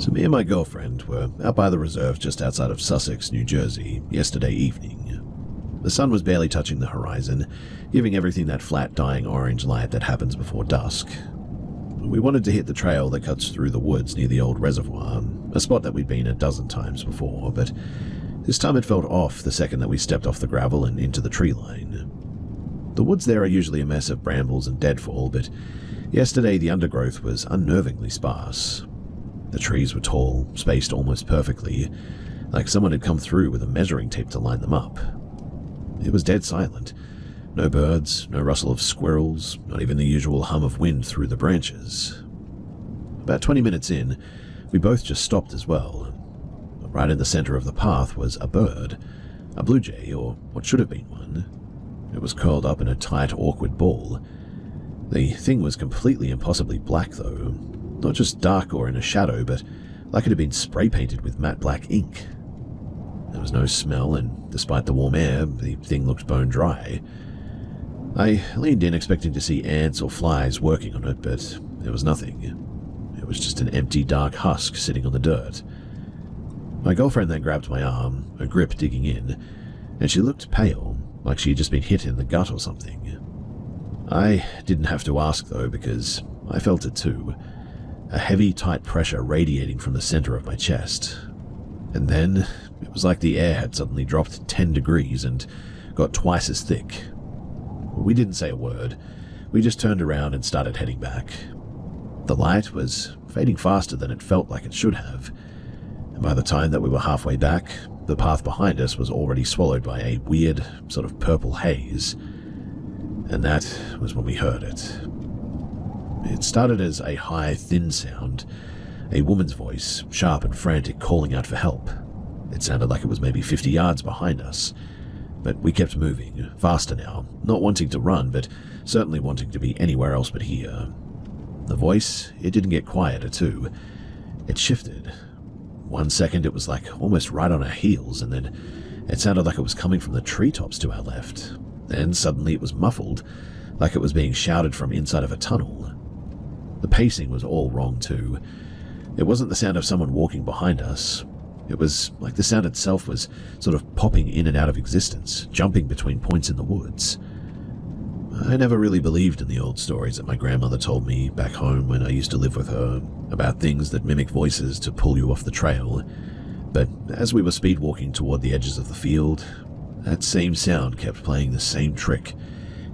So me and my girlfriend were out by the reserve just outside of Sussex, New Jersey, yesterday evening. The sun was barely touching the horizon, giving everything that flat, dying orange light that happens before dusk. We wanted to hit the trail that cuts through the woods near the old reservoir, a spot that we'd been a dozen times before, but this time it felt off the second that we stepped off the gravel and into the tree line. The woods there are usually a mess of brambles and deadfall, but yesterday the undergrowth was unnervingly sparse. The trees were tall, spaced almost perfectly, like someone had come through with a measuring tape to line them up. It was dead silent. No birds, no rustle of squirrels, not even the usual hum of wind through the branches. About 20 minutes in, we both just stopped as well. Right in the center of the path was a bird, a blue jay, or what should have been one. It was curled up in a tight, awkward ball. The thing was completely impossibly black, though. Not just dark or in a shadow, but like it had been spray-painted with matte black ink. There was no smell, and despite the warm air, the thing looked bone dry. I leaned in expecting to see ants or flies working on it, but there was nothing. It was just an empty, dark husk sitting on the dirt. My girlfriend then grabbed my arm, her grip digging in, and she looked pale, like she had just been hit in the gut or something. I didn't have to ask, though, because I felt it too. A heavy, tight pressure radiating from the center of my chest. And then, it was like the air had suddenly dropped 10 degrees and got twice as thick. We didn't say a word. We just turned around and started heading back. The light was fading faster than it felt like it should have. And by the time that we were halfway back, the path behind us was already swallowed by a weird, sort of purple haze. And that was when we heard it. It started as a high, thin sound, a woman's voice, sharp and frantic, calling out for help. It sounded like it was maybe 50 yards behind us, but we kept moving, faster now, not wanting to run, but certainly wanting to be anywhere else but here. The voice, it didn't get quieter too. It shifted. 1 second it was like almost right on our heels, and then it sounded like it was coming from the treetops to our left. Then suddenly it was muffled, like it was being shouted from inside of a tunnel. The pacing was all wrong too. It wasn't the sound of someone walking behind us. It was like the sound itself was sort of popping in and out of existence, jumping between points in the woods. I never really believed in the old stories that my grandmother told me back home when I used to live with her, about things that mimic voices to pull you off the trail. But as we were speed walking toward the edges of the field, that same sound kept playing the same trick,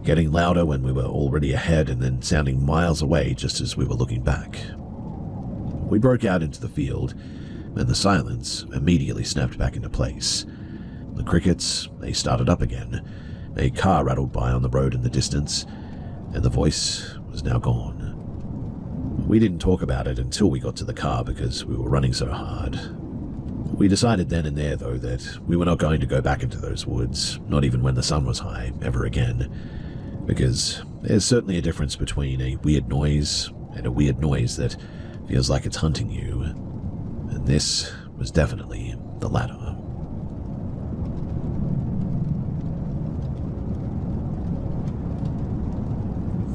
getting louder when we were already ahead and then sounding miles away just as we were looking back. We broke out into the field, and the silence immediately snapped back into place. The crickets, they started up again. A car rattled by on the road in the distance, and the voice was now gone. We didn't talk about it until we got to the car because we were running so hard. We decided then and there, though, that we were not going to go back into those woods, not even when the sun was high, ever again, because there's certainly a difference between a weird noise and a weird noise that feels like it's hunting you, and this was definitely the latter.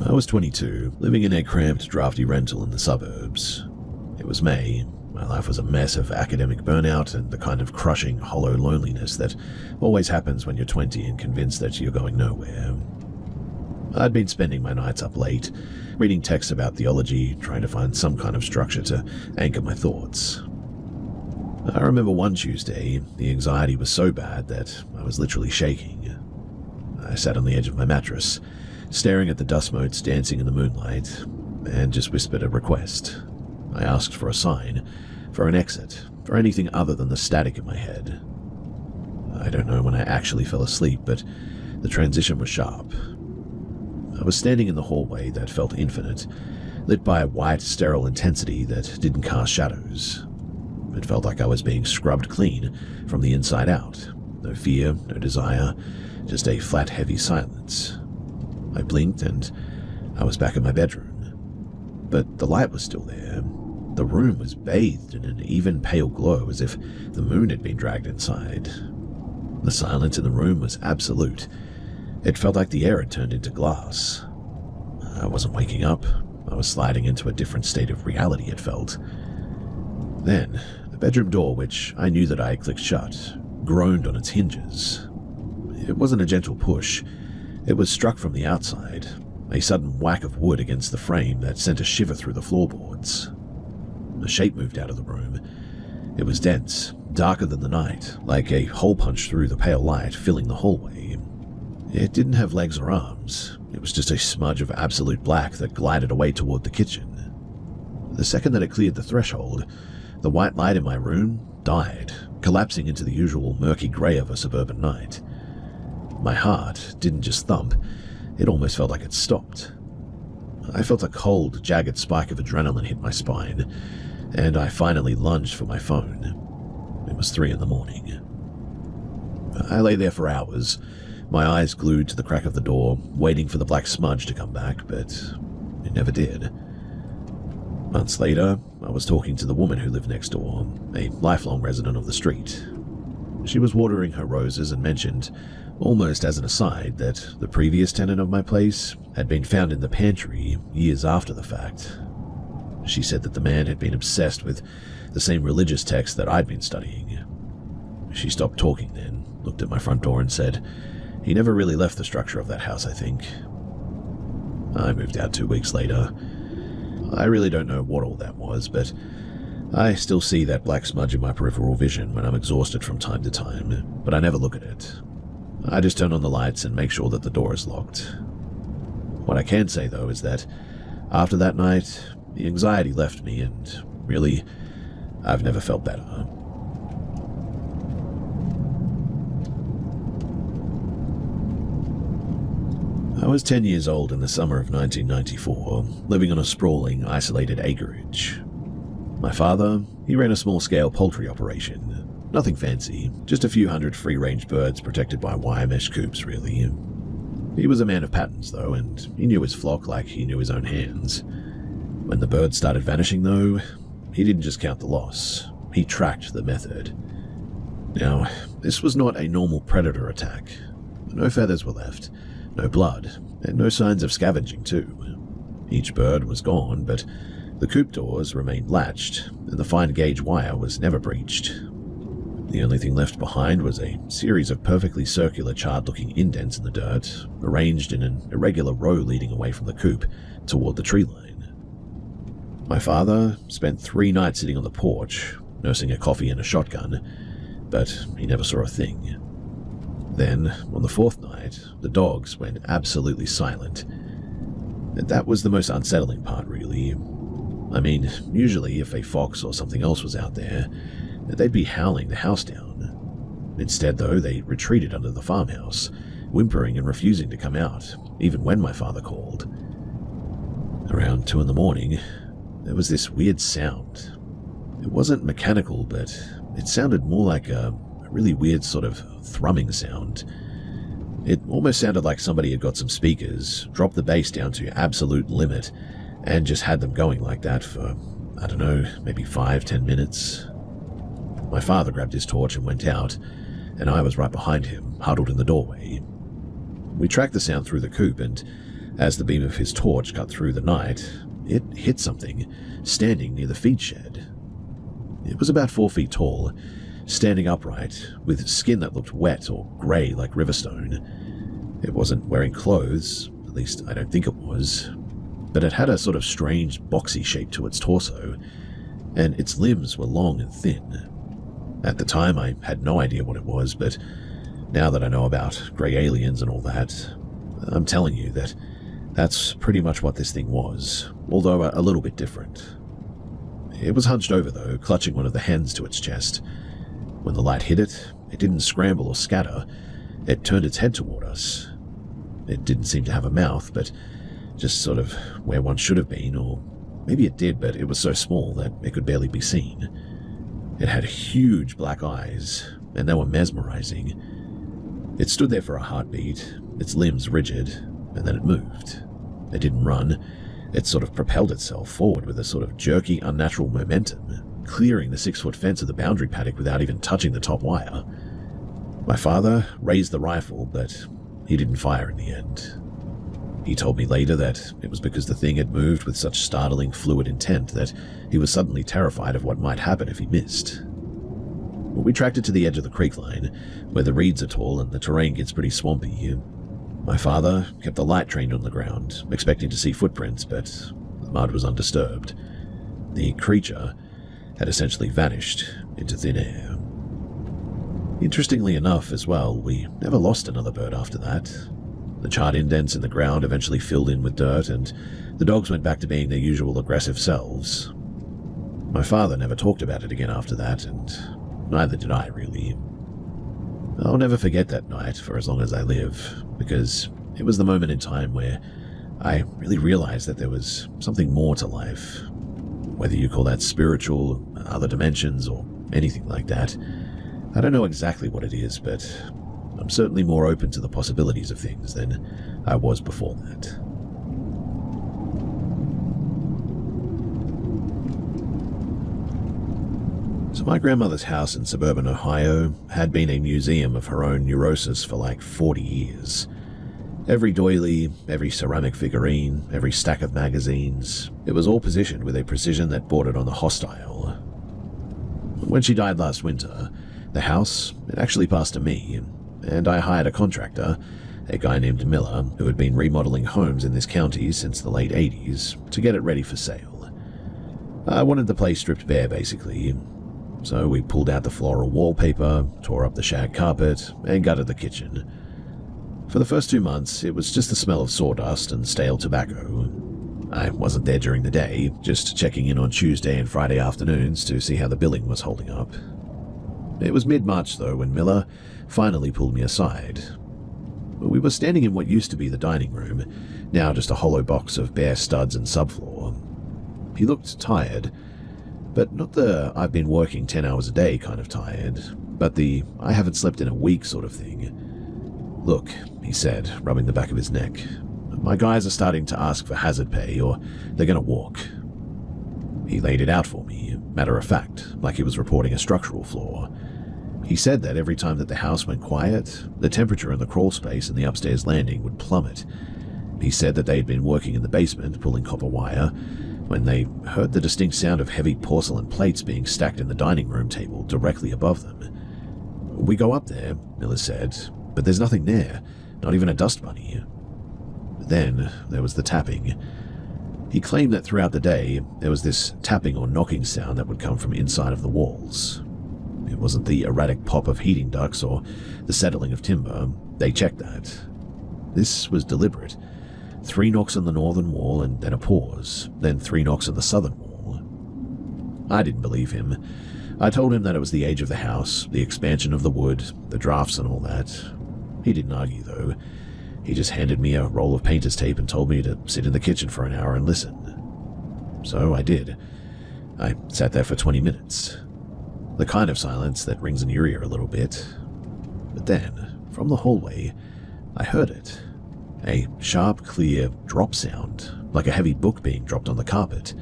I was 22, living in a cramped, drafty rental in the suburbs. It was May. My life was a mess of academic burnout and the kind of crushing, hollow loneliness that always happens when you're 20 and convinced that you're going nowhere. I'd been spending my nights up late, reading texts about theology, trying to find some kind of structure to anchor my thoughts. I remember one Tuesday, the anxiety was so bad that I was literally shaking. I sat on the edge of my mattress, staring at the dust motes dancing in the moonlight, and just whispered a request. I asked for a sign, for an exit, for anything other than the static in my head. I don't know when I actually fell asleep, but the transition was sharp. I was standing in the hallway that felt infinite, lit by a white, sterile intensity that didn't cast shadows. It felt like I was being scrubbed clean from the inside out. No fear, no desire, just a flat, heavy silence. I blinked and I was back in my bedroom. But the light was still there. The room was bathed in an even pale glow as if the moon had been dragged inside. The silence in the room was absolute. It felt like the air had turned into glass. I wasn't waking up. I was sliding into a different state of reality, it felt. Then, the bedroom door, which I knew that I had clicked shut, groaned on its hinges. It wasn't a gentle push. It was struck from the outside, a sudden whack of wood against the frame that sent a shiver through the floorboards. A shape moved out of the room. It was dense, darker than the night, like a hole punched through the pale light filling the hallway. It didn't have legs or arms. It was just a smudge of absolute black that glided away toward the kitchen. The second that it cleared the threshold, the white light in my room died, collapsing into the usual murky grey of a suburban night. My heart didn't just thump, it almost felt like it stopped. I felt a cold, jagged spike of adrenaline hit my spine, and I finally lunged for my phone. It was 3 a.m. I lay there for hours, my eyes glued to the crack of the door, waiting for the black smudge to come back, but it never did. Months later, I was talking to the woman who lived next door, a lifelong resident of the street. She was watering her roses and mentioned, almost as an aside, that the previous tenant of my place had been found in the pantry years after the fact. She said that the man had been obsessed with the same religious text that I'd been studying. She stopped talking then, looked at my front door and said, "He never really left the structure of that house, I think." I moved out 2 weeks later. I really don't know what all that was, but I still see that black smudge in my peripheral vision when I'm exhausted from time to time, but I never look at it. I just turn on the lights and make sure that the door is locked. What I can say, though, is that after that night, the anxiety left me, and really, I've never felt better. I was 10 years old in the summer of 1994, living on a sprawling, isolated acreage. My father, he ran a small-scale poultry operation. Nothing fancy, just a few hundred free-range birds protected by wire mesh coops, really. He was a man of patterns, though, and he knew his flock like he knew his own hands. When the birds started vanishing, though, he didn't just count the loss, he tracked the method. Now, this was not a normal predator attack. No feathers were left, no blood, and no signs of scavenging, too. Each bird was gone, but the coop doors remained latched, and the fine-gauge wire was never breached. The only thing left behind was a series of perfectly circular, charred-looking indents in the dirt, arranged in an irregular row leading away from the coop toward the tree line. My father spent 3 nights sitting on the porch, nursing a coffee and a shotgun, but he never saw a thing. Then, on the 4th night, the dogs went absolutely silent. And that was the most unsettling part, really. I mean, usually if a fox or something else was out there, they'd be howling the house down. Instead, though, they retreated under the farmhouse, whimpering and refusing to come out, even when my father called. Around 2 a.m, there was this weird sound. It wasn't mechanical, but it sounded more like a really weird sort of thrumming sound. It almost sounded like somebody had got some speakers, dropped the bass down to absolute limit, and just had them going like that for, I don't know, maybe 5-10 minutes. My father grabbed his torch and went out, and I was right behind him, huddled in the doorway. We tracked the sound through the coop, and as the beam of his torch cut through the night, it hit something standing near the feed shed. It was about 4 feet tall, standing upright, with skin that looked wet or grey like riverstone. It wasn't wearing clothes, at least I don't think it was, but it had a sort of strange boxy shape to its torso, and its limbs were long and thin. At the time I had no idea what it was, but now that I know about grey aliens and all that, I'm telling you that that's pretty much what this thing was, although a little bit different. It was hunched over, though, clutching one of the hens to its chest. When the light hit it, it didn't scramble or scatter. It turned its head toward us. It didn't seem to have a mouth, but just sort of where one should have been, or maybe it did, but it was so small that it could barely be seen. It had huge black eyes, and they were mesmerizing. It stood there for a heartbeat, its limbs rigid, and then it moved. It didn't run. It sort of propelled itself forward with a sort of jerky, unnatural momentum, clearing the 6-foot fence of the boundary paddock without even touching the top wire. My father raised the rifle, but he didn't fire in the end. He told me later that it was because the thing had moved with such startling fluid intent that he was suddenly terrified of what might happen if he missed. We tracked it to the edge of the creek line, where the reeds are tall and the terrain gets pretty swampy. My father kept the light trained on the ground, expecting to see footprints, but the mud was undisturbed. The creature had essentially vanished into thin air. Interestingly enough as well, we never lost another bird after that. The charred indents in the ground eventually filled in with dirt, and the dogs went back to being their usual aggressive selves. My father never talked about it again after that, and neither did I, really. I'll never forget that night for as long as I live, because it was the moment in time where I really realized that there was something more to life. Whether you call that spiritual, other dimensions, or anything like that, I don't know exactly what it is, but I'm certainly more open to the possibilities of things than I was before that. So my grandmother's house in suburban Ohio had been a museum of her own neurosis for like 40 years. Every doily, every ceramic figurine, every stack of magazines, it was all positioned with a precision that bordered on the hostile. When she died last winter, the house, it actually passed to me, and I hired a contractor, a guy named Miller, who had been remodeling homes in this county since the late 80s, to get it ready for sale. I wanted the place stripped bare, basically, so we pulled out the floral wallpaper, tore up the shag carpet, and gutted the kitchen. For the first 2 months, it was just the smell of sawdust and stale tobacco. I wasn't there during the day, just checking in on Tuesday and Friday afternoons to see how the billing was holding up. It was mid-March, though, when Miller finally pulled me aside. We were standing in what used to be the dining room, now just a hollow box of bare studs and subfloor. He looked tired, but not the I've been working 10 hours a day kind of tired, but the I haven't slept in a week sort of thing. "Look," he said, rubbing the back of his neck, "my guys are starting to ask for hazard pay, or they're going to walk." He laid it out for me, matter of fact, like he was reporting a structural flaw. He said that every time that the house went quiet, the temperature in the crawl space in the upstairs landing would plummet. He said that they had been working in the basement, pulling copper wire, when they heard the distinct sound of heavy porcelain plates being stacked in the dining room table directly above them. "We go up there," Miller said, "but there's nothing there, not even a dust bunny." Then there was the tapping. He claimed that throughout the day, there was this tapping or knocking sound that would come from inside of the walls. It wasn't the erratic pop of heating ducts or the settling of timber. They checked that. This was deliberate. 3 knocks on the northern wall and then a pause, then 3 knocks on the southern wall. I didn't believe him. I told him that it was the age of the house, the expansion of the wood, the drafts and all that. He didn't argue, though. He just handed me a roll of painter's tape and told me to sit in the kitchen for an hour and listen. So I did. I sat there for 20 minutes. The kind of silence that rings in your ear a little bit. But then, from the hallway, I heard it. A sharp, clear drop sound, like a heavy book being dropped on the carpet.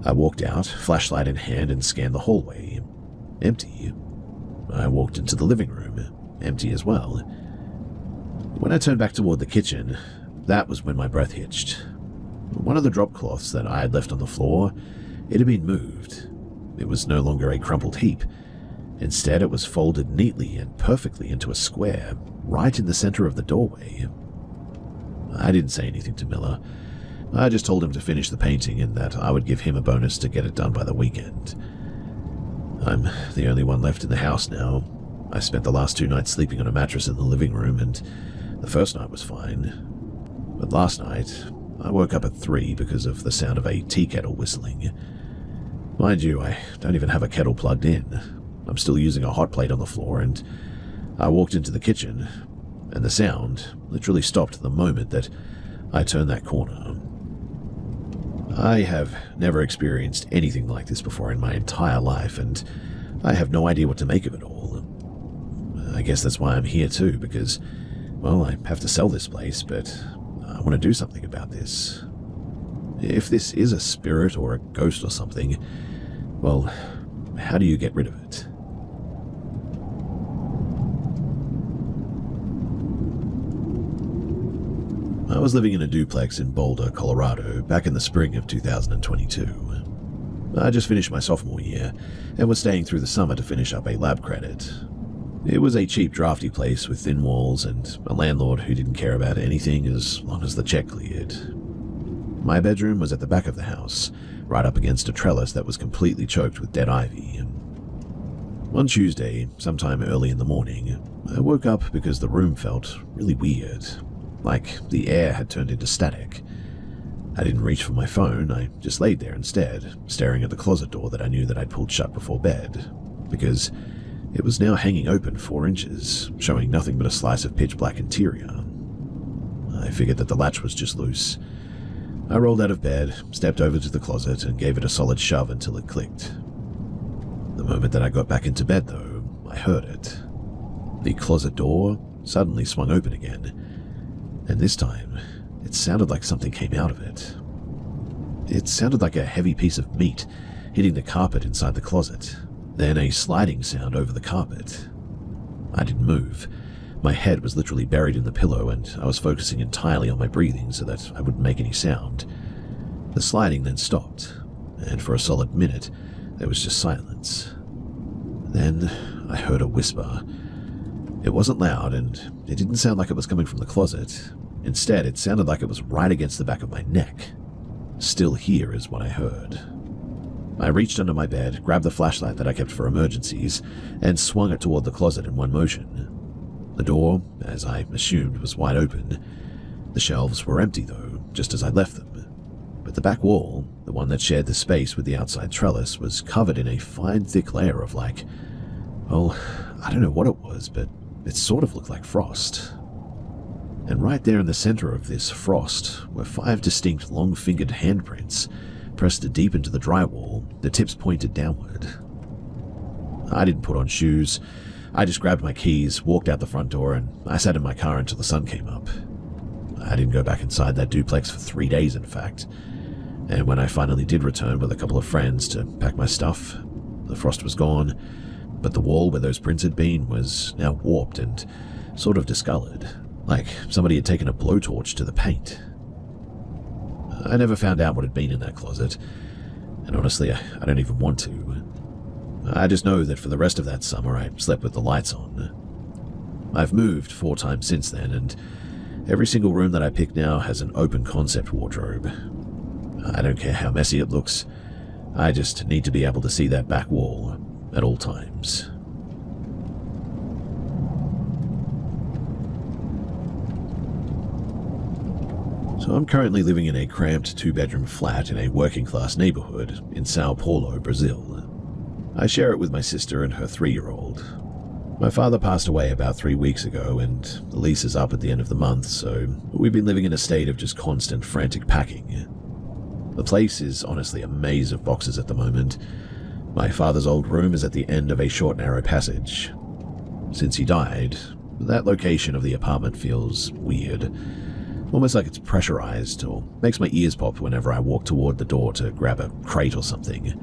I walked out, flashlight in hand, and scanned the hallway. Empty. I walked into the living room. Empty as well. When I turned back toward the kitchen, that was when my breath hitched. One of the drop cloths that I had left on the floor, it had been moved. It was no longer a crumpled heap. Instead, it was folded neatly and perfectly into a square, right in the center of the doorway. I didn't say anything to Miller. I just told him to finish the painting and that I would give him a bonus to get it done by the weekend. I'm the only one left in the house now. I spent the last 2 nights sleeping on a mattress in the living room, and the first night was fine. But last night, I woke up at 3 because of the sound of a tea kettle whistling. Mind you, I don't even have a kettle plugged in. I'm still using a hot plate on the floor, and I walked into the kitchen, and the sound literally stopped the moment that I turned that corner. I have never experienced anything like this before in my entire life, and I have no idea what to make of it all. I guess that's why I'm here too, because, well, I have to sell this place, but I want to do something about this. If this is a spirit or a ghost or something, well, how do you get rid of it? I was living in a duplex in Boulder, Colorado, back in the spring of 2022. I just finished my sophomore year and was staying through the summer to finish up a lab credit. It was a cheap, drafty place with thin walls and a landlord who didn't care about anything as long as the check cleared. My bedroom was at the back of the house, right up against a trellis that was completely choked with dead ivy. One Tuesday, sometime early in the morning, I woke up because the room felt really weird, like the air had turned into static. I didn't reach for my phone, I just laid there instead, staring at the closet door that I knew that I'd pulled shut before bed, because it was now hanging open 4 inches, showing nothing but a slice of pitch black interior. I figured that the latch was just loose. I rolled out of bed, stepped over to the closet, and gave it a solid shove until it clicked. The moment that I got back into bed, though, I heard it. The closet door suddenly swung open again, and this time, it sounded like something came out of it. It sounded like a heavy piece of meat hitting the carpet inside the closet, then a sliding sound over the carpet. I didn't move. My head was literally buried in the pillow, and I was focusing entirely on my breathing so that I wouldn't make any sound. The sliding then stopped, and for a solid minute, there was just silence. Then I heard a whisper. It wasn't loud, and it didn't sound like it was coming from the closet. Instead, it sounded like it was right against the back of my neck. "Still here" is what I heard. I reached under my bed, grabbed the flashlight that I kept for emergencies, and swung it toward the closet in one motion. The door, as I assumed, was wide open. The shelves were empty, though, just as I left them. But the back wall, the one that shared the space with the outside trellis, was covered in a fine, thick layer of I don't know what it was, but it sort of looked like frost. And right there in the center of this frost were 5 distinct long-fingered handprints, pressed deep into the drywall, the tips pointed downward. I didn't put on shoes. I just grabbed my keys, walked out the front door, and I sat in my car until the sun came up. I didn't go back inside that duplex for 3 days, in fact. And when I finally did return with a couple of friends to pack my stuff, the frost was gone, but the wall where those prints had been was now warped and sort of discolored, like somebody had taken a blowtorch to the paint. I never found out what had been in that closet, and honestly, I don't even want to. I just know that for the rest of that summer, I slept with the lights on. I've moved 4 times since then, and every single room that I pick now has an open concept wardrobe. I don't care how messy it looks, I just need to be able to see that back wall at all times. So I'm currently living in a cramped 2-bedroom flat in a working-class neighborhood in Sao Paulo, Brazil. I share it with my sister and her 3-year-old. My father passed away about 3 weeks ago, and the lease is up at the end of the month, so we've been living in a state of just constant frantic packing. The place is honestly a maze of boxes at the moment. My father's old room is at the end of a short, narrow passage. Since he died, that location of the apartment feels weird. Almost like it's pressurized, or makes my ears pop whenever I walk toward the door to grab a crate or something.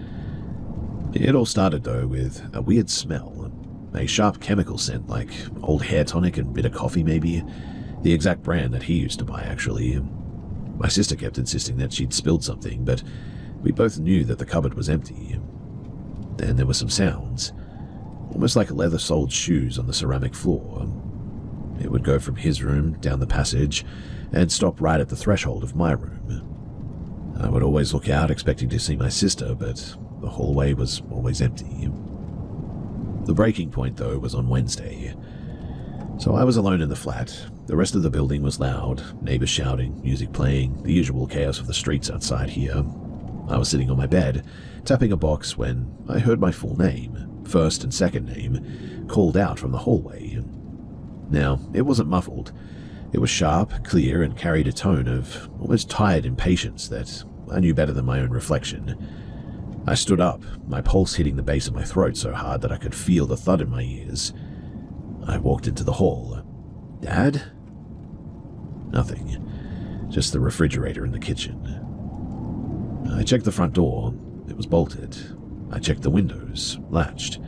It all started, though, with a weird smell. A sharp chemical scent like old hair tonic and bitter coffee, maybe. The exact brand that he used to buy, actually. My sister kept insisting that she'd spilled something, but we both knew that the cupboard was empty. Then there were some sounds, almost like leather-soled shoes on the ceramic floor. It would go from his room down the passage and stop right at the threshold of my room. I would always look out expecting to see my sister, but the hallway was always empty. The breaking point, though, was on Wednesday. So I was alone in the flat. The rest of the building was loud, neighbors shouting, music playing, the usual chaos of the streets outside here. I was sitting on my bed, tapping a box when I heard my full name, first and second name, called out from the hallway. Now, it wasn't muffled. It was sharp, clear, and carried a tone of almost tired impatience that I knew better than my own reflection. I stood up, my pulse hitting the base of my throat so hard that I could feel the thud in my ears. I walked into the hall. "Dad?" Nothing. Just the refrigerator in the kitchen. I checked the front door. It was bolted. I checked the windows, latched.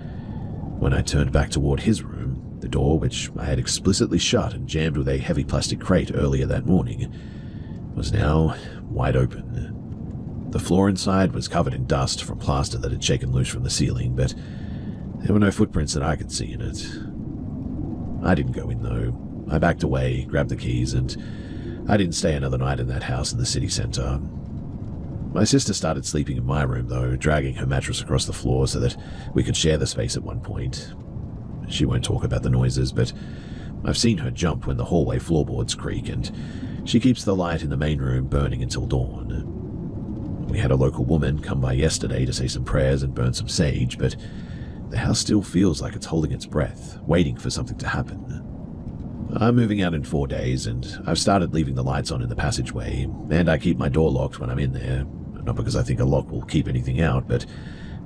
When I turned back toward his room, the The door, which I had explicitly shut and jammed with a heavy plastic crate earlier that morning, was now wide open. The floor inside was covered in dust from plaster that had shaken loose from the ceiling, but there were no footprints that I could see in it. I didn't go in, though. I backed away, grabbed the keys, and I didn't stay another night in that house in the city center. My sister started sleeping in my room, though, dragging her mattress across the floor so that we could share the space at one point. She won't talk about the noises, but I've seen her jump when the hallway floorboards creak, and she keeps the light in the main room burning until dawn. We had a local woman come by yesterday to say some prayers and burn some sage, but the house still feels like it's holding its breath, waiting for something to happen. I'm moving out in 4 days, and I've started leaving the lights on in the passageway, and I keep my door locked when I'm in there. Not because I think a lock will keep anything out, but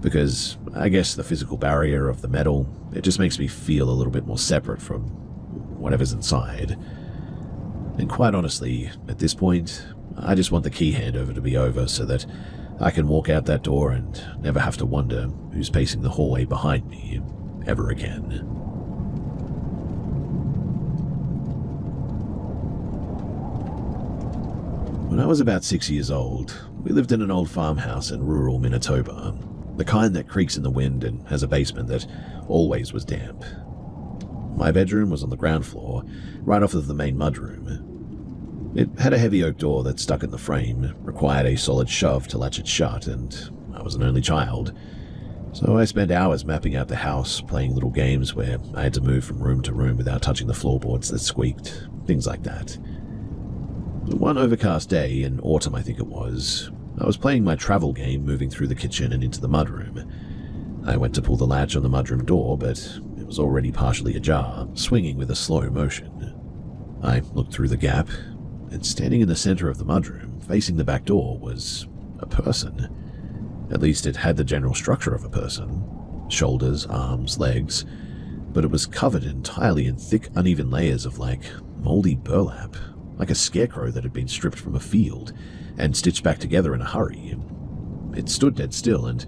because I guess the physical barrier of the metal, it just makes me feel a little bit more separate from whatever's inside. And quite honestly, at this point, I just want the key handover to be over so that I can walk out that door and never have to wonder who's pacing the hallway behind me ever again. When I was about 6 years old, we lived in an old farmhouse in rural Manitoba, the kind that creaks in the wind and has a basement that always was damp. My bedroom was on the ground floor, right off of the main mudroom. It had a heavy oak door that stuck in the frame, required a solid shove to latch it shut, and I was an only child. So I spent hours mapping out the house, playing little games where I had to move from room to room without touching the floorboards that squeaked, things like that. One overcast day, in autumn I think it was, I was playing my travel game moving through the kitchen and into the mudroom. I went to pull the latch on the mudroom door, but it was already partially ajar, swinging with a slow motion. I looked through the gap, and standing in the center of the mudroom, facing the back door, was a person. At least it had the general structure of a person. Shoulders, arms, legs, but it was covered entirely in thick, uneven layers of moldy burlap, like a scarecrow that had been stripped from a field and stitched back together in a hurry. It stood dead still, and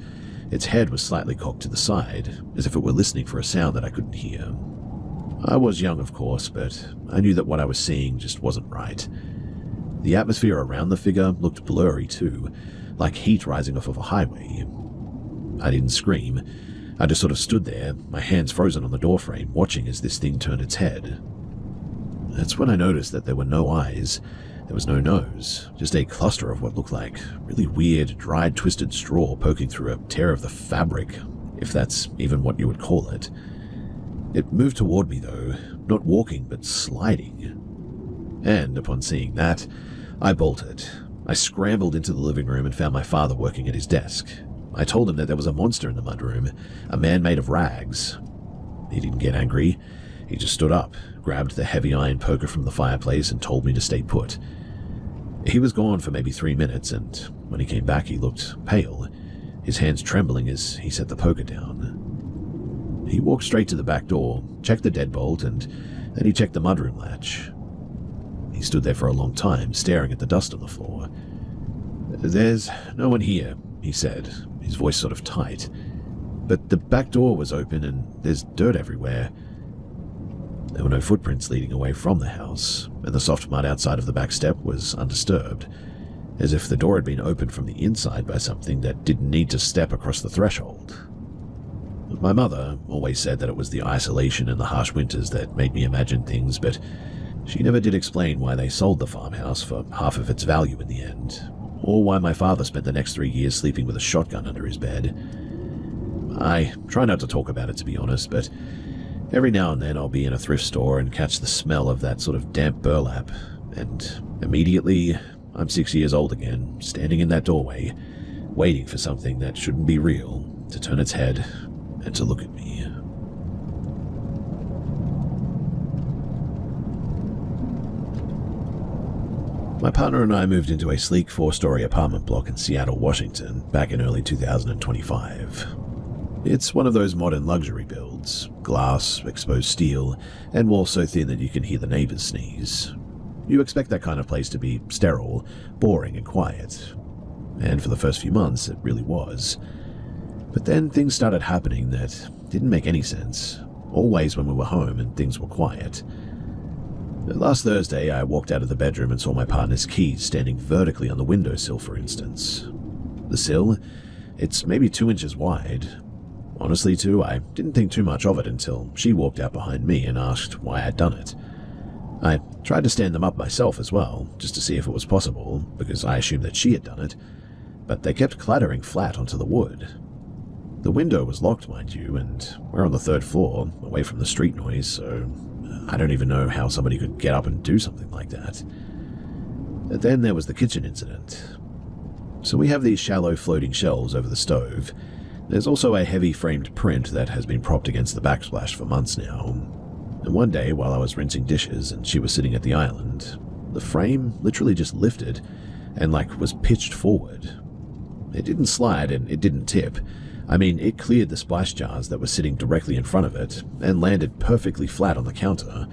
its head was slightly cocked to the side, as if it were listening for a sound that I couldn't hear. I was young, of course, but I knew that what I was seeing just wasn't right. The atmosphere around the figure looked blurry too, like heat rising off of a highway. I didn't scream. I just sort of stood there, my hands frozen on the doorframe, watching as this thing turned its head. That's when I noticed that there were no eyes. There was no nose, just a cluster of what looked like really weird, dried, twisted straw poking through a tear of the fabric, if that's even what you would call it. It moved toward me, though, not walking, but sliding. And upon seeing that, I bolted. I scrambled into the living room and found my father working at his desk. I told him that there was a monster in the mudroom, a man made of rags. He didn't get angry. He just stood up, grabbed the heavy iron poker from the fireplace, and told me to stay put. He was gone for maybe 3 minutes, and when he came back he looked pale, his hands trembling as he set the poker down. He walked straight to the back door, checked the deadbolt, and then he checked the mudroom latch. He stood there for a long time, staring at the dust on the floor. "There's no one here," he said, his voice sort of tight. "But the back door was open and there's dirt everywhere." There were no footprints leading away from the house, and the soft mud outside of the back step was undisturbed, as if the door had been opened from the inside by something that didn't need to step across the threshold. My mother always said that it was the isolation and the harsh winters that made me imagine things, but she never did explain why they sold the farmhouse for half of its value in the end, or why my father spent the next 3 years sleeping with a shotgun under his bed. I try not to talk about it, to be honest, but every now and then I'll be in a thrift store and catch the smell of that sort of damp burlap, and immediately I'm 6 years old again, standing in that doorway, waiting for something that shouldn't be real to turn its head and to look at me. My partner and I moved into a sleek 4-story apartment block in Seattle, Washington, back in early 2025. It's one of those modern luxury builds, glass, exposed steel, and walls so thin that you can hear the neighbors sneeze. You expect that kind of place to be sterile, boring, and quiet. And for the first few months, it really was. But then things started happening that didn't make any sense, always when we were home and things were quiet. Last Thursday, I walked out of the bedroom and saw my partner's keys standing vertically on the windowsill, for instance. The sill, it's maybe 2 inches wide. Honestly, too, I didn't think too much of it until she walked out behind me and asked why I'd done it. I tried to stand them up myself as well, just to see if it was possible, because I assumed that she had done it, but they kept clattering flat onto the wood. The window was locked, mind you, and we're on the 3rd floor, away from the street noise, so I don't even know how somebody could get up and do something like that. Then there was the kitchen incident. So we have these shallow floating shelves over the stove. There's also a heavy framed print that has been propped against the backsplash for months now. And one day, while I was rinsing dishes and she was sitting at the island, the frame literally just lifted and was pitched forward. It didn't slide and it didn't tip. I mean, it cleared the splash jars that were sitting directly in front of it and landed perfectly flat on the counter.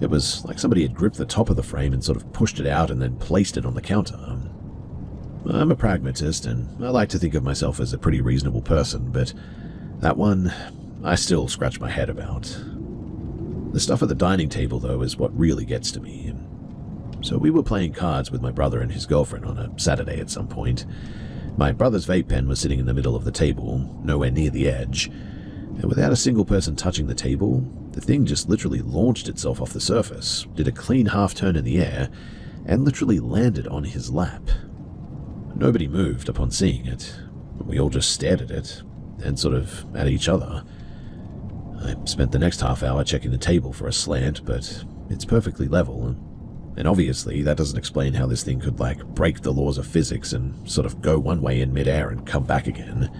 It was like somebody had gripped the top of the frame and sort of pushed it out and then placed it on the counter. I'm a pragmatist, and I like to think of myself as a pretty reasonable person, but that one, I still scratch my head about. The stuff at the dining table, though, is what really gets to me. So we were playing cards with my brother and his girlfriend on a Saturday at some point. My brother's vape pen was sitting in the middle of the table, nowhere near the edge, and without a single person touching the table, the thing just literally launched itself off the surface, did a clean half-turn in the air, and literally landed on his lap. Nobody moved upon seeing it. We all just stared at it, and sort of at each other. I spent the next half hour checking the table for a slant, but it's perfectly level, and obviously that doesn't explain how this thing could break the laws of physics and sort of go one way in midair and come back again.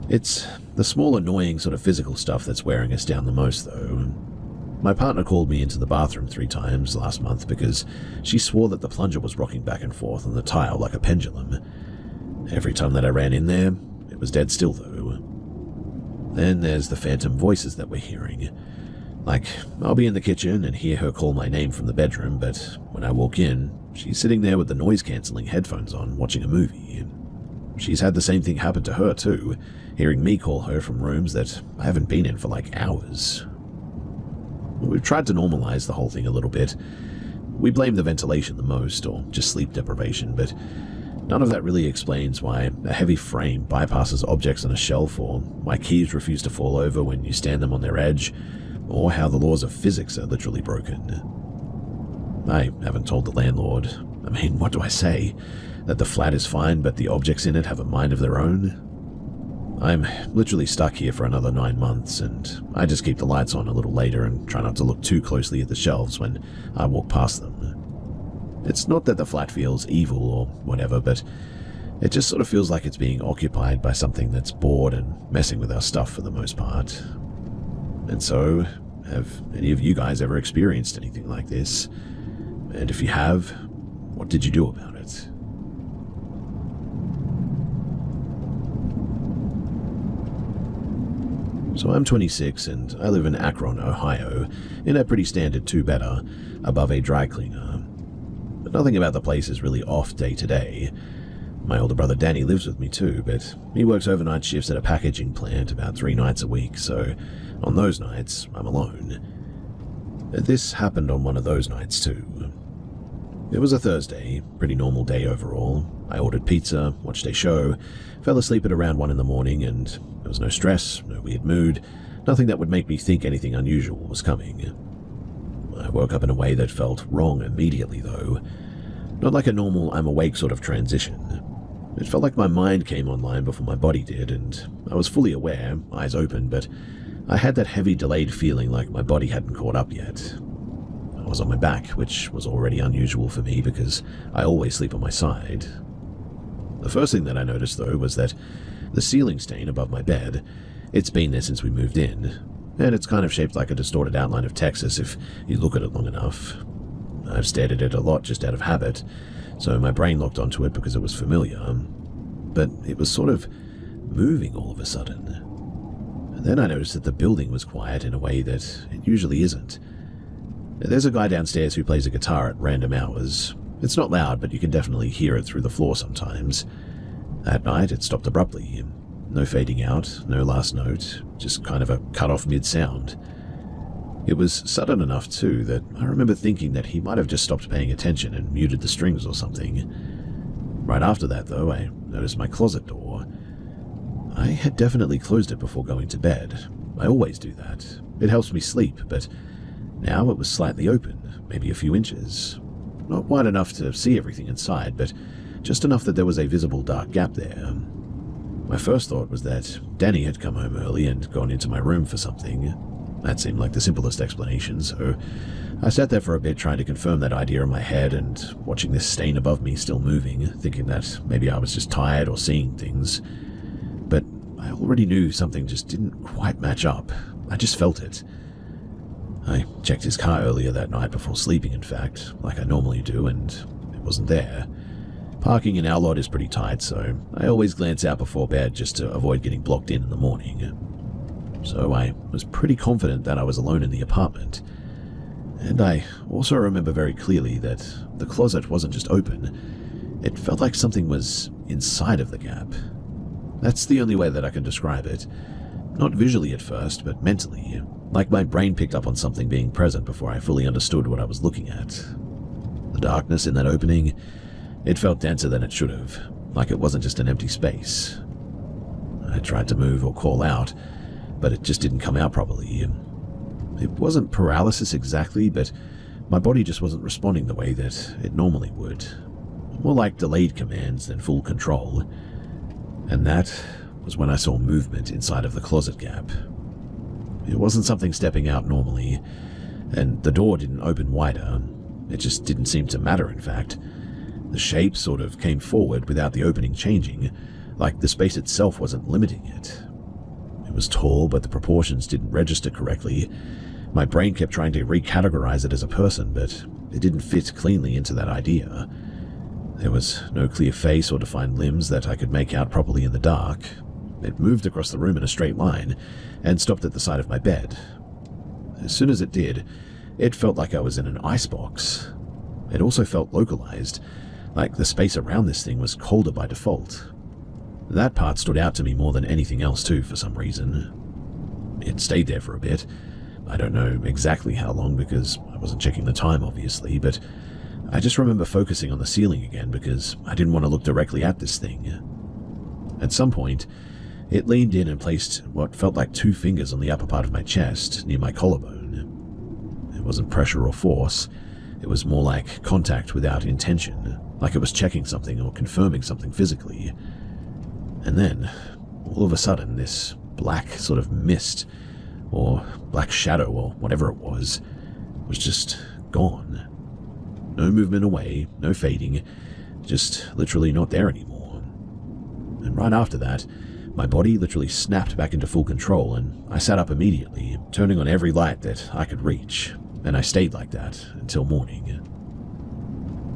It's the small annoying sort of physical stuff that's wearing us down the most, though. My partner called me into the bathroom 3 times last month because she swore that the plunger was rocking back and forth on the tile like a pendulum. Every time that I ran in there, it was dead still, though. Then there's the phantom voices that we're hearing. I'll be in the kitchen and hear her call my name from the bedroom, but when I walk in, she's sitting there with the noise-cancelling headphones on, watching a movie. She's had the same thing happen to her, too, hearing me call her from rooms that I haven't been in for hours. We've tried to normalize the whole thing a little bit. We blame the ventilation the most, or just sleep deprivation, but none of that really explains why a heavy frame bypasses objects on a shelf, or why keys refuse to fall over when you stand them on their edge, or how the laws of physics are literally broken. I haven't told the landlord. I mean, what do I say? That the flat is fine, but the objects in it have a mind of their own? I'm literally stuck here for another 9 months, and I just keep the lights on a little later and try not to look too closely at the shelves when I walk past them. It's not that the flat feels evil or whatever, but it just sort of feels like it's being occupied by something that's bored and messing with our stuff for the most part. And so, have any of you guys ever experienced anything like this? And if you have, what did you do about it? So I'm 26 and I live in Akron, Ohio, in a pretty standard 2-bedder above a dry cleaner. But nothing about the place is really off day to day. My older brother Danny lives with me too, but he works overnight shifts at a packaging plant about 3 nights a week, so on those nights, I'm alone. This happened on one of those nights too. It was a Thursday, pretty normal day overall. I ordered pizza, watched a show, fell asleep at around 1 in the morning, and there was no stress, no weird mood, nothing that would make me think anything unusual was coming. I woke up in a way that felt wrong immediately, though. Not like a normal I'm awake sort of transition. It felt like my mind came online before my body did, and I was fully aware, eyes open, but I had that heavy delayed feeling like my body hadn't caught up yet. I was on my back, which was already unusual for me because I always sleep on my side. The first thing that I noticed, though, was that the ceiling stain above my bed, it's been there since we moved in, and it's kind of shaped like a distorted outline of Texas if you look at it long enough. I've stared at it a lot just out of habit, so my brain locked onto it because it was familiar, but it was sort of moving all of a sudden. And then I noticed that the building was quiet in a way that it usually isn't. There's a guy downstairs who plays a guitar at random hours. It's not loud, but you can definitely hear it through the floor sometimes. That night, it stopped abruptly. No fading out, no last note, just kind of a cut-off mid-sound. It was sudden enough, too, that I remember thinking that he might have just stopped paying attention and muted the strings or something. Right after that, though, I noticed my closet door. I had definitely closed it before going to bed. I always do that. It helps me sleep, but now it was slightly open, maybe a few inches. Not wide enough to see everything inside, but just enough that there was a visible dark gap there. My first thought was that Danny had come home early and gone into my room for something. That seemed like the simplest explanation, so I sat there for a bit trying to confirm that idea in my head and watching this stain above me still moving, thinking that maybe I was just tired or seeing things. But I already knew something just didn't quite match up. I just felt it. I checked his car earlier that night before sleeping, in fact, like I normally do, and it wasn't there. Parking in our lot is pretty tight, so I always glance out before bed just to avoid getting blocked in the morning. So I was pretty confident that I was alone in the apartment. And I also remember very clearly that the closet wasn't just open. It felt like something was inside of the gap. That's the only way that I can describe it. Not visually at first, but mentally. Like my brain picked up on something being present before I fully understood what I was looking at. The darkness in that opening, it felt denser than it should have, like it wasn't just an empty space. I tried to move or call out, but it just didn't come out properly. It wasn't paralysis exactly, but my body just wasn't responding the way that it normally would. More like delayed commands than full control. And that was when I saw movement inside of the closet gap. It wasn't something stepping out normally, and the door didn't open wider. It just didn't seem to matter, in fact. The shape sort of came forward without the opening changing, like the space itself wasn't limiting it. It was tall, but the proportions didn't register correctly. My brain kept trying to recategorize it as a person, but it didn't fit cleanly into that idea. There was no clear face or defined limbs that I could make out properly in the dark. It moved across the room in a straight line and stopped at the side of my bed. As soon as it did, it felt like I was in an icebox. It also felt localized, like the space around this thing was colder by default. That part stood out to me more than anything else too, for some reason. It stayed there for a bit. I don't know exactly how long because I wasn't checking the time, obviously, but I just remember focusing on the ceiling again because I didn't want to look directly at this thing. At some point, it leaned in and placed what felt like 2 fingers on the upper part of my chest, near my collarbone. It wasn't pressure or force. It was more like contact without intention, like it was checking something or confirming something physically. And then, all of a sudden, this black sort of mist, or black shadow, or whatever it was just gone. No movement away, no fading, just literally not there anymore. And right after that, my body literally snapped back into full control, and I sat up immediately, turning on every light that I could reach, and I stayed like that until morning.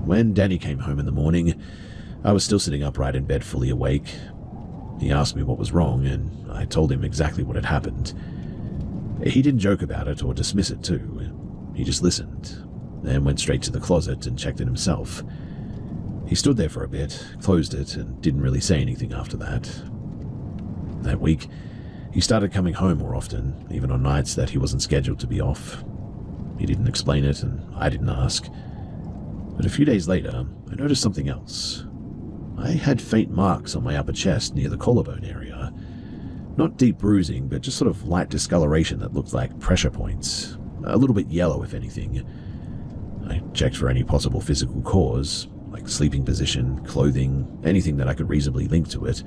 When Danny came home in the morning, I was still sitting upright in bed, fully awake. He asked me what was wrong, and I told him exactly what had happened. He didn't joke about it or dismiss it too. He just listened, then went straight to the closet and checked it himself. He stood there for a bit, closed it, and didn't really say anything after that. That week, he started coming home more often, even on nights that he wasn't scheduled to be off. He didn't explain it, and I didn't ask. But a few days later, I noticed something else. I had faint marks on my upper chest near the collarbone area. Not deep bruising, but just sort of light discoloration that looked like pressure points. A little bit yellow, if anything. I checked for any possible physical cause, like sleeping position, clothing, anything that I could reasonably link to it,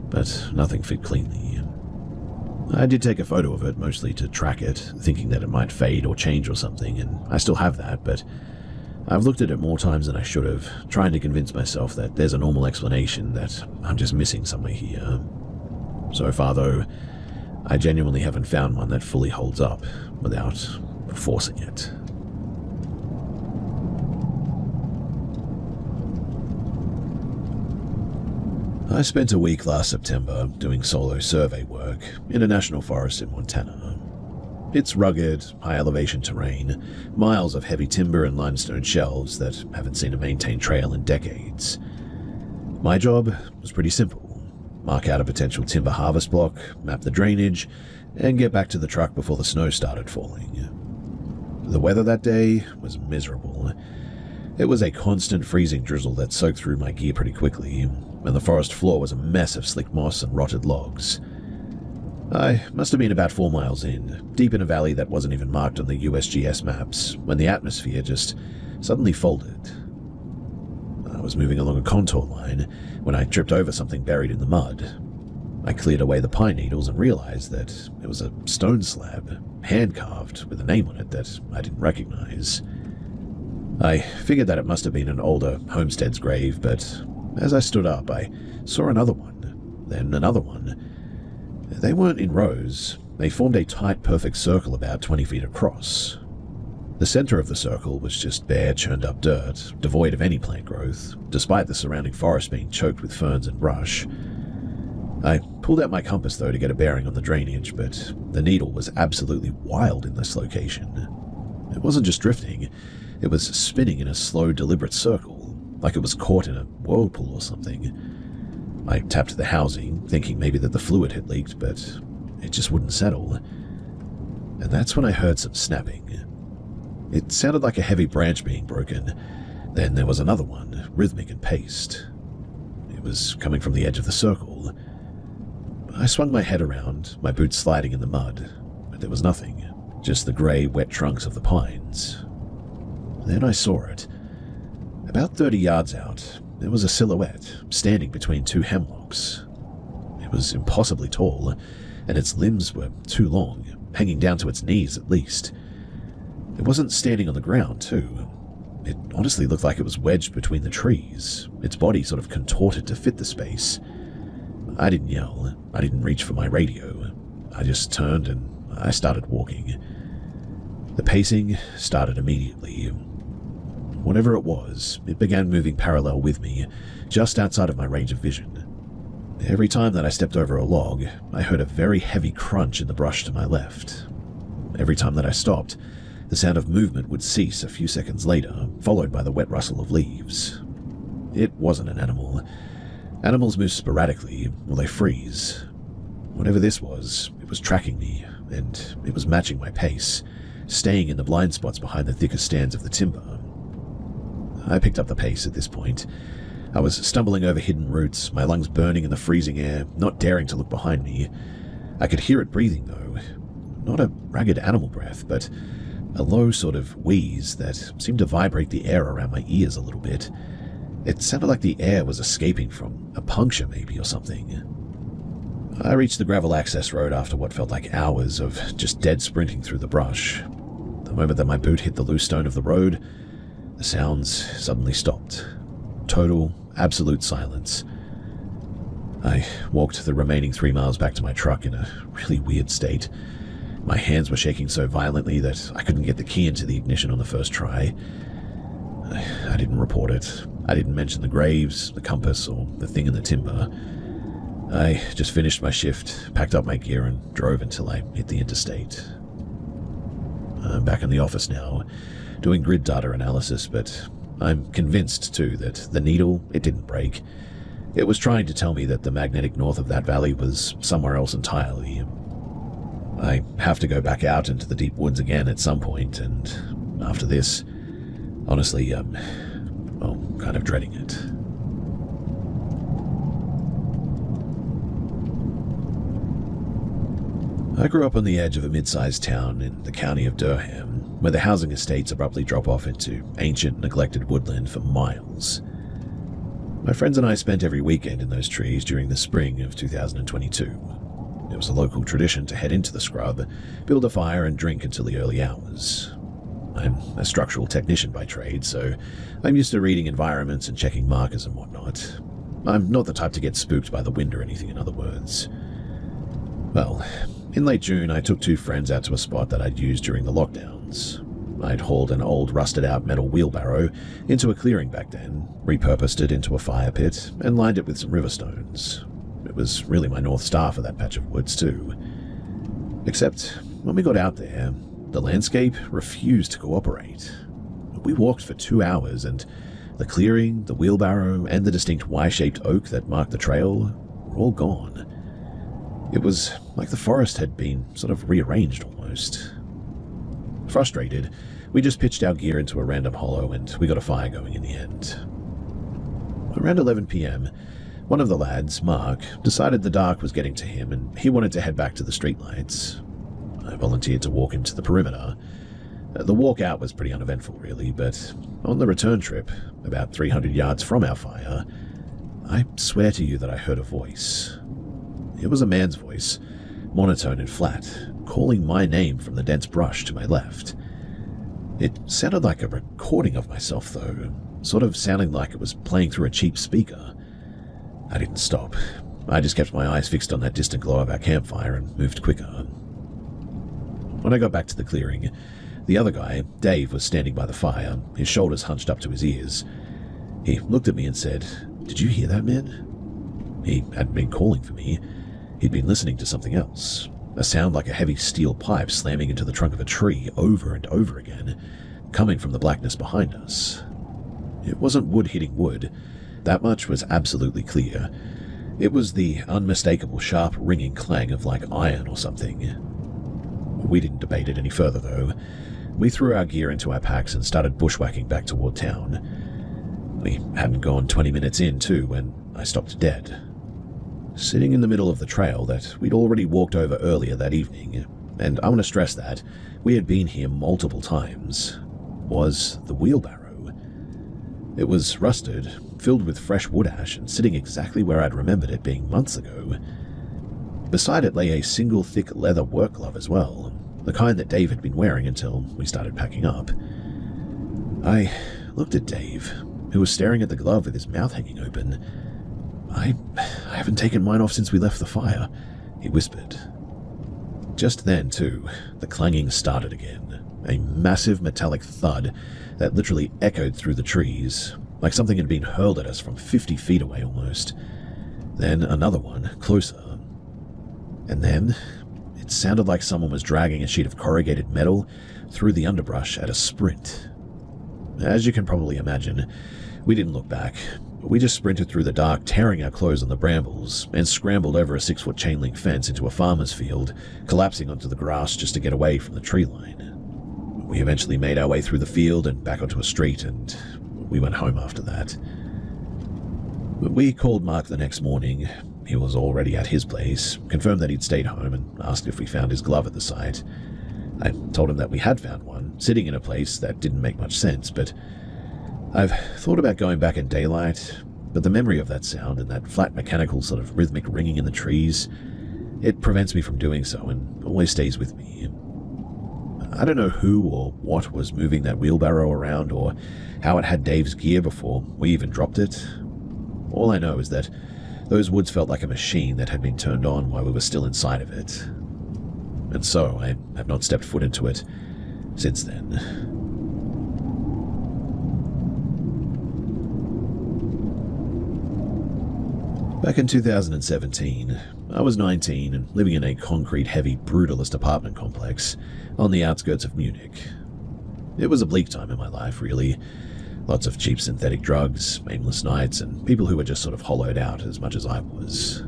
but nothing fit cleanly. I did take a photo of it, mostly to track it, thinking that it might fade or change or something, and I still have that, but I've looked at it more times than I should have, trying to convince myself that there's a normal explanation, that I'm just missing somewhere here. So far, though, I genuinely haven't found one that fully holds up without forcing it. I spent a week last September doing solo survey work in a national forest in Montana. It's rugged, high-elevation terrain, miles of heavy timber and limestone shelves that haven't seen a maintained trail in decades. My job was pretty simple. mark out a potential timber harvest block, map the drainage, and get back to the truck before the snow started falling. The weather that day was miserable. It was a constant freezing drizzle that soaked through my gear pretty quickly, and the forest floor was a mess of slick moss and rotted logs. I must have been about 4 miles in, deep in a valley that wasn't even marked on the USGS maps, when the atmosphere just suddenly folded. I was moving along a contour line when I tripped over something buried in the mud. I cleared away the pine needles and realized that it was a stone slab, hand-carved, with a name on it that I didn't recognize. I figured that it must have been an older homestead's grave, but as I stood up, I saw another one, then another one. They weren't in rows. They formed a tight, perfect circle about 20 feet across. The center of the circle was just bare, churned-up dirt, devoid of any plant growth, despite the surrounding forest being choked with ferns and brush. I pulled out my compass, though, to get a bearing on the drainage, but the needle was absolutely wild in this location. It wasn't just drifting. It was spinning in a slow, deliberate circle, like it was caught in a whirlpool or something. I tapped the housing, thinking maybe that the fluid had leaked, but it just wouldn't settle. And that's when I heard some snapping. It sounded like a heavy branch being broken. Then there was another one, rhythmic and paced. It was coming from the edge of the circle. I swung my head around, my boots sliding in the mud, but there was nothing, just the grey, wet trunks of the pines. Then I saw it. About 30 yards out, there was a silhouette, standing between 2 hemlocks. It was impossibly tall, and its limbs were too long, hanging down to its knees at least. It wasn't standing on the ground, too. It honestly looked like it was wedged between the trees, its body sort of contorted to fit the space. I didn't yell. I didn't reach for my radio. I just turned and I started walking. The pacing started immediately. Whatever it was, it began moving parallel with me, just outside of my range of vision. Every time that I stepped over a log, I heard a very heavy crunch in the brush to my left. Every time that I stopped, the sound of movement would cease a few seconds later, followed by the wet rustle of leaves. It wasn't an animal. Animals move sporadically, or they freeze. Whatever this was, it was tracking me, and it was matching my pace, staying in the blind spots behind the thicker stands of the timber. I picked up the pace at this point. I was stumbling over hidden roots, my lungs burning in the freezing air, not daring to look behind me. I could hear it breathing, though. Not a ragged animal breath, but a low sort of wheeze that seemed to vibrate the air around my ears a little bit. It sounded like the air was escaping from a puncture, maybe, or something. I reached the gravel access road after what felt like hours of just dead sprinting through the brush. The moment that my boot hit the loose stone of the road, the sounds suddenly stopped. Total, absolute silence. I walked the remaining 3 miles back to my truck in a really weird state. My hands were shaking so violently that I couldn't get the key into the ignition on the first try. I didn't report it. I didn't mention the graves, the compass, or the thing in the timber. I just finished my shift, packed up my gear, and drove until I hit the interstate. I'm back in the office now, doing grid data analysis, but I'm convinced, too, that the needle, it didn't break. It was trying to tell me that the magnetic north of that valley was somewhere else entirely. I have to go back out into the deep woods again at some point, and after this, honestly, I'm kind of dreading it. I grew up on the edge of a mid-sized town in the county of Durham, where the housing estates abruptly drop off into ancient, neglected woodland for miles. My friends and I spent every weekend in those trees during the spring of 2022. It was a local tradition to head into the scrub, build a fire, and drink until the early hours. I'm a structural technician by trade, so I'm used to reading environments and checking markers and whatnot. I'm not the type to get spooked by the wind or anything, in other words. Well, in late June, I took 2 friends out to a spot that I'd used during the lockdowns. I'd hauled an old rusted-out metal wheelbarrow into a clearing back then, repurposed it into a fire pit, and lined it with some river stones. It was really my North Star for that patch of woods, too. Except, when we got out there, the landscape refused to cooperate. We walked for 2 hours, and the clearing, the wheelbarrow, and the distinct Y-shaped oak that marked the trail were all gone. It was like the forest had been sort of rearranged almost. Frustrated, we just pitched our gear into a random hollow and we got a fire going in the end. Around 11 p.m, one of the lads, Mark, decided the dark was getting to him and he wanted to head back to the streetlights. I volunteered to walk him to the perimeter. The walk out was pretty uneventful really, but on the return trip, about 300 yards from our fire, I swear to you that I heard a voice. It was a man's voice, monotone and flat, calling my name from the dense brush to my left. It sounded like a recording of myself though, sort of sounding like it was playing through a cheap speaker. I didn't stop. I just kept my eyes fixed on that distant glow of our campfire and moved quicker. When I got back to the clearing, the other guy, Dave, was standing by the fire, his shoulders hunched up to his ears. He looked at me and said, "Did you hear that, man?" He hadn't been calling for me. He'd been listening to something else, a sound like a heavy steel pipe slamming into the trunk of a tree over and over again, coming from the blackness behind us. It wasn't wood hitting wood. That much was absolutely clear. It was the unmistakable sharp ringing clang of like iron or something. We didn't debate it any further though. We threw our gear into our packs and started bushwhacking back toward town. We hadn't gone 20 minutes in too when I stopped dead. Sitting in the middle of the trail that we'd already walked over earlier that evening, and I want to stress that we had been here multiple times, was the wheelbarrow. It was rusted, filled with fresh wood ash, and sitting exactly where I'd remembered it being months ago. Beside it lay a single thick leather work glove as well, the kind that Dave had been wearing until we started packing up. I looked at Dave, who was staring at the glove with his mouth hanging open. I haven't taken mine off since we left the fire," he whispered. Just then, too, the clanging started again, a massive metallic thud that literally echoed through the trees, like something had been hurled at us from 50 feet away almost. Then another one, closer. And then it sounded like someone was dragging a sheet of corrugated metal through the underbrush at a sprint. As you can probably imagine, we didn't look back. We just sprinted through the dark, tearing our clothes on the brambles, and scrambled over a 6-foot chain-link fence into a farmer's field, collapsing onto the grass just to get away from the tree line. We eventually made our way through the field and back onto a street, and we went home after that. We called Mark the next morning. He was already at his place, confirmed that he'd stayed home, and asked if we found his glove at the site. I told him that we had found one, sitting in a place that didn't make much sense, but I've thought about going back in daylight, but the memory of that sound and that flat mechanical sort of rhythmic ringing in the trees, it prevents me from doing so and always stays with me. I don't know who or what was moving that wheelbarrow around or how it had Dave's gear before we even dropped it. All I know is that those woods felt like a machine that had been turned on while we were still inside of it. And so I have not stepped foot into it since then. Back in 2017, I was 19 and living in a concrete-heavy brutalist apartment complex on the outskirts of Munich. It was a bleak time in my life, really. Lots of cheap synthetic drugs, aimless nights, and people who were just sort of hollowed out as much as I was.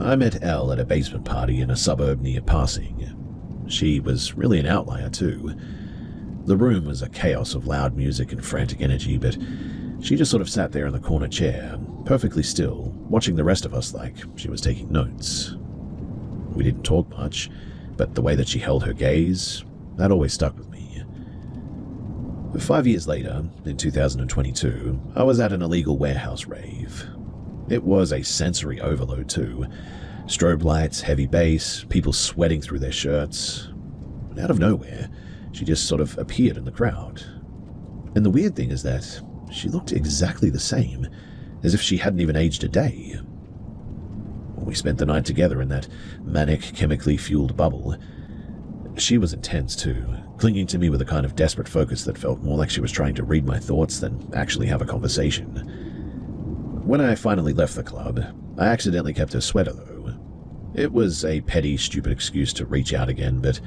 I met Elle at a basement party in a suburb near Parsing. She was really an outlier, too. The room was a chaos of loud music and frantic energy, but she just sort of sat there in the corner chair, perfectly still, watching the rest of us like she was taking notes. We didn't talk much, but the way that she held her gaze, that always stuck with me. 5 years later, in 2022, I was at an illegal warehouse rave. It was a sensory overload too. Strobe lights, heavy bass, people sweating through their shirts. And out of nowhere, she just sort of appeared in the crowd. And the weird thing is that she looked exactly the same, as if she hadn't even aged a day. We spent the night together in that manic, chemically fueled bubble. She was intense too, clinging to me with a kind of desperate focus that felt more like she was trying to read my thoughts than actually have a conversation. When I finally left the club, I accidentally kept her sweater though. It was a petty, stupid excuse to reach out again, but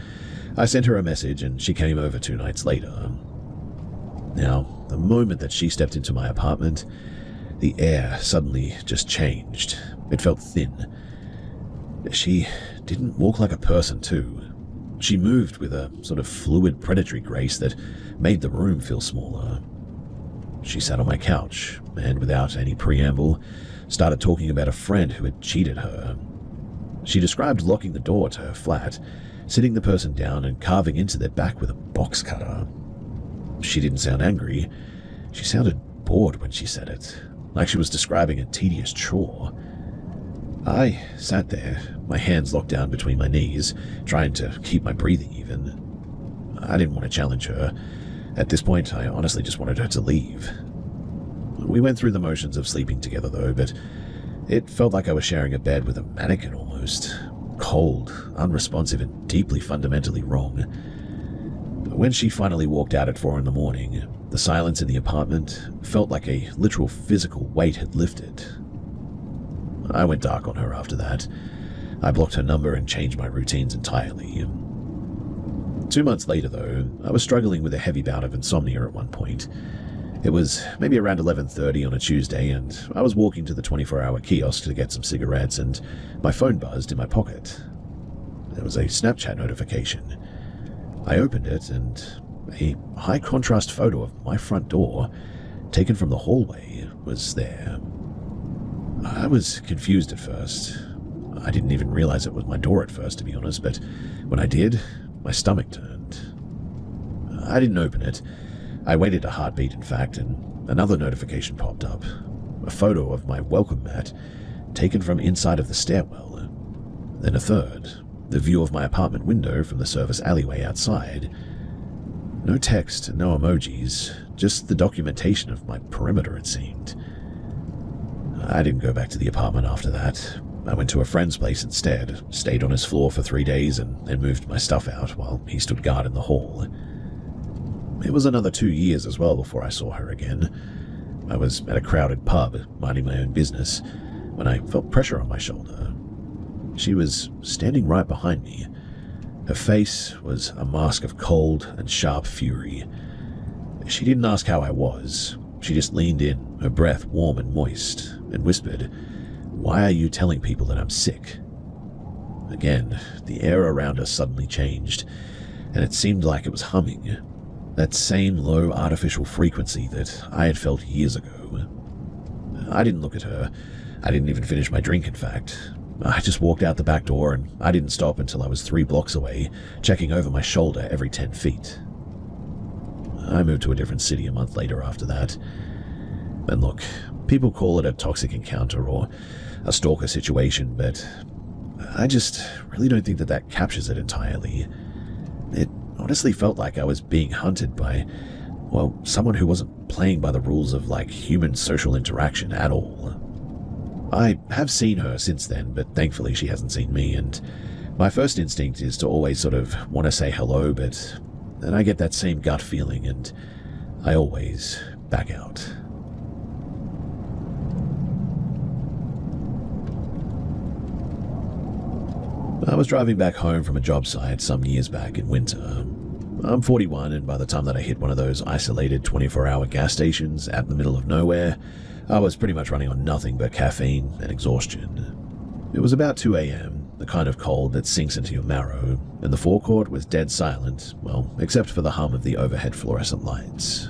I sent her a message and she came over 2 nights later. Now, the moment that she stepped into my apartment, the air suddenly just changed. It felt thin. She didn't walk like a person, too. She moved with a sort of fluid, predatory grace that made the room feel smaller. She sat on my couch and, without any preamble, started talking about a friend who had cheated her. She described locking the door to her flat, sitting the person down and carving into their back with a box cutter. She didn't sound angry. She sounded bored when she said it, like she was describing a tedious chore. I sat there, my hands locked down between my knees, trying to keep my breathing even. I didn't want to challenge her. At this point, I honestly just wanted her to leave. We went through the motions of sleeping together, though, but it felt like I was sharing a bed with a mannequin almost. Cold, unresponsive, and deeply fundamentally wrong. When she finally walked out at 4 a.m, the silence in the apartment felt like a literal physical weight had lifted. I went dark on her after that. I blocked her number and changed my routines entirely. 2 months later, though, I was struggling with a heavy bout of insomnia at one point. It was maybe around 11:30 on a Tuesday, and I was walking to the 24-hour kiosk to get some cigarettes, and my phone buzzed in my pocket. There was a Snapchat notification. I opened it, and a high-contrast photo of my front door, taken from the hallway, was there. I was confused at first. I didn't even realize it was my door at first, to be honest, but when I did, my stomach turned. I didn't open it. I waited a heartbeat, in fact, and another notification popped up. A photo of my welcome mat, taken from inside of the stairwell. Then a third, the view of my apartment window from the service alleyway outside. No text, no emojis, just the documentation of my perimeter, it seemed. I didn't go back to the apartment after that. I went to a friend's place instead, stayed on his floor for 3 days, and then moved my stuff out while he stood guard in the hall. It was another 2 years as well before I saw her again. I was at a crowded pub, minding my own business, when I felt pressure on my shoulder. She was standing right behind me. Her face was a mask of cold and sharp fury. She didn't ask how I was. She just leaned in, her breath warm and moist, and whispered, "Why are you telling people that I'm sick?" Again, the air around us suddenly changed, and it seemed like it was humming. That same low artificial frequency that I had felt years ago. I didn't look at her. I didn't even finish my drink, in fact. I just walked out the back door, and I didn't stop until I was 3 blocks away, checking over my shoulder every 10 feet. I moved to a different city a month later after that. And look, people call it a toxic encounter or a stalker situation, but I just really don't think that captures it entirely. It honestly felt like I was being hunted by, well, someone who wasn't playing by the rules of, human social interaction at all. I have seen her since then, but thankfully she hasn't seen me, and my first instinct is to always sort of want to say hello, but then I get that same gut feeling, and I always back out. I was driving back home from a job site some years back in winter. I'm 41, and by the time that I hit one of those isolated 24-hour gas stations out in the middle of nowhere, I was pretty much running on nothing but caffeine and exhaustion. It was about 2 a.m., the kind of cold that sinks into your marrow, and the forecourt was dead silent, well, except for the hum of the overhead fluorescent lights.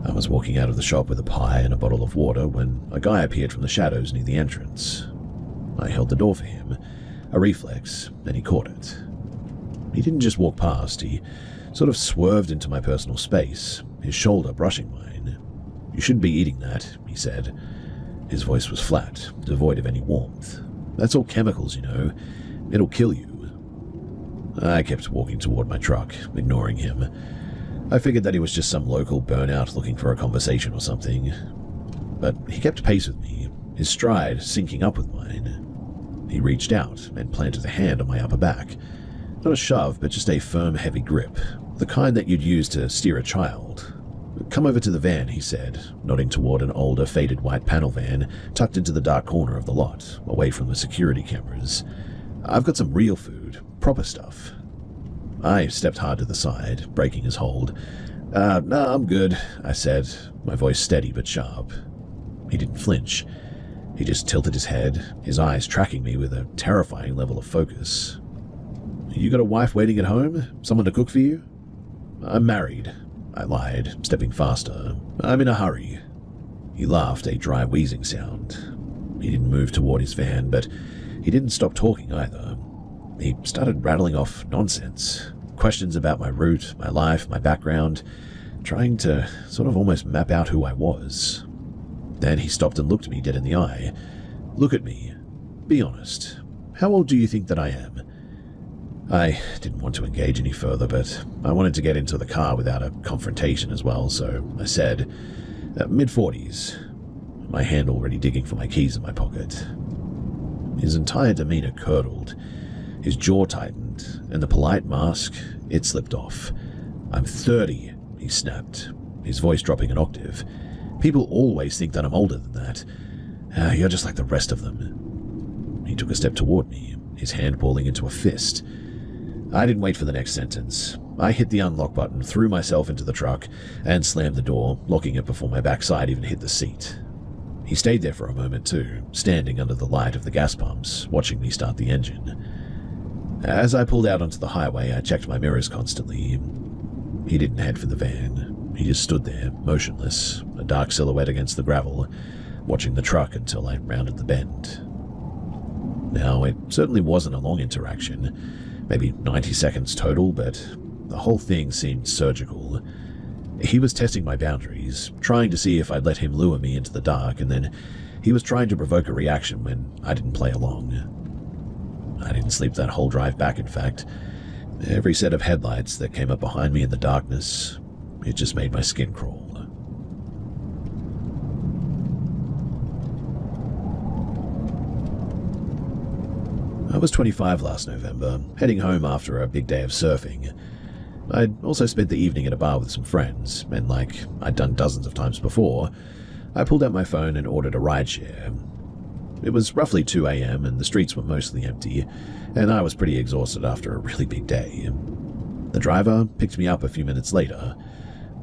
I was walking out of the shop with a pie and a bottle of water when a guy appeared from the shadows near the entrance. I held the door for him, a reflex, and he caught it. He didn't just walk past, he sort of swerved into my personal space, his shoulder brushing mine. "You shouldn't be eating that," he said. His voice was flat, devoid of any warmth. "That's all chemicals, you know. It'll kill you." I kept walking toward my truck, ignoring him. I figured that he was just some local burnout looking for a conversation or something. But he kept pace with me, his stride syncing up with mine. He reached out and planted a hand on my upper back. Not a shove, but just a firm, heavy grip, the kind that you'd use to steer a child. "Come over to the van," he said, nodding toward an older, faded white panel van tucked into the dark corner of the lot, away from the security cameras. "I've got some real food, proper stuff." I stepped hard to the side, breaking his hold. "No, I'm good," I said, my voice steady but sharp. He didn't flinch. He just tilted his head, his eyes tracking me with a terrifying level of focus. "You got a wife waiting at home? Someone to cook for you?" "I'm married," I lied, stepping faster. "I'm in a hurry." He laughed, a dry wheezing sound. He didn't move toward his van, but he didn't stop talking either. He started rattling off nonsense. Questions about my route, my life, my background, trying to sort of almost map out who I was. Then he stopped and looked me dead in the eye. "Look at me. Be honest. How old do you think that I am?" I didn't want to engage any further, but I wanted to get into the car without a confrontation as well, so I said, "Mid-40s, my hand already digging for my keys in my pocket. His entire demeanor curdled. His jaw tightened, and the polite mask, it slipped off. "I'm 30, he snapped, his voice dropping an octave. "People always think that I'm older than that. You're just like the rest of them." He took a step toward me, his hand balling into a fist. I didn't wait for the next sentence. I hit the unlock button, threw myself into the truck, and slammed the door, locking it before my backside even hit the seat. He stayed there for a moment too, standing under the light of the gas pumps, watching me start the engine. As I pulled out onto the highway, I checked my mirrors constantly. He didn't head for the van. He just stood there, motionless, a dark silhouette against the gravel, watching the truck until I rounded the bend. Now, it certainly wasn't a long interaction, maybe 90 seconds total, but the whole thing seemed surgical. He was testing my boundaries, trying to see if I'd let him lure me into the dark, and then he was trying to provoke a reaction when I didn't play along. I didn't sleep that whole drive back, in fact. Every set of headlights that came up behind me in the darkness, it just made my skin crawl. I was 25 last November, heading home after a big day of surfing. I'd also spent the evening at a bar with some friends, and like I'd done dozens of times before, I pulled out my phone and ordered a rideshare. It was roughly 2 a.m. and the streets were mostly empty, and I was pretty exhausted after a really big day. The driver picked me up a few minutes later,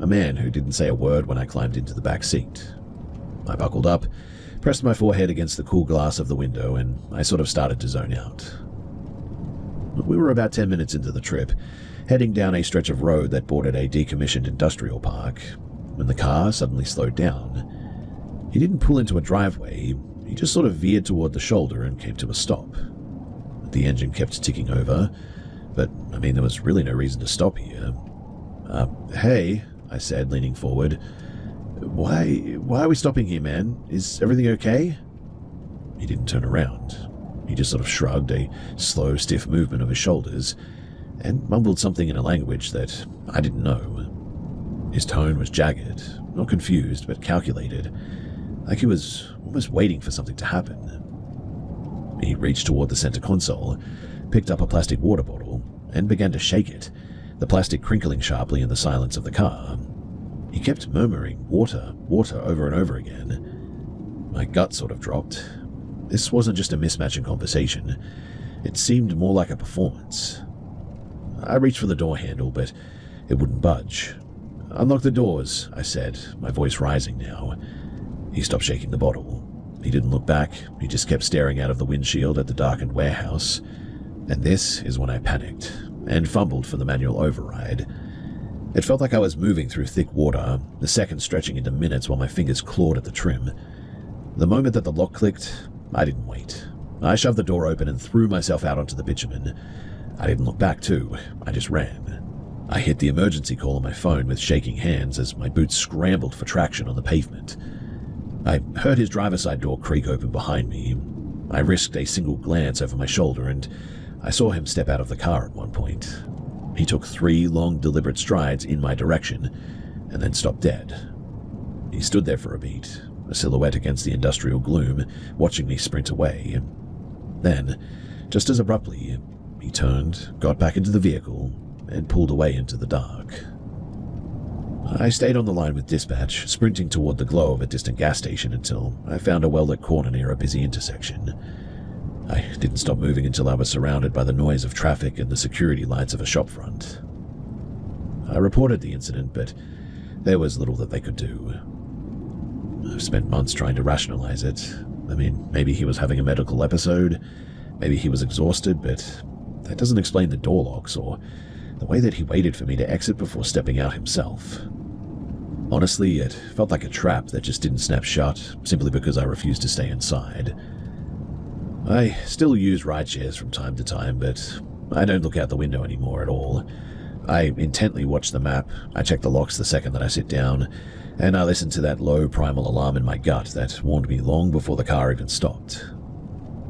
a man who didn't say a word when I climbed into the back seat. I buckled up, pressed my forehead against the cool glass of the window, and I sort of started to zone out. We were about 10 minutes into the trip, heading down a stretch of road that bordered a decommissioned industrial park, when the car suddenly slowed down. He didn't pull into a driveway, he just sort of veered toward the shoulder and came to a stop. The engine kept ticking over, but there was really no reason to stop here. Hey, I said, leaning forward. Why are we stopping here, man? Is everything okay?" He didn't turn around. He just sort of shrugged, a slow, stiff movement of his shoulders, and mumbled something in a language that I didn't know. His tone was jagged, not confused, but calculated, like he was almost waiting for something to happen. He reached toward the center console, picked up a plastic water bottle, and began to shake it, the plastic crinkling sharply in the silence of the car. He kept murmuring, "Water, water," over and over again. My gut sort of dropped. This wasn't just a mismatch in conversation. It seemed more like a performance. I reached for the door handle, but it wouldn't budge. "Unlock the doors," I said, my voice rising now. He stopped shaking the bottle. He didn't look back. He just kept staring out of the windshield at the darkened warehouse. And this is when I panicked and fumbled for the manual override. It felt like I was moving through thick water, the seconds stretching into minutes while my fingers clawed at the trim. The moment that the lock clicked, I didn't wait. I shoved the door open and threw myself out onto the bitumen. I didn't look back too, I just ran. I hit the emergency call on my phone with shaking hands as my boots scrambled for traction on the pavement. I heard his driver's side door creak open behind me. I risked a single glance over my shoulder and I saw him step out of the car at one point. He took 3 long, deliberate strides in my direction and then stopped dead. He stood there for a beat, a silhouette against the industrial gloom, watching me sprint away. Then, just as abruptly, he turned, got back into the vehicle, and pulled away into the dark. I stayed on the line with dispatch, sprinting toward the glow of a distant gas station until I found a well-lit corner near a busy intersection. I didn't stop moving until I was surrounded by the noise of traffic and the security lights of a shopfront. I reported the incident, but there was little that they could do. I've spent months trying to rationalize it. I mean, maybe he was having a medical episode, maybe he was exhausted, but that doesn't explain the door locks or the way that he waited for me to exit before stepping out himself. Honestly, it felt like a trap that just didn't snap shut simply because I refused to stay inside. I still use rideshares from time to time, but I don't look out the window anymore at all. I intently watch the map, I check the locks the second that I sit down, and I listen to that low primal alarm in my gut that warned me long before the car even stopped.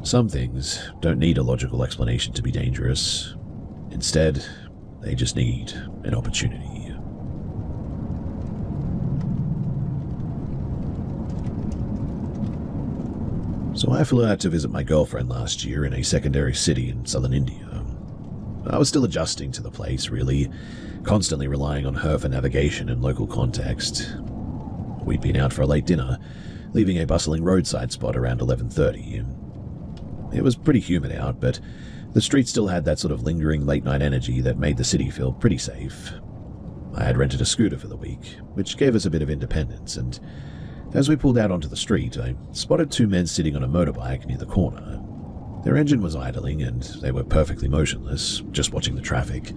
Some things don't need a logical explanation to be dangerous. Instead, they just need an opportunity. So I flew out to visit my girlfriend last year in a secondary city in southern India. I was still adjusting to the place, really, constantly relying on her for navigation and local context. We'd been out for a late dinner, leaving a bustling roadside spot around 11:30. It was pretty humid out, but the street still had that sort of lingering late-night energy that made the city feel pretty safe. I had rented a scooter for the week, which gave us a bit of independence, and as we pulled out onto the street, I spotted two men sitting on a motorbike near the corner. Their engine was idling, and they were perfectly motionless, just watching the traffic.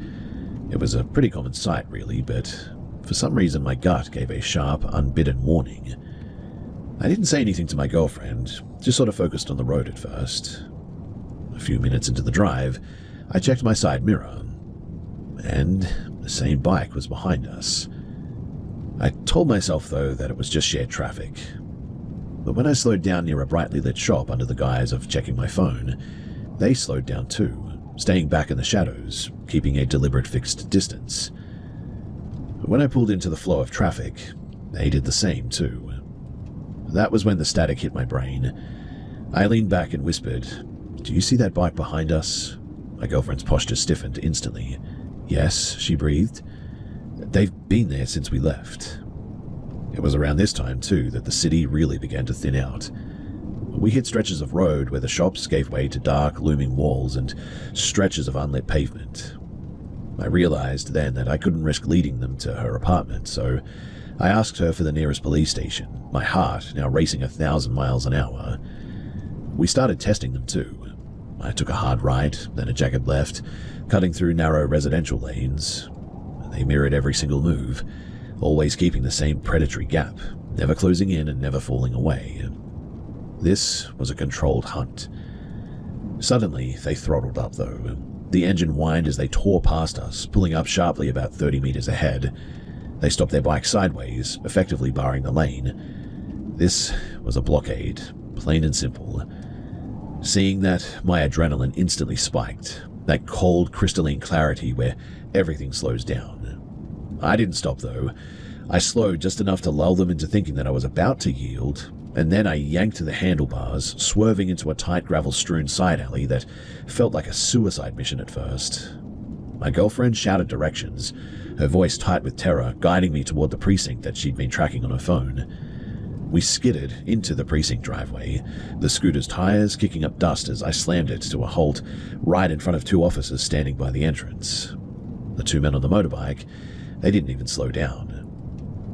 It was a pretty common sight, really, but for some reason my gut gave a sharp, unbidden warning. I didn't say anything to my girlfriend, just sort of focused on the road at first. A few minutes into the drive, I checked my side mirror, and the same bike was behind us. I told myself, though, that it was just shared traffic. But when I slowed down near a brightly lit shop under the guise of checking my phone, they slowed down too, staying back in the shadows, keeping a deliberate fixed distance. When I pulled into the flow of traffic, they did the same too. That was when the static hit my brain. I leaned back and whispered, "Do you see that bike behind us?" My girlfriend's posture stiffened instantly. "Yes," she breathed. "They've been there since we left." It was around this time, too, that the city really began to thin out. We hit stretches of road where the shops gave way to dark, looming walls and stretches of unlit pavement. I realized then that I couldn't risk leading them to her apartment, so I asked her for the nearest police station, my heart now racing 1,000 miles an hour. We started testing them, too. I took a hard right, then a jagged left, cutting through narrow residential lanes. They mirrored every single move, always keeping the same predatory gap, never closing in and never falling away. This was a controlled hunt. Suddenly, they throttled up, though. The engine whined as they tore past us, pulling up sharply about 30 meters ahead. They stopped their bike sideways, effectively barring the lane. This was a blockade, plain and simple. Seeing that, my adrenaline instantly spiked, that cold, crystalline clarity where everything slows down. I didn't stop, though. I slowed just enough to lull them into thinking that I was about to yield, and then I yanked to the handlebars, swerving into a tight gravel-strewn side alley that felt like a suicide mission at first. My girlfriend shouted directions, her voice tight with terror, guiding me toward the precinct that she'd been tracking on her phone. We skidded into the precinct driveway, the scooter's tires kicking up dust as I slammed it to a halt right in front of two officers standing by the entrance. The two men on the motorbike, they didn't even slow down.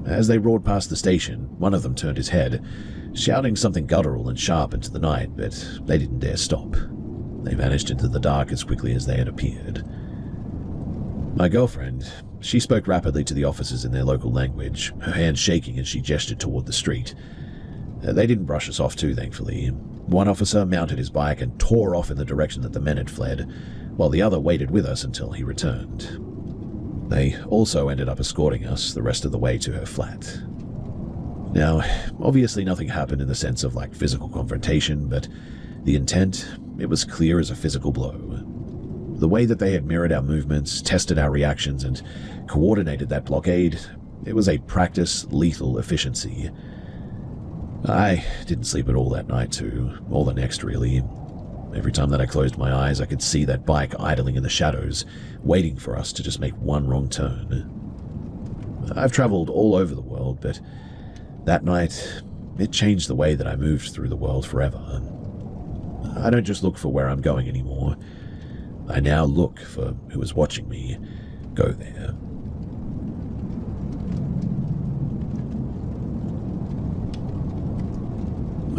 As they roared past the station, one of them turned his head, shouting something guttural and sharp into the night, but they didn't dare stop. They vanished into the dark as quickly as they had appeared. My girlfriend, she spoke rapidly to the officers in their local language, her hand shaking as she gestured toward the street. They didn't brush us off too, thankfully. One officer mounted his bike and tore off in the direction that the men had fled, while the other waited with us until he returned. They also ended up escorting us the rest of the way to her flat. Now, obviously nothing happened in the sense of physical confrontation, but the intent, it was clear as a physical blow. The way that they had mirrored our movements, tested our reactions, and coordinated that blockade, it was a practiced, lethal efficiency. I didn't sleep at all that night, too, or the next, really. Every time that I closed my eyes, I could see that bike idling in the shadows, waiting for us to just make one wrong turn. I've traveled all over the world, but that night, it changed the way that I moved through the world forever. I don't just look for where I'm going anymore. I now look for who is watching me go there.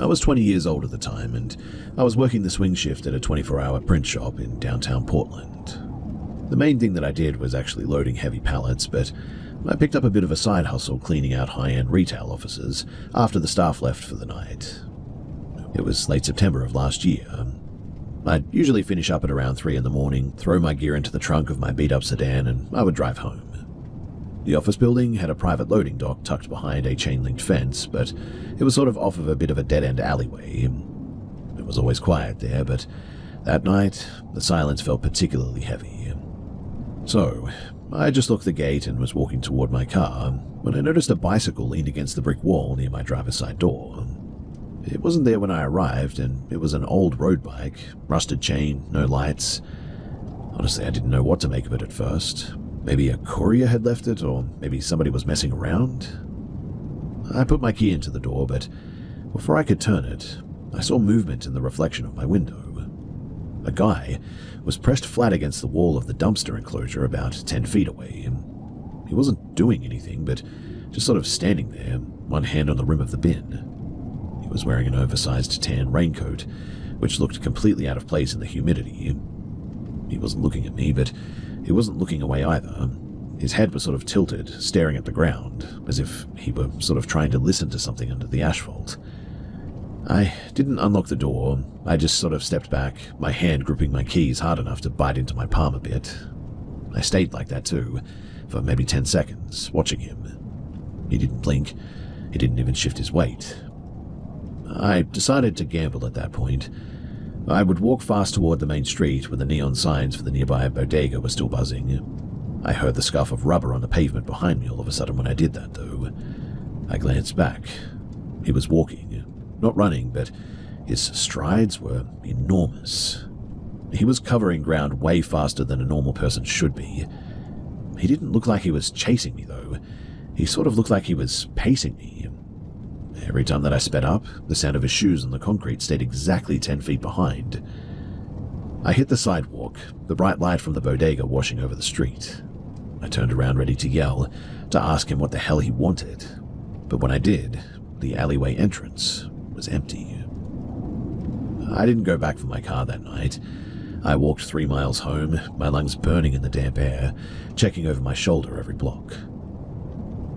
I was 20 years old at the time, and I was working the swing shift at a 24-hour print shop in downtown Portland. The main thing that I did was actually loading heavy pallets, but I picked up a bit of a side hustle cleaning out high-end retail offices after the staff left for the night. It was late September of last year. I'd usually finish up at around 3 in the morning, throw my gear into the trunk of my beat-up sedan, and I would drive home. The office building had a private loading dock tucked behind a chain-linked fence, but it was sort of off of a bit of a dead-end alleyway. It was always quiet there, but that night, the silence felt particularly heavy. So, I just locked the gate and was walking toward my car when I noticed a bicycle leaned against the brick wall near my driver's side door. It wasn't there when I arrived, and it was an old road bike, rusted chain, no lights. Honestly, I didn't know what to make of it at first. Maybe a courier had left it, or maybe somebody was messing around. I put my key into the door, but before I could turn it, I saw movement in the reflection of my window. A guy was pressed flat against the wall of the dumpster enclosure about 10 feet away. He wasn't doing anything, but just sort of standing there, one hand on the rim of the bin. He was wearing an oversized tan raincoat, which looked completely out of place in the humidity. He wasn't looking at me, but he wasn't looking away either. His head was sort of tilted, staring at the ground, as if he were sort of trying to listen to something under the asphalt. I didn't unlock the door. I just sort of stepped back, my hand gripping my keys hard enough to bite into my palm a bit. I stayed like that too, for maybe 10 seconds, watching him. He didn't blink. He didn't even shift his weight. I decided to gamble at that point. I would walk fast toward the main street where the neon signs for the nearby bodega were still buzzing. I heard the scuff of rubber on the pavement behind me all of a sudden when I did that, though. I glanced back. He was walking. Not running, but his strides were enormous. He was covering ground way faster than a normal person should be. He didn't look like he was chasing me, though. He sort of looked like he was pacing me. Every time that I sped up, the sound of his shoes on the concrete stayed exactly 10 feet behind. I hit the sidewalk, the bright light from the bodega washing over the street. I turned around ready to yell, to ask him what the hell he wanted. But when I did, the alleyway entrance was empty. I didn't go back for my car that night. I walked 3 miles home, my lungs burning in the damp air, checking over my shoulder every block.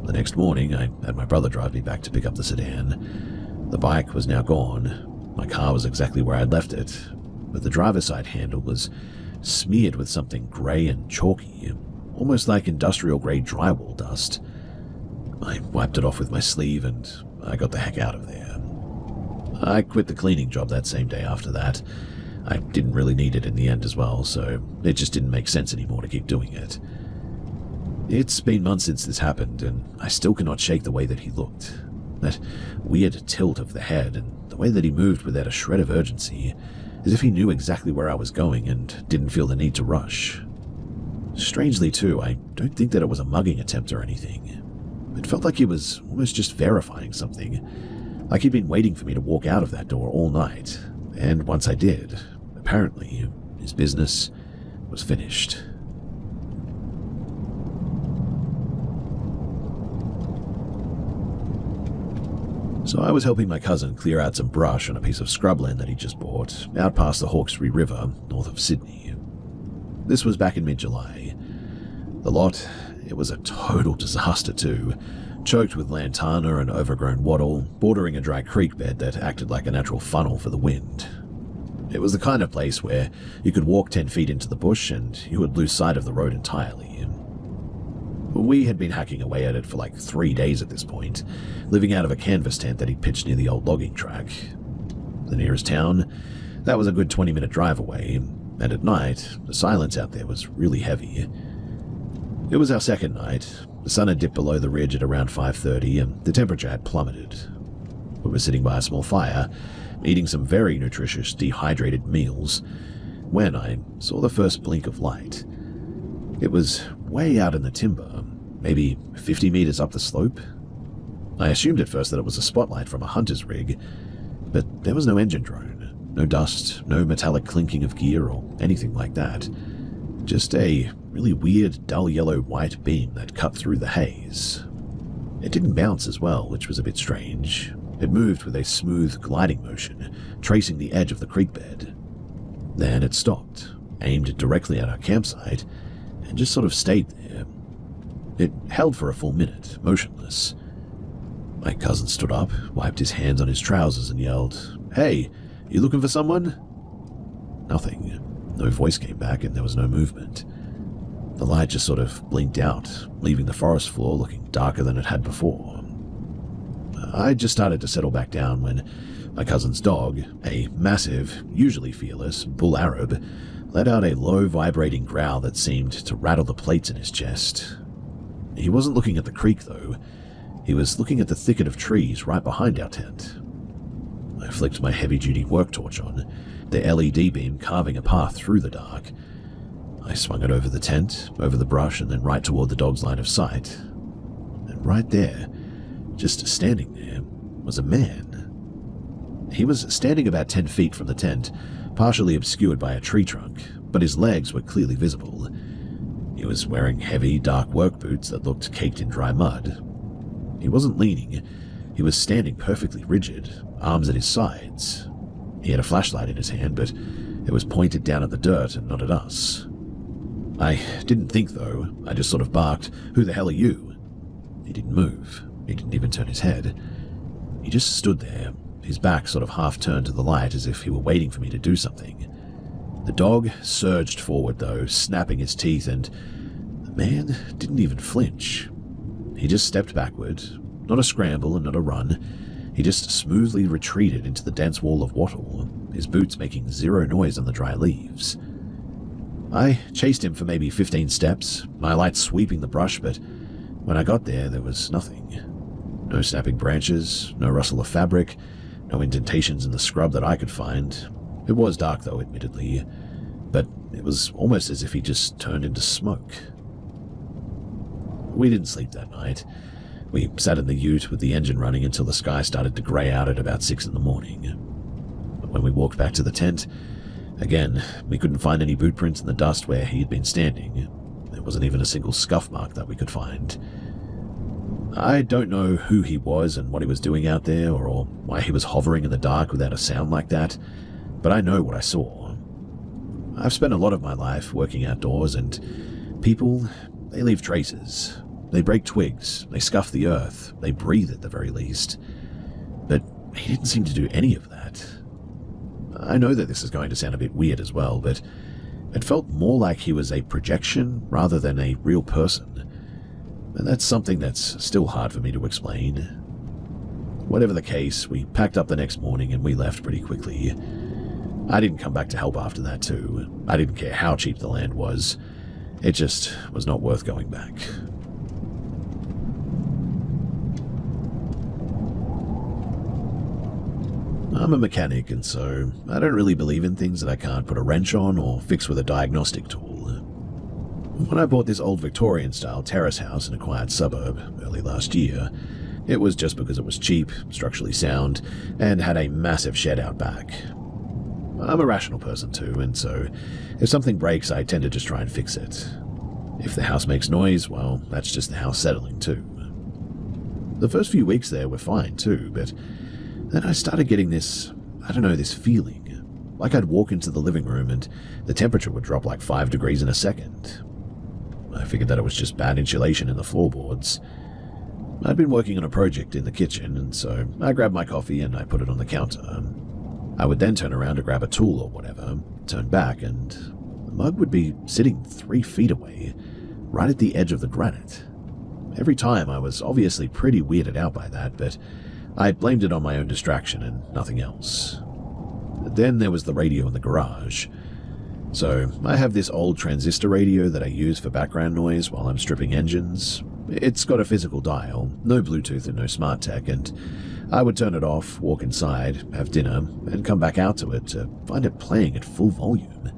The next morning, I had my brother drive me back to pick up the sedan. The bike was now gone. My car was exactly where I'd left it, but the driver's side handle was smeared with something grey and chalky, almost like industrial-grade drywall dust. I wiped it off with my sleeve and I got the heck out of there. I quit the cleaning job that same day after that. I didn't really need it in the end as well, so it just didn't make sense anymore to keep doing it. It's been months since this happened, and I still cannot shake the way that he looked. That weird tilt of the head, and the way that he moved without a shred of urgency, as if he knew exactly where I was going and didn't feel the need to rush. Strangely too, I don't think that it was a mugging attempt or anything. It felt like he was almost just verifying something, like he'd been waiting for me to walk out of that door all night, and once I did, apparently, his business was finished. So I was helping my cousin clear out some brush on a piece of scrubland that he just bought, out past the Hawkesbury River, north of Sydney. This was back in mid-July. The lot, it was a total disaster too, choked with lantana and overgrown wattle, bordering a dry creek bed that acted like a natural funnel for the wind. It was the kind of place where you could walk 10 feet into the bush and you would lose sight of the road entirely. We had been hacking away at it for like 3 days at this point, living out of a canvas tent that he'd pitched near the old logging track. The nearest town, that was a good 20-minute drive away, and at night, the silence out there was really heavy. It was our second night. The sun had dipped below the ridge at around 5:30, and the temperature had plummeted. We were sitting by a small fire, eating some very nutritious dehydrated meals, when I saw the first blink of light. It was way out in the timber, maybe 50 meters up the slope. I assumed at first that it was a spotlight from a hunter's rig, but there was no engine drone, no dust, no metallic clinking of gear or anything like that. Just a really weird dull yellow-white beam that cut through the haze. It didn't bounce as well, which was a bit strange. It moved with a smooth gliding motion, tracing the edge of the creek bed. Then it stopped, aimed directly at our campsite, and just sort of stayed there. It held for a full minute, motionless. My cousin stood up, wiped his hands on his trousers, and yelled, "Hey, you looking for someone?" Nothing. No voice came back, and there was no movement. The light just sort of blinked out, leaving the forest floor looking darker than it had before. I just started to settle back down when my cousin's dog, a massive, usually fearless, bull Arab, let out a low, vibrating growl that seemed to rattle the plates in his chest. He wasn't looking at the creek, though. He was looking at the thicket of trees right behind our tent. I flicked my heavy-duty work torch on, the LED beam carving a path through the dark. I swung it over the tent, over the brush, and then right toward the dog's line of sight. And right there, just standing there, was a man. He was standing about 10 feet from the tent, partially obscured by a tree trunk, but his legs were clearly visible. He was wearing heavy, dark work boots that looked caked in dry mud. He wasn't leaning. He was standing perfectly rigid, arms at his sides. He had a flashlight in his hand, but it was pointed down at the dirt and not at us. I didn't think, though. I just sort of barked, "Who the hell are you?" He didn't move. He didn't even turn his head. He just stood there, his back sort of half turned to the light as if he were waiting for me to do something. The dog surged forward, though, snapping his teeth, and the man didn't even flinch. He just stepped backward, not a scramble and not a run. He just smoothly retreated into the dense wall of wattle, his boots making zero noise on the dry leaves. I chased him for maybe 15 steps, my light sweeping the brush, but when I got there was nothing. No snapping branches, no rustle of fabric, no indentations in the scrub that I could find. It was dark, though, admittedly, but it was almost as if he just turned into smoke. We didn't sleep that night. We sat in the ute with the engine running until the sky started to grey out at about 6 in the morning. But when we walked back to the tent, again, we couldn't find any boot prints in the dust where he had been standing. There wasn't even a single scuff mark that we could find. I don't know who he was and what he was doing out there, or why he was hovering in the dark without a sound like that, but I know what I saw. I've spent a lot of my life working outdoors, and people, they leave traces. They break twigs, they scuff the earth, they breathe at the very least. But he didn't seem to do any of that. I know that this is going to sound a bit weird as well, but it felt more like he was a projection rather than a real person. And that's something that's still hard for me to explain. Whatever the case, we packed up the next morning and we left pretty quickly. I didn't come back to help after that too. I didn't care how cheap the land was. It just was not worth going back. I'm a mechanic, and so I don't really believe in things that I can't put a wrench on or fix with a diagnostic tool. When I bought this old Victorian-style terrace house in a quiet suburb early last year, it was just because it was cheap, structurally sound, and had a massive shed out back. I'm a rational person too, and so if something breaks, I tend to just try and fix it. If the house makes noise, well, that's just the house settling too. The first few weeks there were fine too, but then I started getting this feeling. Like I'd walk into the living room and the temperature would drop like 5 degrees in a second. I figured that it was just bad insulation in the floorboards. I'd been working on a project in the kitchen, and so I grabbed my coffee and I put it on the counter. I would then turn around to grab a tool or whatever, turn back, and the mug would be sitting 3 feet away, right at the edge of the granite. Every time I was obviously pretty weirded out by that, but I blamed it on my own distraction and nothing else. Then there was the radio in the garage. So I have this old transistor radio that I use for background noise while I'm stripping engines. It's got a physical dial, no Bluetooth and no smart tech, and I would turn it off, walk inside, have dinner, and come back out to it to find it playing at full volume.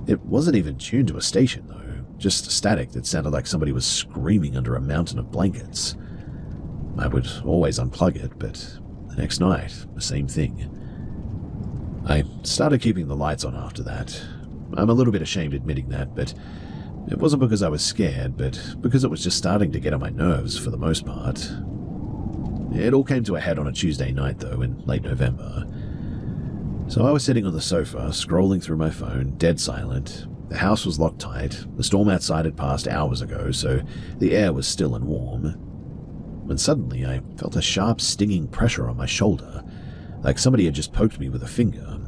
It wasn't even tuned to a station though, just static that sounded like somebody was screaming under a mountain of blankets. I would always unplug it, but the next night, the same thing. I started keeping the lights on after that. I'm a little bit ashamed admitting that, but it wasn't because I was scared, but because it was just starting to get on my nerves for the most part. It all came to a head on a Tuesday night, though, in late November. So I was sitting on the sofa, scrolling through my phone, dead silent. The house was locked tight. The storm outside had passed hours ago, so the air was still and warm. When suddenly I felt a sharp, stinging pressure on my shoulder, like somebody had just poked me with a finger.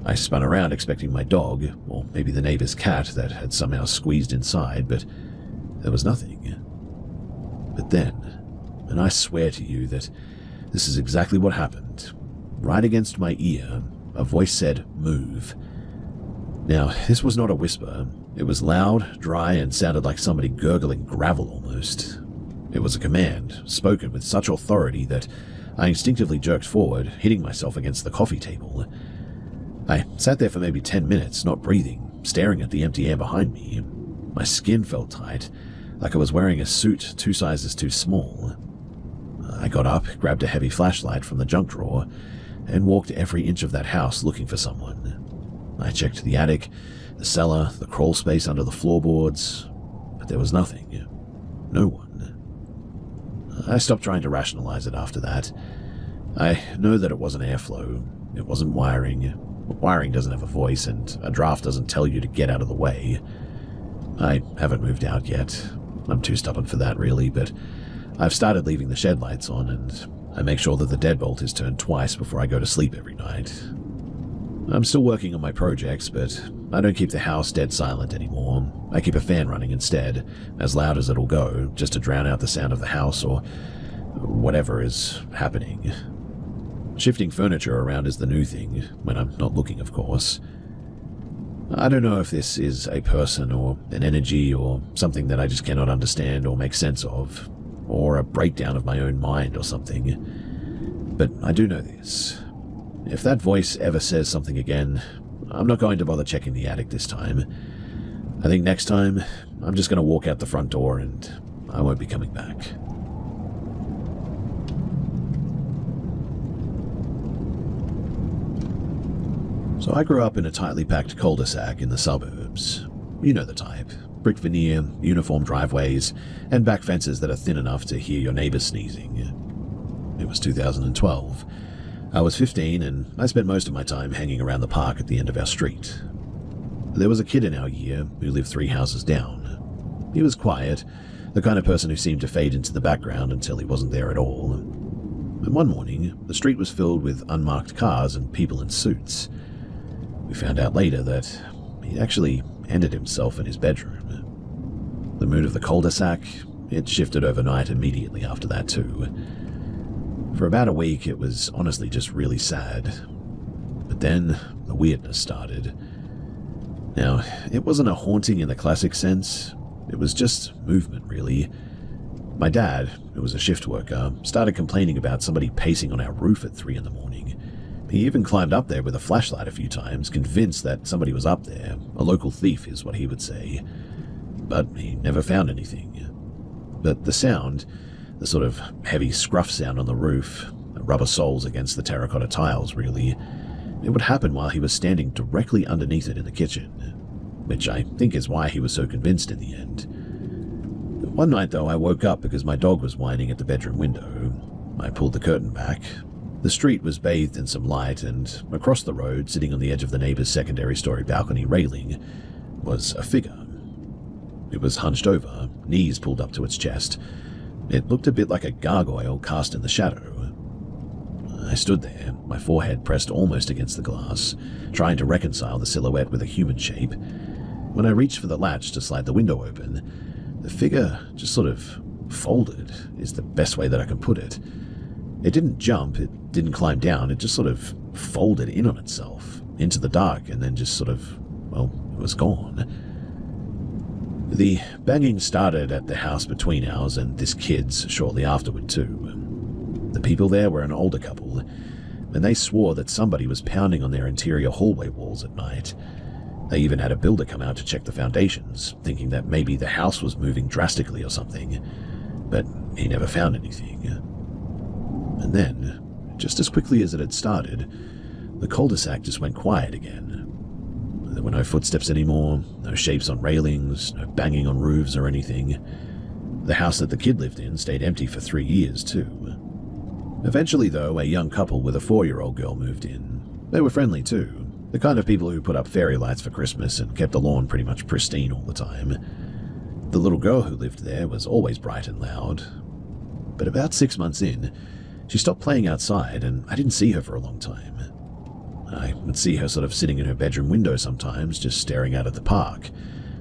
I spun around expecting my dog, or maybe the neighbor's cat that had somehow squeezed inside, but there was nothing. But then, and I swear to you that this is exactly what happened, right against my ear, a voice said, "Move." Now, this was not a whisper. It was loud, dry, and sounded like somebody gurgling gravel almost. It was a command, spoken with such authority that I instinctively jerked forward, hitting myself against the coffee table. I sat there for maybe 10 minutes, not breathing, staring at the empty air behind me. My skin felt tight, like I was wearing a suit 2 sizes too small. I got up, grabbed a heavy flashlight from the junk drawer, and walked every inch of that house looking for someone. I checked the attic, the cellar, the crawl space under the floorboards, but there was nothing. No one. I stopped trying to rationalize it after that. I know that it wasn't airflow. It wasn't wiring. Wiring doesn't have a voice, and a draft doesn't tell you to get out of the way. I haven't moved out yet. I'm too stubborn for that, really, but I've started leaving the shed lights on, and I make sure that the deadbolt is turned twice before I go to sleep every night. I'm still working on my projects, but I don't keep the house dead silent anymore. I keep a fan running instead, as loud as it'll go, just to drown out the sound of the house or whatever is happening. Shifting furniture around is the new thing, when I'm not looking, of course. I don't know if this is a person or an energy or something that I just cannot understand or make sense of, or a breakdown of my own mind or something. But I do know this. If that voice ever says something again, I'm not going to bother checking the attic this time. I think next time, I'm just going to walk out the front door and I won't be coming back. So I grew up in a tightly packed cul-de-sac in the suburbs. You know the type. Brick veneer, uniform driveways, and back fences that are thin enough to hear your neighbors sneezing. It was 2012. I was 15 and I spent most of my time hanging around the park at the end of our street. There was a kid in our year who lived 3 houses down. He was quiet, the kind of person who seemed to fade into the background until he wasn't there at all. And one morning, the street was filled with unmarked cars and people in suits. We found out later that he'd actually ended himself in his bedroom. The mood of the cul-de-sac, it shifted overnight immediately after that too. For about a week, it was honestly just really sad. But then, the weirdness started. Now, it wasn't a haunting in the classic sense. It was just movement, really. My dad, who was a shift worker, started complaining about somebody pacing on our roof at 3 in the morning. He even climbed up there with a flashlight a few times, convinced that somebody was up there. A local thief is what he would say. But he never found anything. But the sound, the sort of heavy scruff sound on the roof, the rubber soles against the terracotta tiles, really, it would happen while he was standing directly underneath it in the kitchen, which I think is why he was so convinced in the end. One night, though, I woke up because my dog was whining at the bedroom window. I pulled the curtain back. The street was bathed in some light, and across the road, sitting on the edge of the neighbor's secondary-story balcony railing, was a figure. It was hunched over, knees pulled up to its chest. It looked a bit like a gargoyle cast in the shadow. I stood there, my forehead pressed almost against the glass, trying to reconcile the silhouette with a human shape. When I reached for the latch to slide the window open, the figure just sort of folded, is the best way that I can put it. It didn't jump, it didn't climb down, it just sort of folded in on itself, into the dark, and then just sort of, well, it was gone. The banging started at the house between ours and this kid's shortly afterward, too. The people there were an older couple, and they swore that somebody was pounding on their interior hallway walls at night. They even had a builder come out to check the foundations, thinking that maybe the house was moving drastically or something, but he never found anything. And then, just as quickly as it had started, the cul-de-sac just went quiet again. There were no footsteps anymore, no shapes on railings, no banging on roofs or anything. The house that the kid lived in stayed empty for 3 years, too. Eventually, though, a young couple with a 4-year-old girl moved in. They were friendly too, the kind of people who put up fairy lights for Christmas and kept the lawn pretty much pristine all the time. The little girl who lived there was always bright and loud. But about 6 months in, she stopped playing outside and I didn't see her for a long time. I would see her sort of sitting in her bedroom window sometimes, just staring out at the park,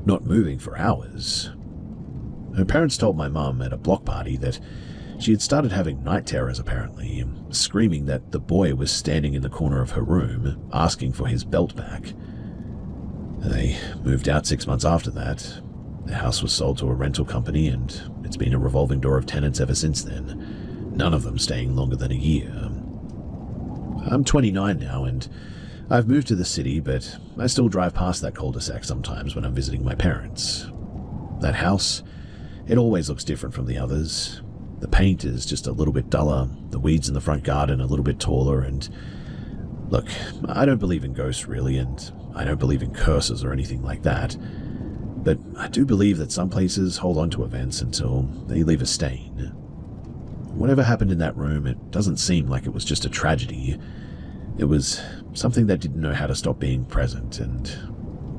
not moving for hours. Her parents told my mum at a block party that she had started having night terrors apparently, screaming that the boy was standing in the corner of her room, asking for his belt back. They moved out 6 months after that. The house was sold to a rental company and it's been a revolving door of tenants ever since then, none of them staying longer than a year. I'm 29 now and I've moved to the city, but I still drive past that cul-de-sac sometimes when I'm visiting my parents. That house, it always looks different from the others. The paint is just a little bit duller, the weeds in the front garden a little bit taller, and look, I don't believe in ghosts really, and I don't believe in curses or anything like that, but I do believe that some places hold on to events until they leave a stain. Whatever happened in that room, it doesn't seem like it was just a tragedy. It was something that didn't know how to stop being present, and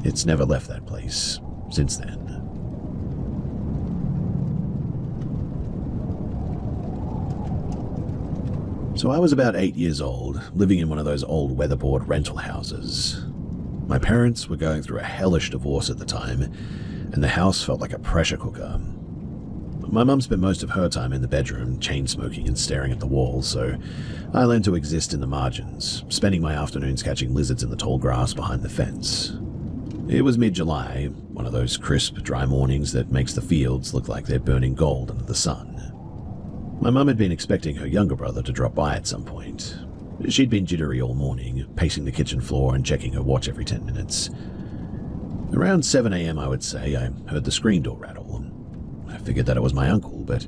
it's never left that place since then. So I was about 8 years old, living in one of those old weatherboard rental houses. My parents were going through a hellish divorce at the time, and the house felt like a pressure cooker. My mum spent most of her time in the bedroom, chain-smoking and staring at the wall, so I learned to exist in the margins, spending my afternoons catching lizards in the tall grass behind the fence. It was mid-July, one of those crisp, dry mornings that makes the fields look like they're burning gold under the sun. My mum had been expecting her younger brother to drop by at some point. She'd been jittery all morning, pacing the kitchen floor and checking her watch every 10 minutes. Around 7 a.m., I would say, I heard the screen door rattle. I figured that it was my uncle, but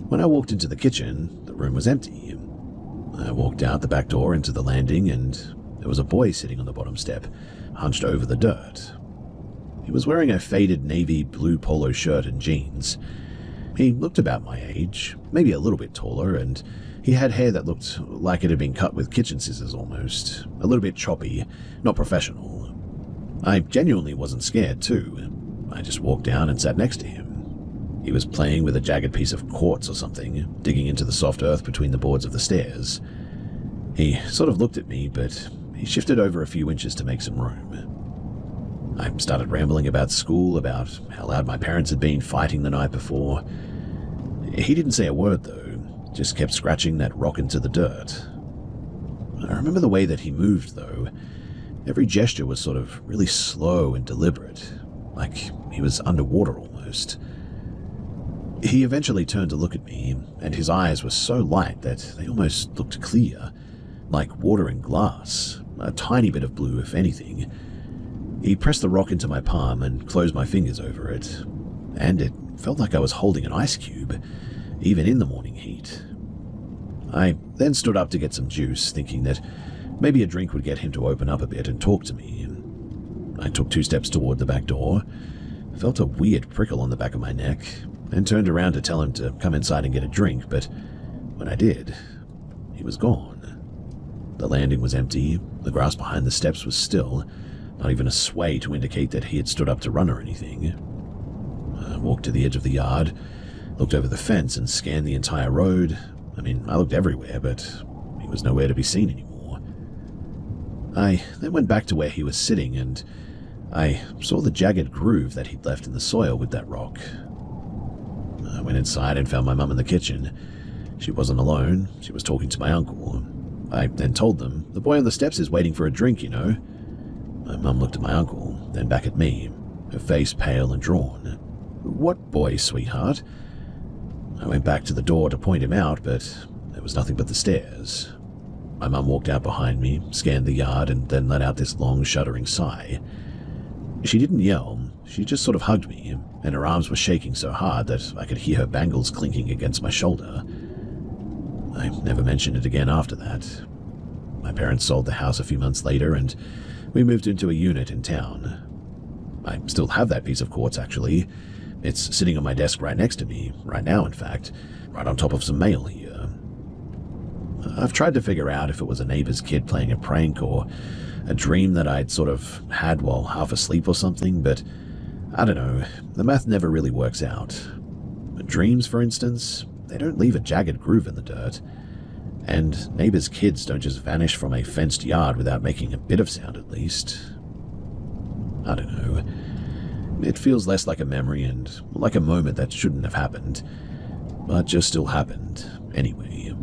when I walked into the kitchen, the room was empty. I walked out the back door into the landing, and there was a boy sitting on the bottom step, hunched over the dirt. He was wearing a faded navy blue polo shirt and jeans. He looked about my age, maybe a little bit taller, and he had hair that looked like it had been cut with kitchen scissors almost, a little bit choppy, not professional. I genuinely wasn't scared too. I just walked down and sat next to him. He was playing with a jagged piece of quartz or something, digging into the soft earth between the boards of the stairs. He sort of looked at me, but he shifted over a few inches to make some room. I started rambling about school, about how loud my parents had been fighting the night before. He didn't say a word though, just kept scratching that rock into the dirt. I remember the way that he moved though. Every gesture was sort of really slow and deliberate, like he was underwater almost. He eventually turned to look at me, and his eyes were so light that they almost looked clear, like water in glass, a tiny bit of blue if anything. He pressed the rock into my palm and closed my fingers over it, and it felt like I was holding an ice cube, even in the morning heat. I then stood up to get some juice, thinking that maybe a drink would get him to open up a bit and talk to me. I took 2 steps toward the back door, felt a weird prickle on the back of my neck, and turned around to tell him to come inside and get a drink, but when I did, he was gone. The landing was empty, the grass behind the steps was still, not even a sway to indicate that he had stood up to run or anything. I walked to the edge of the yard, looked over the fence and scanned the entire road. I looked everywhere, but he was nowhere to be seen anymore. I then went back to where he was sitting, and I saw the jagged groove that he'd left in the soil with that rock. I went inside and found my mum in the kitchen. She wasn't alone. She was talking to my uncle. I then told them, "The boy on the steps is waiting for a drink, you know." My mum looked at my uncle, then back at me, her face pale and drawn. "What boy, sweetheart?" I went back to the door to point him out, but there was nothing but the stairs. My mum walked out behind me, scanned the yard, and then let out this long, shuddering sigh. She didn't yell, she just sort of hugged me, and her arms were shaking so hard that I could hear her bangles clinking against my shoulder. I never mentioned it again after that. My parents sold the house a few months later, and we moved into a unit in town. I still have that piece of quartz, actually. It's sitting on my desk right next to me, right now in fact, right on top of some mail here. I've tried to figure out if it was a neighbor's kid playing a prank or a dream that I'd sort of had while half asleep or something, but I don't know, the math never really works out. Dreams, for instance, they don't leave a jagged groove in the dirt, and neighbors' kids don't just vanish from a fenced yard without making a bit of sound at least. I don't know. It feels less like a memory and like a moment that shouldn't have happened, but just still happened anyway.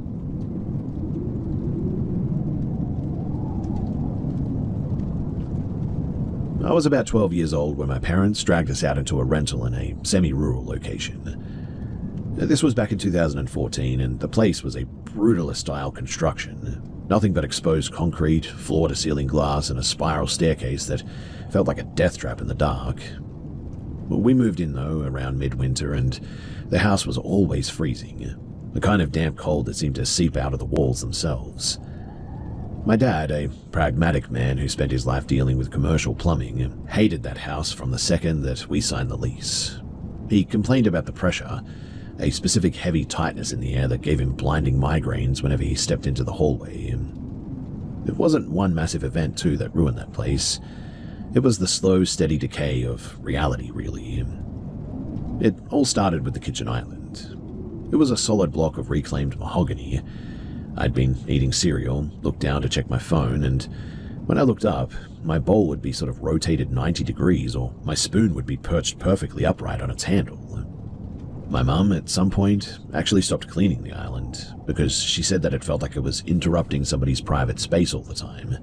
I was about 12 years old when my parents dragged us out into a rental in a semi-rural location. This was back in 2014, and the place was a brutalist-style construction. Nothing but exposed concrete, floor-to-ceiling glass, and a spiral staircase that felt like a death trap in the dark. We moved in, though, around midwinter, and the house was always freezing, the kind of damp cold that seemed to seep out of the walls themselves. My dad, a pragmatic man who spent his life dealing with commercial plumbing, hated that house from the second that we signed the lease. He complained about the pressure, a specific heavy tightness in the air that gave him blinding migraines whenever he stepped into the hallway. It wasn't one massive event, too, that ruined that place. It was the slow, steady decay of reality, really. It all started with the kitchen island. It was a solid block of reclaimed mahogany. I'd been eating cereal, looked down to check my phone, and when I looked up, my bowl would be sort of rotated 90 degrees, or my spoon would be perched perfectly upright on its handle. My mum, at some point, actually stopped cleaning the island, because she said that it felt like it was interrupting somebody's private space all the time.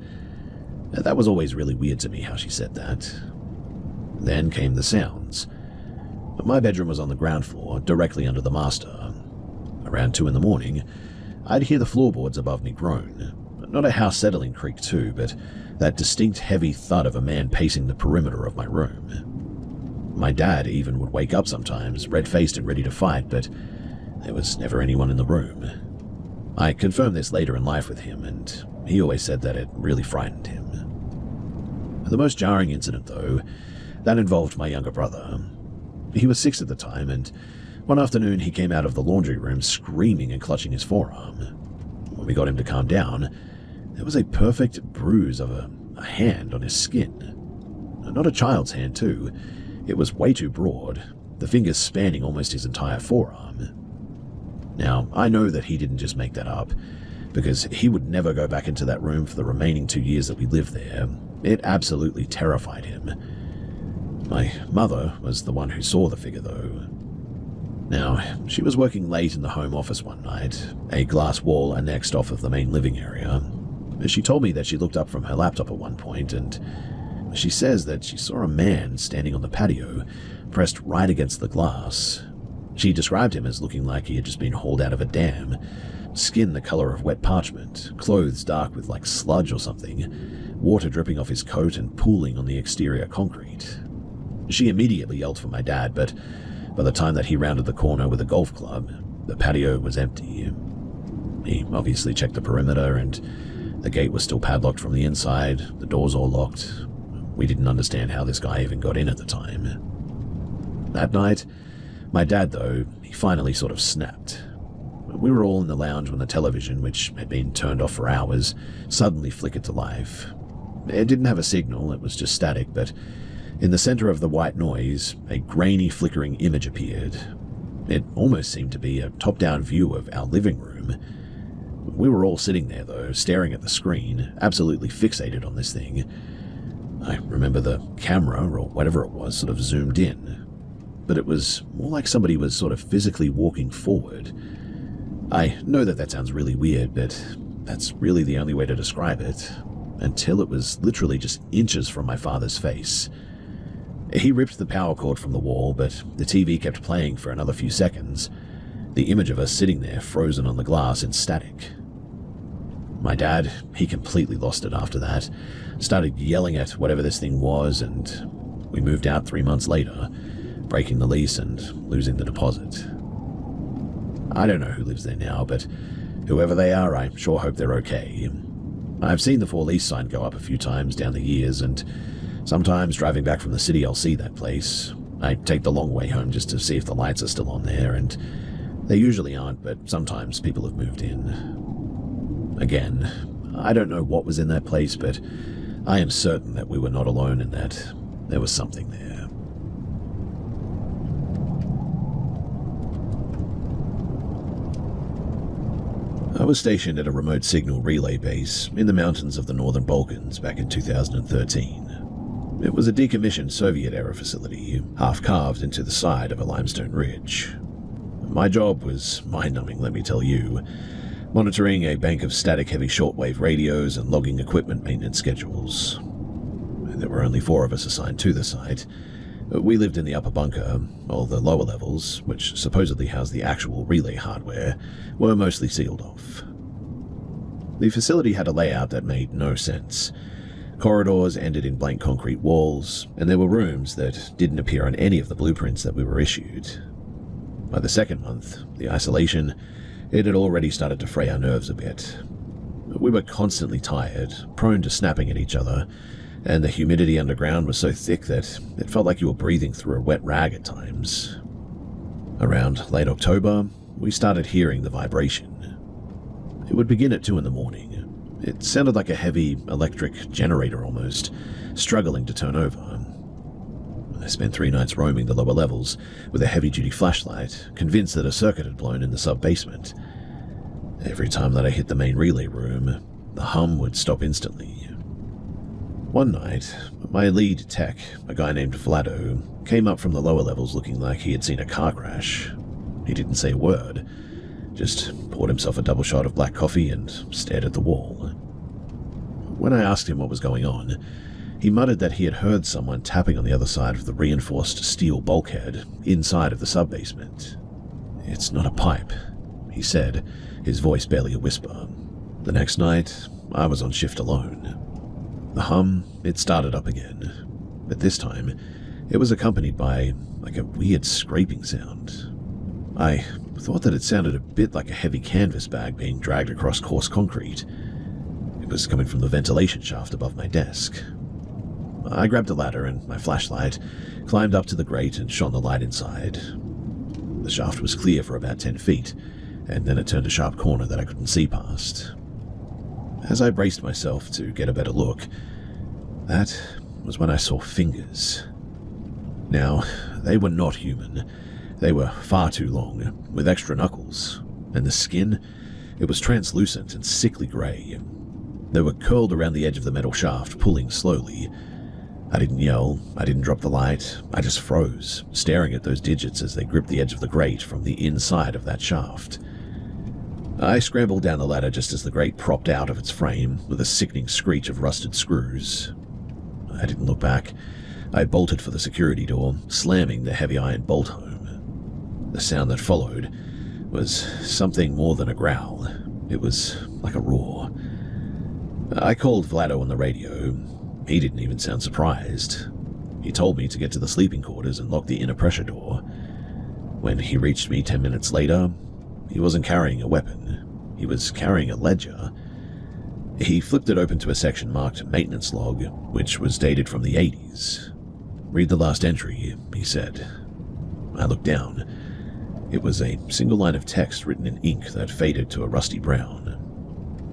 That was always really weird to me, how she said that. Then came the sounds. My bedroom was on the ground floor, directly under the master. Around 2 in the morning, I'd hear the floorboards above me groan. Not a house-settling creak too, but that distinct heavy thud of a man pacing the perimeter of my room. My dad even would wake up sometimes, red-faced and ready to fight, but there was never anyone in the room. I confirmed this later in life with him, and he always said that it really frightened him. The most jarring incident, though, that involved my younger brother. He was 6 at the time, and one afternoon he came out of the laundry room screaming and clutching his forearm. When we got him to calm down, there was a perfect bruise of a hand on his skin. Not a child's hand, too. It was way too broad, the fingers spanning almost his entire forearm. Now, I know that he didn't just make that up, because he would never go back into that room for the remaining 2 years that we lived there. It absolutely terrified him. My mother was the one who saw the figure, though. Now, she was working late in the home office one night, a glass wall annexed off of the main living area. She told me that she looked up from her laptop at one point, and she says that she saw a man standing on the patio, pressed right against the glass. She described him as looking like he had just been hauled out of a dam, skin the color of wet parchment, clothes dark with like sludge or something, water dripping off his coat and pooling on the exterior concrete. She immediately yelled for my dad, but by the time that he rounded the corner with a golf club, the patio was empty. He obviously checked the perimeter, and the gate was still padlocked from the inside, the doors all locked. We didn't understand how this guy even got in at the time. That night, my dad, though, he finally sort of snapped. We were all in the lounge when the television, which had been turned off for hours, suddenly flickered to life. It didn't have a signal, it was just static, but in the center of the white noise, a grainy, flickering image appeared. It almost seemed to be a top-down view of our living room. We were all sitting there, though, staring at the screen, absolutely fixated on this thing. I remember the camera, or whatever it was, sort of zoomed in, but it was more like somebody was sort of physically walking forward. I know that that sounds really weird, but that's really the only way to describe it, until it was literally just inches from my father's face. He ripped the power cord from the wall, but the TV kept playing for another few seconds, the image of us sitting there frozen on the glass in static. My dad, he completely lost it after that, started yelling at whatever this thing was, and we moved out 3 months later, breaking the lease and losing the deposit. I don't know who lives there now, but whoever they are, I sure hope they're okay. I've seen the for lease sign go up a few times down the years, and sometimes driving back from the city I'll see that place. I take the long way home just to see if the lights are still on there, and they usually aren't, but sometimes people have moved in. Again, I don't know what was in that place, but I am certain that we were not alone and that there was something there. I was stationed at a remote signal relay base in the mountains of the Northern Balkans back in 2013. It was a decommissioned Soviet-era facility, half-carved into the side of a limestone ridge. My job was mind-numbing, let me tell you, monitoring a bank of static-heavy shortwave radios and logging equipment maintenance schedules. There were only 4 of us assigned to the site. We lived in the upper bunker, while the lower levels, which supposedly housed the actual relay hardware, were mostly sealed off. The facility had a layout that made no sense. Corridors ended in blank concrete walls, and there were rooms that didn't appear on any of the blueprints that we were issued. By the second month, the isolation, it had already started to fray our nerves a bit. We were constantly tired, prone to snapping at each other, and the humidity underground was so thick that it felt like you were breathing through a wet rag at times. Around late October, we started hearing the vibration. It would begin at 2 in the morning. It sounded like a heavy electric generator almost, struggling to turn over. I spent 3 nights roaming the lower levels with a heavy-duty flashlight, convinced that a circuit had blown in the sub-basement. Every time that I hit the main relay room, the hum would stop instantly. One night, my lead tech, a guy named Vlado, came up from the lower levels looking like he had seen a car crash. He didn't say a word, just poured himself a double shot of black coffee and stared at the wall. When I asked him what was going on, he muttered that he had heard someone tapping on the other side of the reinforced steel bulkhead inside of the sub-basement. "It's not a pipe," he said, his voice barely a whisper. The next night, I was on shift alone. The hum, it started up again, but this time, it was accompanied by, like, a weird scraping sound. I thought that it sounded a bit like a heavy canvas bag being dragged across coarse concrete. It was coming from the ventilation shaft above my desk. I grabbed a ladder and my flashlight, climbed up to the grate and shone the light inside. The shaft was clear for about 10 feet, and then it turned a sharp corner that I couldn't see past. As I braced myself to get a better look, that was when I saw fingers. Now, they were not human. They were far too long, with extra knuckles, and the skin, it was translucent and sickly grey. They were curled around the edge of the metal shaft, pulling slowly. I didn't yell, I didn't drop the light, I just froze, staring at those digits as they gripped the edge of the grate from the inside of that shaft. I scrambled down the ladder just as the grate propped out of its frame with a sickening screech of rusted screws. I didn't look back. I bolted for the security door, slamming the heavy iron bolt home. The sound that followed was something more than a growl. It was like a roar. I called Vlado on the radio. He didn't even sound surprised. He told me to get to the sleeping quarters and lock the inner pressure door. When he reached me 10 minutes later, he wasn't carrying a weapon. He was carrying a ledger. He flipped it open to a section marked Maintenance Log, which was dated from the 80s. "Read the last entry," he said. I looked down. It was a single line of text written in ink that faded to a rusty brown.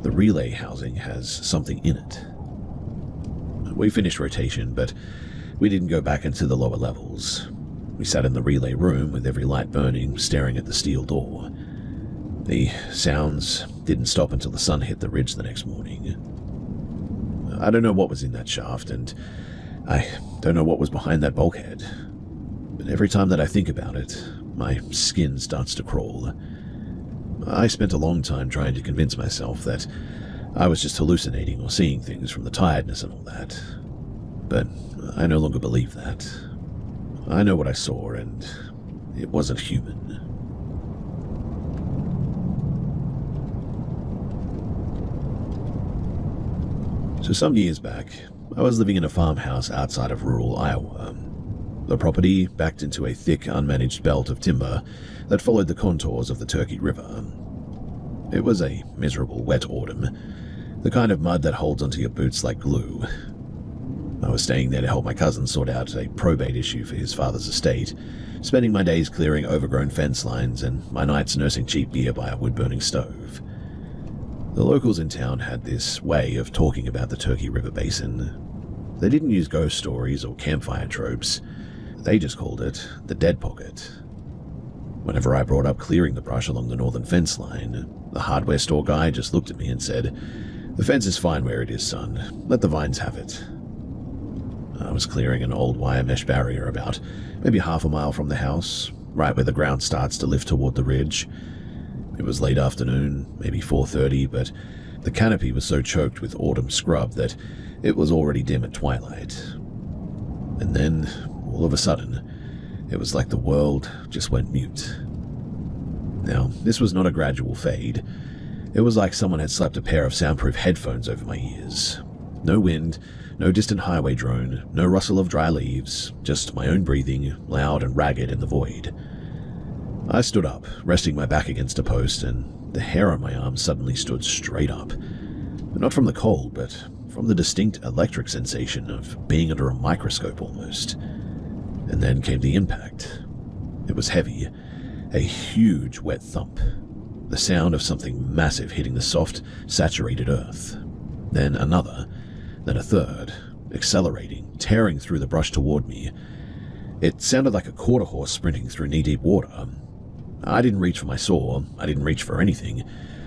"The relay housing has something in it." We finished rotation, but we didn't go back into the lower levels. We sat in the relay room with every light burning, staring at the steel door. The sounds didn't stop until the sun hit the ridge the next morning. I don't know what was in that shaft, and I don't know what was behind that bulkhead. But every time that I think about it, my skin starts to crawl. I spent a long time trying to convince myself that I was just hallucinating or seeing things from the tiredness and all that. But I no longer believe that. I know what I saw, and it wasn't human. So some years back, I was living in a farmhouse outside of rural Iowa. The property backed into a thick, unmanaged belt of timber that followed the contours of the Turkey River. It was a miserable, wet autumn, the kind of mud that holds onto your boots like glue. I was staying there to help my cousin sort out a probate issue for his father's estate, spending my days clearing overgrown fence lines and my nights nursing cheap beer by a wood-burning stove. The locals in town had this way of talking about the Turkey River Basin. They didn't use ghost stories or campfire tropes. They just called it the Dead Pocket. Whenever I brought up clearing the brush along the northern fence line, the hardware store guy just looked at me and said, "The fence is fine where it is, son. Let the vines have it." I was clearing an old wire mesh barrier about maybe half a mile from the house, right where the ground starts to lift toward the ridge. It was late afternoon, maybe 4:30, but the canopy was so choked with autumn scrub that it was already dim at twilight. And then, all of a sudden, it was like the world just went mute. Now, this was not a gradual fade. It was like someone had slapped a pair of soundproof headphones over my ears. No wind, no distant highway drone, no rustle of dry leaves, just my own breathing, loud and ragged in the void. I stood up, resting my back against a post, and the hair on my arm suddenly stood straight up. Not from the cold, but from the distinct electric sensation of being under a microscope almost. And then came the impact. It was heavy, a huge wet thump, the sound of something massive hitting the soft, saturated earth. Then another, then a third, accelerating, tearing through the brush toward me. It sounded like a quarter horse sprinting through knee-deep water. I didn't reach for my saw, I didn't reach for anything.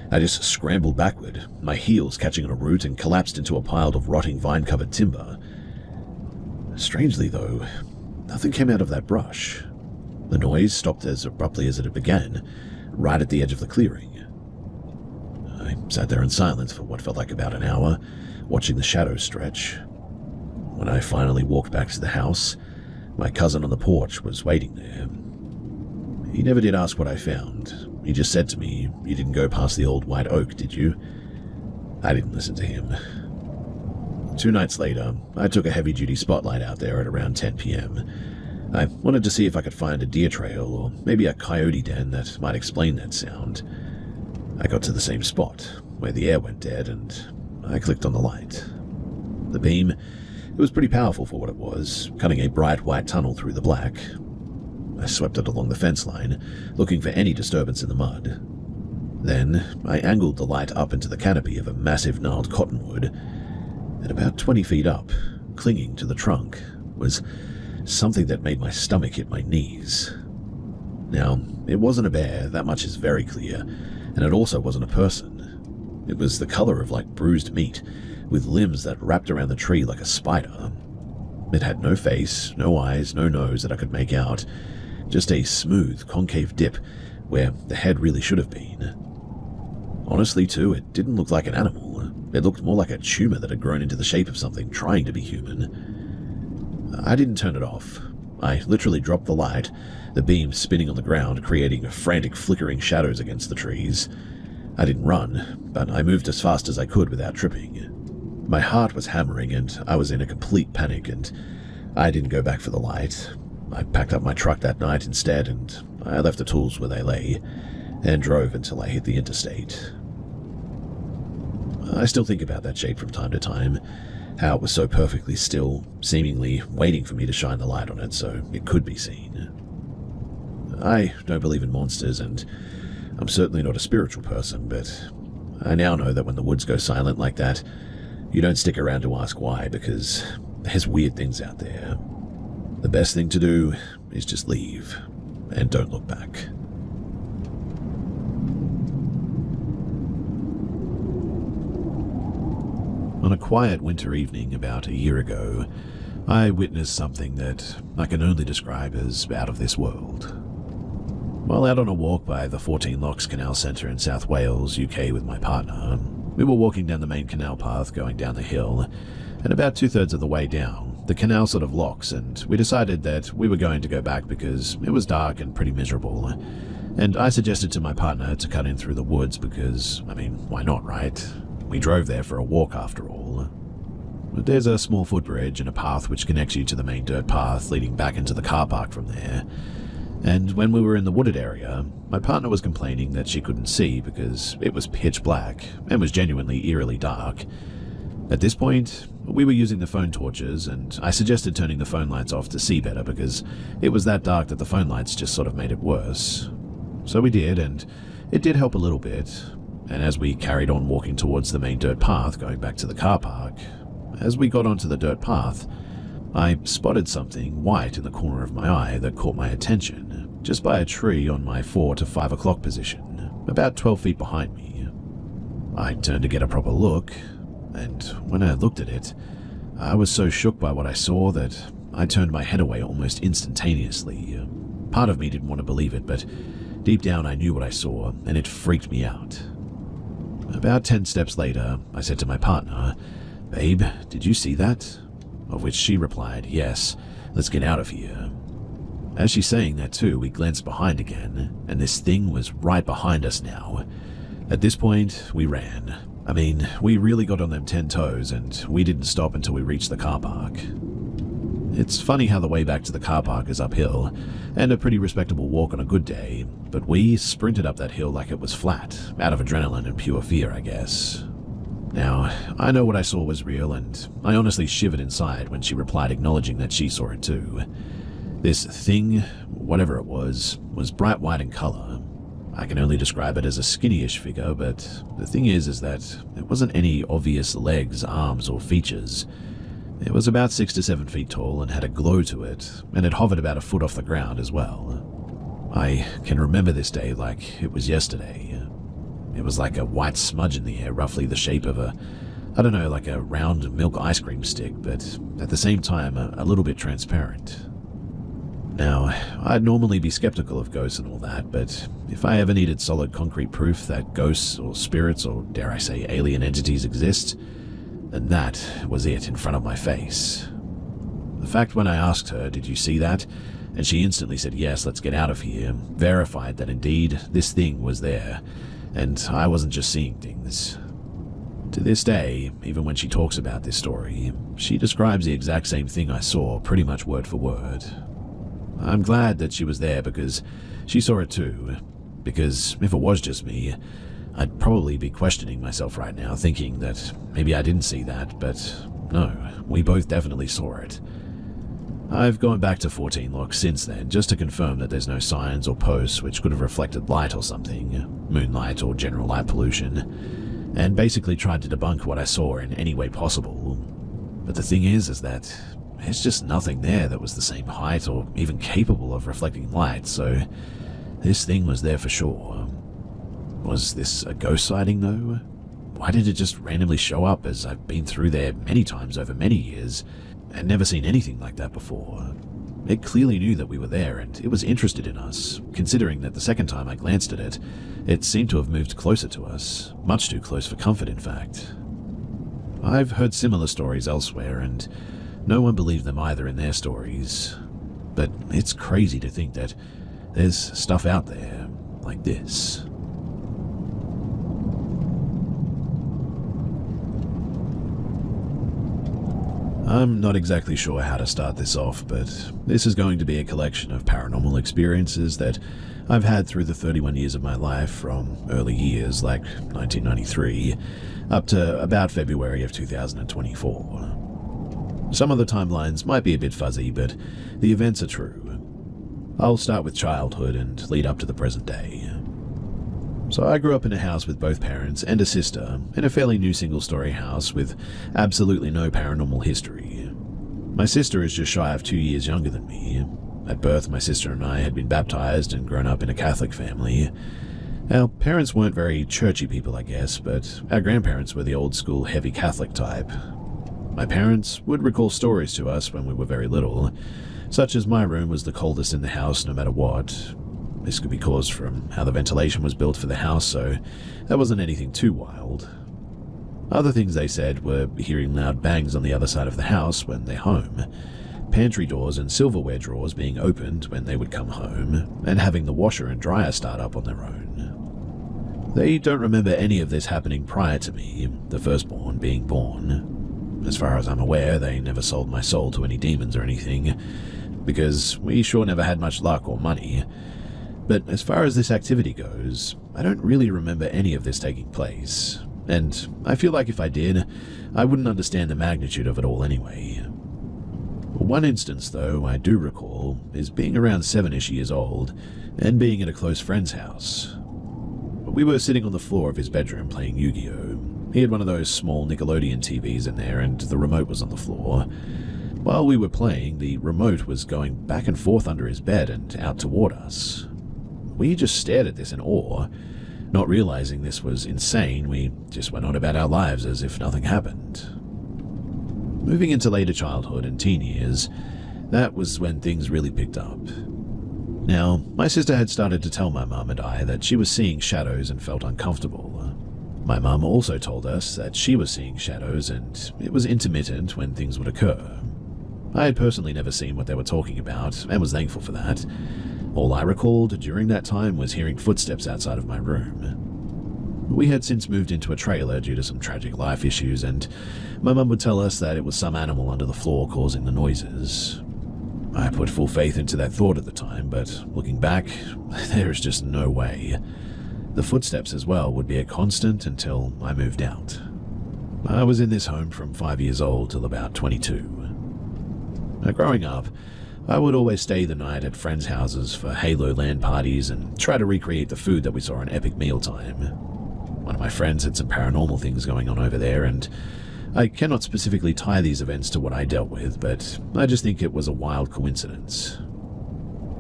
I just scrambled backward, my heels catching on a root, and collapsed into a pile of rotting vine-covered timber. Strangely, though, nothing came out of that brush. The noise stopped as abruptly as it had begun, right at the edge of the clearing. I sat there in silence for what felt like about an hour, watching the shadows stretch. When I finally walked back to the house, my cousin on the porch was waiting there. He never did ask what I found. He just said to me, "You didn't go past the old white oak, did you?" I didn't listen to him. 2 nights later, I took a heavy-duty spotlight out there at around 10 p.m. I wanted to see if I could find a deer trail or maybe a coyote den that might explain that sound. I got to the same spot, where the air went dead, and I clicked on the light. The beam, it was pretty powerful for what it was, cutting a bright white tunnel through the black. I swept it along the fence line, looking for any disturbance in the mud. Then, I angled the light up into the canopy of a massive gnarled cottonwood, and about 20 feet up, clinging to the trunk, was something that made my stomach hit my knees. Now, it wasn't a bear, that much is very clear, and it also wasn't a person. It was the color of like bruised meat, with limbs that wrapped around the tree like a spider. It had no face, no eyes, no nose that I could make out, just a smooth, concave dip where the head really should have been. Honestly, too, it didn't look like an animal. It looked more like a tumor that had grown into the shape of something trying to be human. I didn't turn it off. I literally dropped the light, the beam spinning on the ground, creating frantic flickering shadows against the trees. I didn't run, but I moved as fast as I could without tripping. My heart was hammering, and I was in a complete panic, and I didn't go back for the light. I packed up my truck that night instead, and I left the tools where they lay, and drove until I hit the interstate. I still think about that shape from time to time, how it was so perfectly still, seemingly waiting for me to shine the light on it so it could be seen. I don't believe in monsters, and I'm certainly not a spiritual person, but I now know that when the woods go silent like that, you don't stick around to ask why, because there's weird things out there. The best thing to do is just leave, and don't look back. On a quiet winter evening about a year ago, I witnessed something that I can only describe as out of this world. While out on a walk by the 14 Locks Canal Centre in South Wales, UK with my partner, we were walking down the main canal path going down the hill, and about 2/3 of the way down, the canal sort of locks, and we decided that we were going to go back because it was dark and pretty miserable. And I suggested to my partner to cut in through the woods because, why not, right? We drove there for a walk after all. There's a small footbridge and a path which connects you to the main dirt path leading back into the car park from there. And when we were in the wooded area, my partner was complaining that she couldn't see because it was pitch black and was genuinely eerily dark. At this point, we were using the phone torches, and I suggested turning the phone lights off to see better because it was that dark that the phone lights just sort of made it worse. So we did, and it did help a little bit. and as we carried on walking towards the main dirt path going back to the car park, as we got onto the dirt path, I spotted something white in the corner of my eye that caught my attention, just by a tree on my 4 to 5 o'clock position, about 12 feet behind me. I turned to get a proper look, and when I looked at it, I was so shook by what I saw that I turned my head away almost instantaneously. Part of me didn't want to believe it, but deep down I knew what I saw, and it freaked me out. About 10 steps later, I said to my partner, "Babe, did you see that?" Of which she replied, "Yes, let's get out of here." As she's saying that too, we glanced behind again, and this thing was right behind us now. At this point, we ran. I mean, we really got on them 10 toes, and we didn't stop until we reached the car park. It's funny how the way back to the car park is uphill, and a pretty respectable walk on a good day, but we sprinted up that hill like it was flat, out of adrenaline and pure fear, I guess. Now, I know what I saw was real, and I honestly shivered inside when she replied acknowledging that she saw it too. This thing, whatever it was bright white in color. I can only describe it as a skinny-ish figure, but the thing is that it wasn't any obvious legs, arms, or features. It was about 6 to 7 feet tall and had a glow to it, and it hovered about a foot off the ground as well. I can remember this day like it was yesterday. It was like a white smudge in the air, roughly the shape of like a round milk ice cream stick, but at the same time a little bit transparent. Now, I'd normally be skeptical of ghosts and all that, but if I ever needed solid concrete proof that ghosts or spirits or, dare I say, alien entities exist, then that was it in front of my face. The fact when I asked her, "Did you see that?" and she instantly said, "Yes, let's get out of here," verified that indeed this thing was there, and I wasn't just seeing things. To this day, even when she talks about this story, she describes the exact same thing I saw, pretty much word for word. I'm glad that she was there because she saw it too, because if it was just me, I'd probably be questioning myself right now, thinking that maybe I didn't see that, but no, we both definitely saw it. I've gone back to 14 Lock since then, just to confirm that there's no signs or posts which could have reflected light or something, moonlight or general light pollution, and basically tried to debunk what I saw in any way possible. But the thing is that there's just nothing there that was the same height or even capable of reflecting light, so this thing was there for sure. Was this a ghost sighting though? Why did it just randomly show up, as I've been through there many times over many years and never seen anything like that before? It clearly knew that we were there and it was interested in us, considering that the second time I glanced at it, it seemed to have moved closer to us, much too close for comfort in fact. I've heard similar stories elsewhere and no one believed them either in their stories, but it's crazy to think that there's stuff out there like this. I'm not exactly sure how to start this off, but this is going to be a collection of paranormal experiences that I've had through the 31 years of my life, from early years like 1993 up to about February of 2024. Some of the timelines might be a bit fuzzy, but the events are true. I'll start with childhood and lead up to the present day. So I grew up in a house with both parents and a sister, in a fairly new single-story house with absolutely no paranormal history. My sister is just shy of 2 years younger than me. At birth, my sister and I had been baptized and grown up in a Catholic family. Our parents weren't very churchy people, I guess, but our grandparents were the old-school heavy Catholic type. My parents would recall stories to us when we were very little, such as my room was the coldest in the house no matter what. This could be caused from how the ventilation was built for the house, so that wasn't anything too wild. Other things they said were hearing loud bangs on the other side of the house when they're home, pantry doors and silverware drawers being opened when they would come home, and having the washer and dryer start up on their own. They don't remember any of this happening prior to me, the firstborn, being born. As far as I'm aware, they never sold my soul to any demons or anything, because we sure never had much luck or money. But as far as this activity goes, I don't really remember any of this taking place, and I feel like if I did, I wouldn't understand the magnitude of it all anyway. One instance, though, I do recall, is being around 7-ish years old, and being at a close friend's house. We were sitting on the floor of his bedroom playing Yu-Gi-Oh! He had one of those small Nickelodeon TVs in there, and the remote was on the floor. While we were playing, the remote was going back and forth under his bed and out toward us. We just stared at this in awe. Not realizing this was insane, we just went on about our lives as if nothing happened. Moving into later childhood and teen years, that was when things really picked up. Now, my sister had started to tell my mum and I that she was seeing shadows and felt uncomfortable. My mum also told us that she was seeing shadows and it was intermittent when things would occur. I had personally never seen what they were talking about and was thankful for that. All I recalled during that time was hearing footsteps outside of my room. We had since moved into a trailer due to some tragic life issues, and my mum would tell us that it was some animal under the floor causing the noises. I put full faith into that thought at the time, but looking back, there is just no way. The footsteps as well would be a constant until I moved out. I was in this home from 5 years old till about 22. Growing up, I would always stay the night at friends' houses for Halo LAN parties and try to recreate the food that we saw in Epic Mealtime. One of my friends had some paranormal things going on over there, and I cannot specifically tie these events to what I dealt with, but I just think it was a wild coincidence.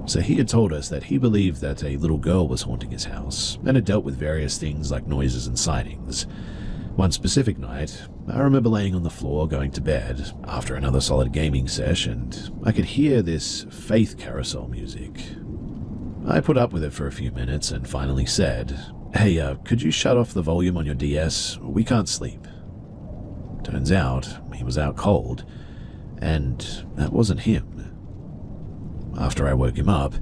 So he had told us that he believed that a little girl was haunting his house, and had dealt with various things like noises and sightings. One specific night, I remember laying on the floor going to bed after another solid gaming sesh, and I could hear this Faith Carousel music. I put up with it for a few minutes and finally said, "Hey, could you shut off the volume on your DS? We can't sleep." Turns out, he was out cold, and that wasn't him. After I woke him up,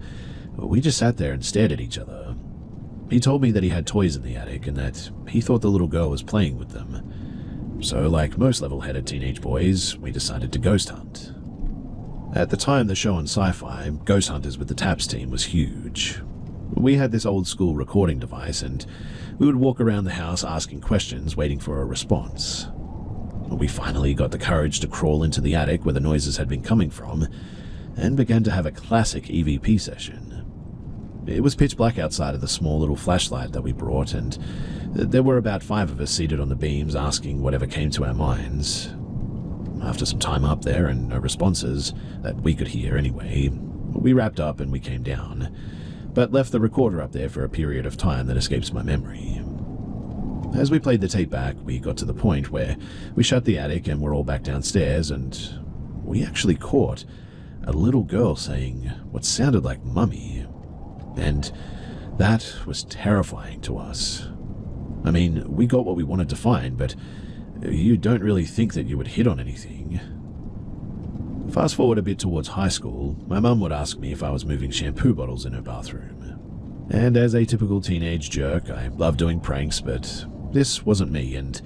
we just sat there and stared at each other. He told me that he had toys in the attic and that he thought the little girl was playing with them. So, like most level-headed teenage boys, we decided to ghost hunt. At the time, the show on Sci-Fi, Ghost Hunters with the Taps team, was huge. We had this old-school recording device, and we would walk around the house asking questions, waiting for a response. We finally got the courage to crawl into the attic where the noises had been coming from, and began to have a classic EVP session. It was pitch black outside of the small little flashlight that we brought, and there were about 5 of us seated on the beams asking whatever came to our minds. After some time up there and no responses, that we could hear anyway, we wrapped up and we came down, but left the recorder up there for a period of time that escapes my memory. As we played the tape back, we got to the point where we shut the attic and were all back downstairs, and we actually caught a little girl saying what sounded like "mummy." And that was terrifying to us. I mean, we got what we wanted to find, but you don't really think that you would hit on anything. Fast forward a bit towards high school, my mum would ask me if I was moving shampoo bottles in her bathroom. And as a typical teenage jerk, I love doing pranks, but this wasn't me, and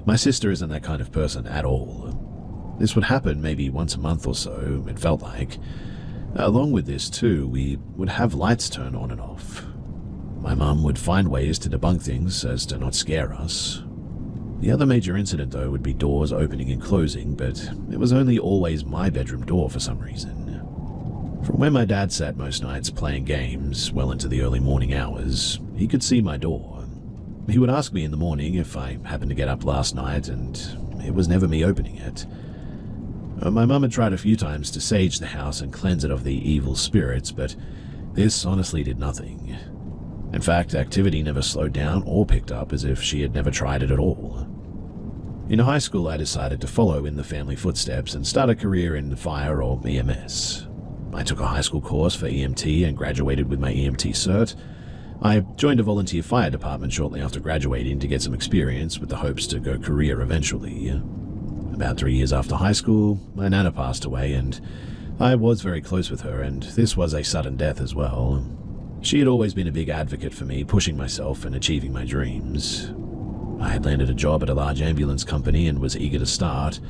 my sister isn't that kind of person at all. This would happen maybe once a month or so, it felt like. Along with this too, we would have lights turn on and off. My mum would find ways to debunk things as to not scare us. The other major incident though would be doors opening and closing, but it was only always my bedroom door for some reason. From where my dad sat most nights playing games well into the early morning hours, he could see my door. He would ask me in the morning if I happened to get up last night, and it was never me opening it. My mum had tried a few times to sage the house and cleanse it of the evil spirits, but this honestly did nothing. In fact, activity never slowed down or picked up, as if she had never tried it at all. In high school, I decided to follow in the family footsteps and start a career in fire or EMS. I took a high school course for EMT and graduated with my EMT cert. I joined a volunteer fire department shortly after graduating to get some experience with the hopes to go career eventually. About 3 years after high school, my nana passed away, and I was very close with her, and this was a sudden death as well. She had always been a big advocate for me, pushing myself and achieving my dreams. I had landed a job at a large ambulance company and was eager to start.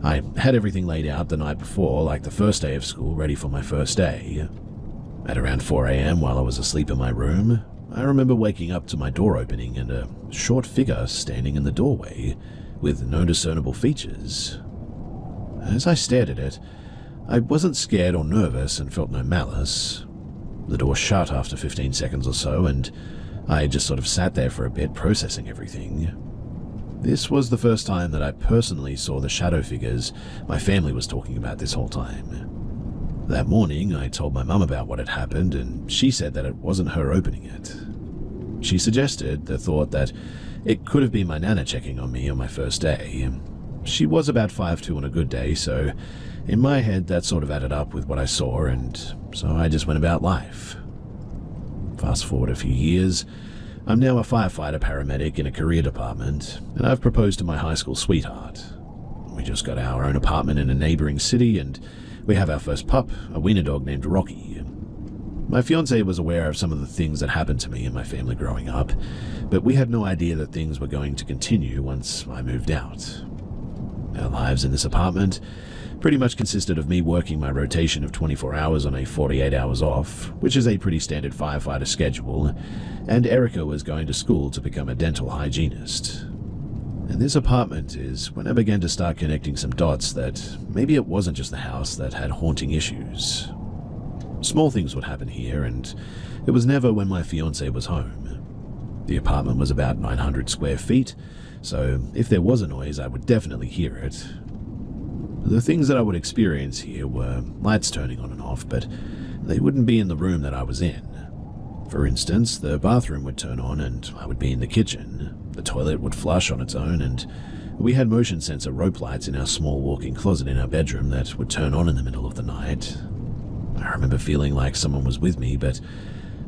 I had everything laid out the night before, like the first day of school, ready for my first day. At around 4 a.m. while I was asleep in my room, I remember waking up to my door opening and a short figure standing in the doorway, with no discernible features. As I stared at it, I wasn't scared or nervous and felt no malice. The door shut after 15 seconds or so, and I just sort of sat there for a bit, processing everything. This was the first time that I personally saw the shadow figures my family was talking about this whole time. That morning, I told my mum about what had happened, and she said that it wasn't her opening it. She suggested the thought that it could have been my nana checking on me on my first day. She was about 5'2" on a good day, so in my head that sort of added up with what I saw, and so I just went about life. Fast forward a few years, I'm now a firefighter paramedic in a career department, and I've proposed to my high school sweetheart. We just got our own apartment in a neighboring city, and we have our first pup, a wiener dog named Rocky. My fiancé was aware of some of the things that happened to me and my family growing up, but we had no idea that things were going to continue once I moved out. Our lives in this apartment pretty much consisted of me working my rotation of 24 hours on a 48 hours off, which is a pretty standard firefighter schedule, and Erica was going to school to become a dental hygienist. And this apartment is when I began to start connecting some dots that maybe it wasn't just the house that had haunting issues. Small things would happen here, and it was never when my fiancé was home. The apartment was about 900 square feet, so if there was a noise, I would definitely hear it. The things that I would experience here were lights turning on and off, but they wouldn't be in the room that I was in. For instance, the bathroom would turn on and I would be in the kitchen. The toilet would flush on its own, and we had motion sensor rope lights in our small walk-in closet in our bedroom that would turn on in the middle of the night. I remember feeling like someone was with me, but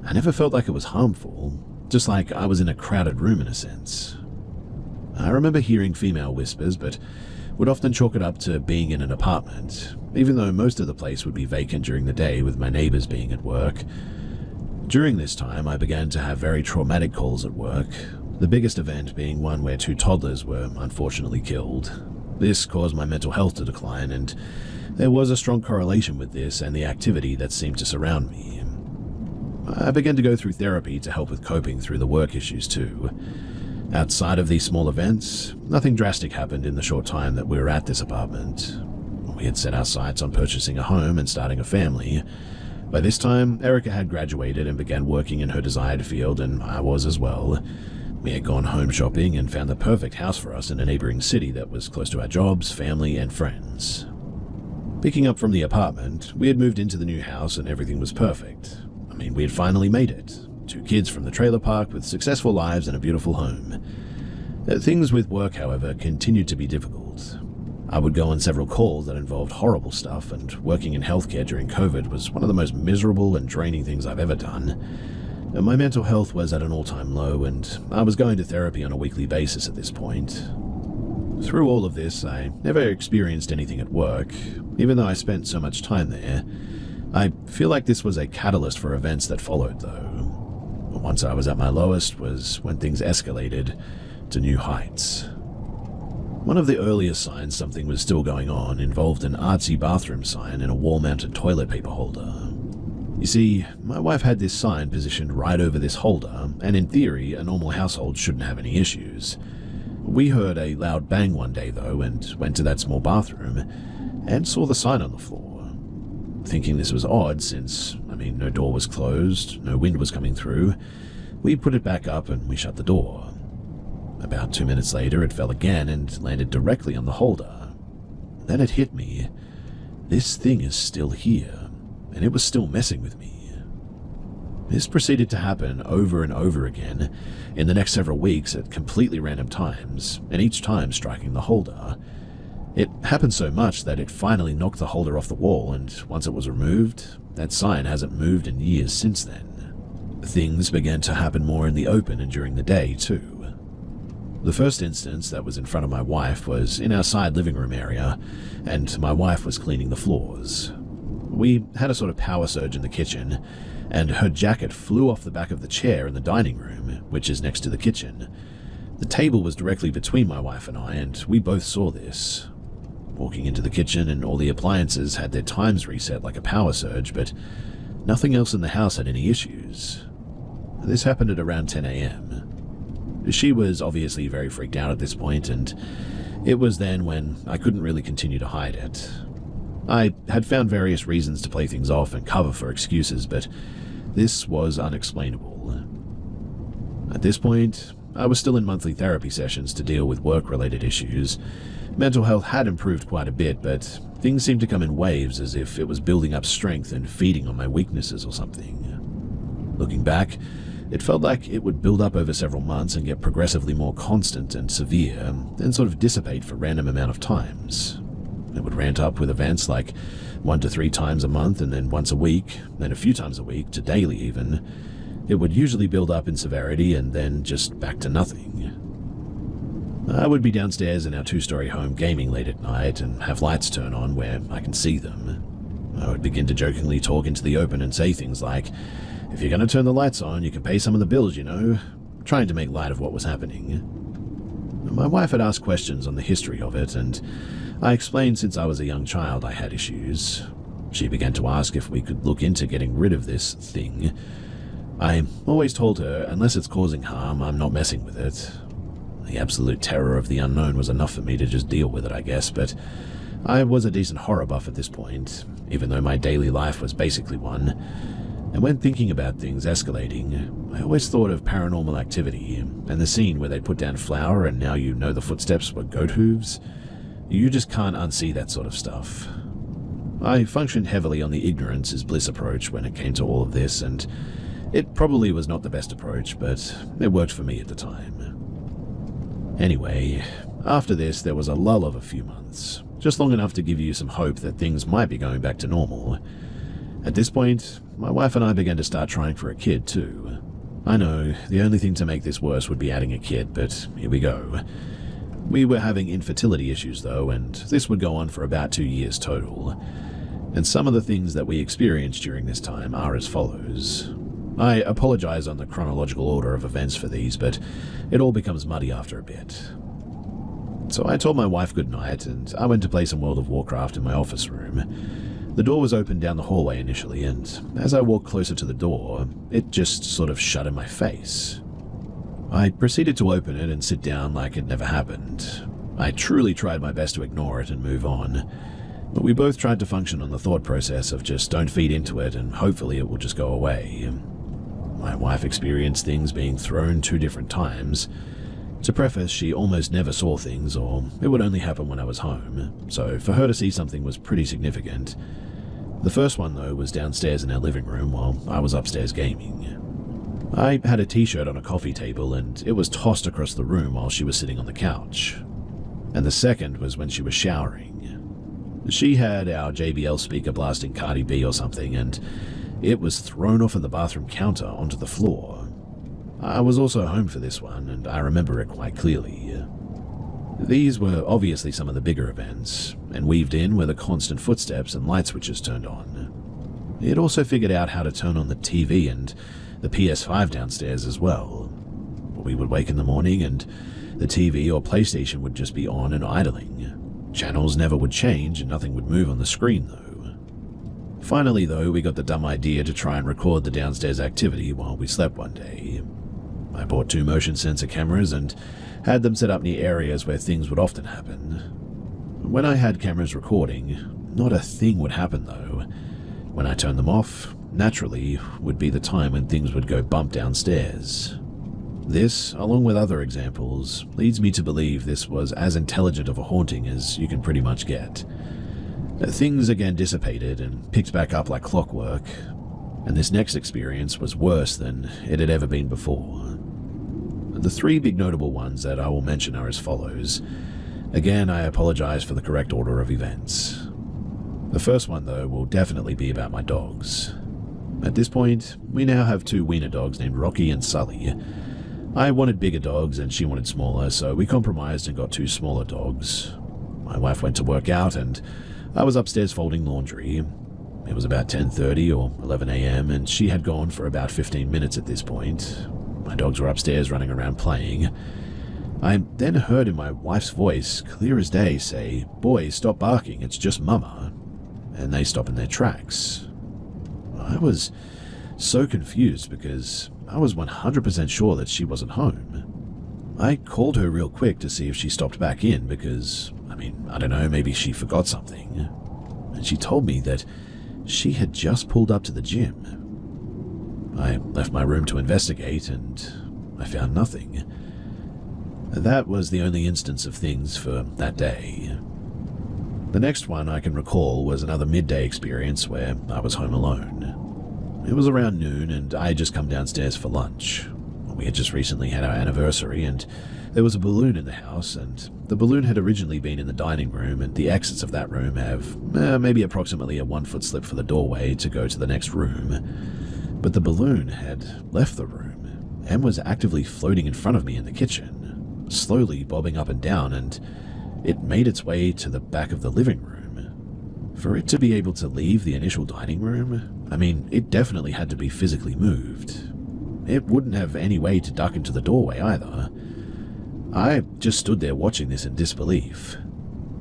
I never felt like it was harmful, just like I was in a crowded room in a sense. I remember hearing female whispers, but would often chalk it up to being in an apartment, even though most of the place would be vacant during the day with my neighbors being at work. During this time, I began to have very traumatic calls at work, the biggest event being one where 2 toddlers were unfortunately killed. This caused my mental health to decline, and there was a strong correlation with this and the activity that seemed to surround me. I began to go through therapy to help with coping through the work issues too. Outside of these small events, nothing drastic happened in the short time that we were at this apartment. We had set our sights on purchasing a home and starting a family. By this time, Erica had graduated and began working in her desired field, and I was as well. We had gone home shopping and found the perfect house for us in a neighboring city that was close to our jobs, family, and friends. Picking up from the apartment, we had moved into the new house and everything was perfect. We had finally made it. 2 kids from the trailer park with successful lives and a beautiful home. Things with work, however, continued to be difficult. I would go on several calls that involved horrible stuff, and working in healthcare during COVID was one of the most miserable and draining things I've ever done. My mental health was at an all-time low, and I was going to therapy on a weekly basis at this point. Through all of this, I never experienced anything at work, even though I spent so much time there. I feel like this was a catalyst for events that followed, though. Once I was at my lowest was when things escalated to new heights. One of the earliest signs something was still going on involved an artsy bathroom sign in a wall-mounted toilet paper holder. You see, my wife had this sign positioned right over this holder, and in theory, a normal household shouldn't have any issues. We heard a loud bang one day, though, and went to that small bathroom and saw the sign on the floor. Thinking this was odd since, no door was closed, no wind was coming through, we put it back up and we shut the door. About 2 minutes later, it fell again and landed directly on the holder. Then it hit me. This thing is still here, and it was still messing with me. This proceeded to happen over and over again in the next several weeks at completely random times, and each time striking the holder. It happened so much that it finally knocked the holder off the wall, and once it was removed, that sign hasn't moved in years since then. Things began to happen more in the open and during the day, too. The first instance that was in front of my wife was in our side living room area, and my wife was cleaning the floors. We had a sort of power surge in the kitchen, and her jacket flew off the back of the chair in the dining room, which is next to the kitchen. The table was directly between my wife and I, and we both saw this. Walking into the kitchen, and all the appliances had their times reset like a power surge, but nothing else in the house had any issues. This happened at around 10 a.m. She was obviously very freaked out at this point, and it was then when I couldn't really continue to hide it. I had found various reasons to play things off and cover for excuses, but this was unexplainable. At this point, I was still in monthly therapy sessions to deal with work-related issues. Mental health had improved quite a bit, but things seemed to come in waves as if it was building up strength and feeding on my weaknesses or something. Looking back, it felt like it would build up over several months and get progressively more constant and severe, then sort of dissipate for random amount of times. It would ramp up with events like 1 to 3 times a month and then once a week, then a few times a week, to daily even. It would usually build up in severity and then just back to nothing. I would be downstairs in our 2-story home gaming late at night and have lights turn on where I can see them. I would begin to jokingly talk into the open and say things like, "If you're going to turn the lights on, you can pay some of the bills, you know," trying to make light of what was happening. My wife had asked questions on the history of it, and I explained since I was a young child I had issues. She began to ask if we could look into getting rid of this thing. I always told her, unless it's causing harm, I'm not messing with it. The absolute terror of the unknown was enough for me to just deal with it, I guess, but I was a decent horror buff at this point, even though my daily life was basically one. And when thinking about things escalating, I always thought of Paranormal Activity and the scene where they put down flour and now you know the footsteps were goat hooves. You just can't unsee that sort of stuff. I functioned heavily on the ignorance is bliss approach when it came to all of this, and it probably was not the best approach, but it worked for me at the time. Anyway, after this there was a lull of a few months, just long enough to give you some hope that things might be going back to normal. At this point, my wife and I began to start trying for a kid too. I know, the only thing to make this worse would be adding a kid, but here we go. We were having infertility issues though, and this would go on for about 2 years total. And some of the things that we experienced during this time are as follows. I apologize on the chronological order of events for these, but it all becomes muddy after a bit. So I told my wife goodnight, and I went to play some World of Warcraft in my office room. The door was open down the hallway initially, and as I walked closer to the door, it just sort of shut in my face. I proceeded to open it and sit down like it never happened. I truly tried my best to ignore it and move on, but we both tried to function on the thought process of just don't feed into it and hopefully it will just go away. My wife experienced things being thrown 2 different times. To preface, she almost never saw things, or it would only happen when I was home, so for her to see something was pretty significant. The first one, though, was downstairs in our living room while I was upstairs gaming. I had a t-shirt on a coffee table and it was tossed across the room while she was sitting on the couch. And the second was when she was showering. She had our JBL speaker blasting Cardi B or something, and it was thrown off of the bathroom counter onto the floor. I was also home for this one, and I remember it quite clearly. These were obviously some of the bigger events, and weaved in were the constant footsteps and light switches turned on. It also figured out how to turn on the TV and the PS5 downstairs as well. We would wake in the morning and the TV or PlayStation would just be on and idling. Channels never would change and nothing would move on the screen though. Finally though, we got the dumb idea to try and record the downstairs activity while we slept one day. I bought 2 motion sensor cameras and had them set up near areas where things would often happen. When I had cameras recording, not a thing would happen though. When I turned them off, naturally, would be the time when things would go bump downstairs. This, along with other examples, leads me to believe this was as intelligent of a haunting as you can pretty much get. Things again dissipated and picked back up like clockwork, and this next experience was worse than it had ever been before. The 3 big notable ones that I will mention are as follows. Again, I apologize for the correct order of events. The first one, though, will definitely be about my dogs. At this point, we now have 2 wiener dogs named Rocky and Sully. I wanted bigger dogs and she wanted smaller, so we compromised and got 2 smaller dogs. My wife went to work out and I was upstairs folding laundry. It was about 10:30 or 11 a.m. and she had gone for about 15 minutes at this point. My dogs were upstairs running around playing. I then heard in my wife's voice, clear as day, say, "Boys, stop barking, it's just Mama." And they stopped in their tracks. I was so confused because I was 100% sure that she wasn't home. I called her real quick to see if she stopped back in because, I don't know, maybe she forgot something. And she told me that she had just pulled up to the gym. I left my room to investigate and I found nothing. That was the only instance of things for that day. The next one I can recall was another midday experience where I was home alone. It was around noon and I had just come downstairs for lunch. We had just recently had our anniversary and there was a balloon in the house, and the balloon had originally been in the dining room, and the exits of that room have maybe approximately a 1-foot slip for the doorway to go to the next room. But the balloon had left the room and was actively floating in front of me in the kitchen, slowly bobbing up and down, and it made its way to the back of the living room. For it to be able to leave the initial dining room, I mean, it definitely had to be physically moved. It wouldn't have any way to duck into the doorway either. I just stood there watching this in disbelief.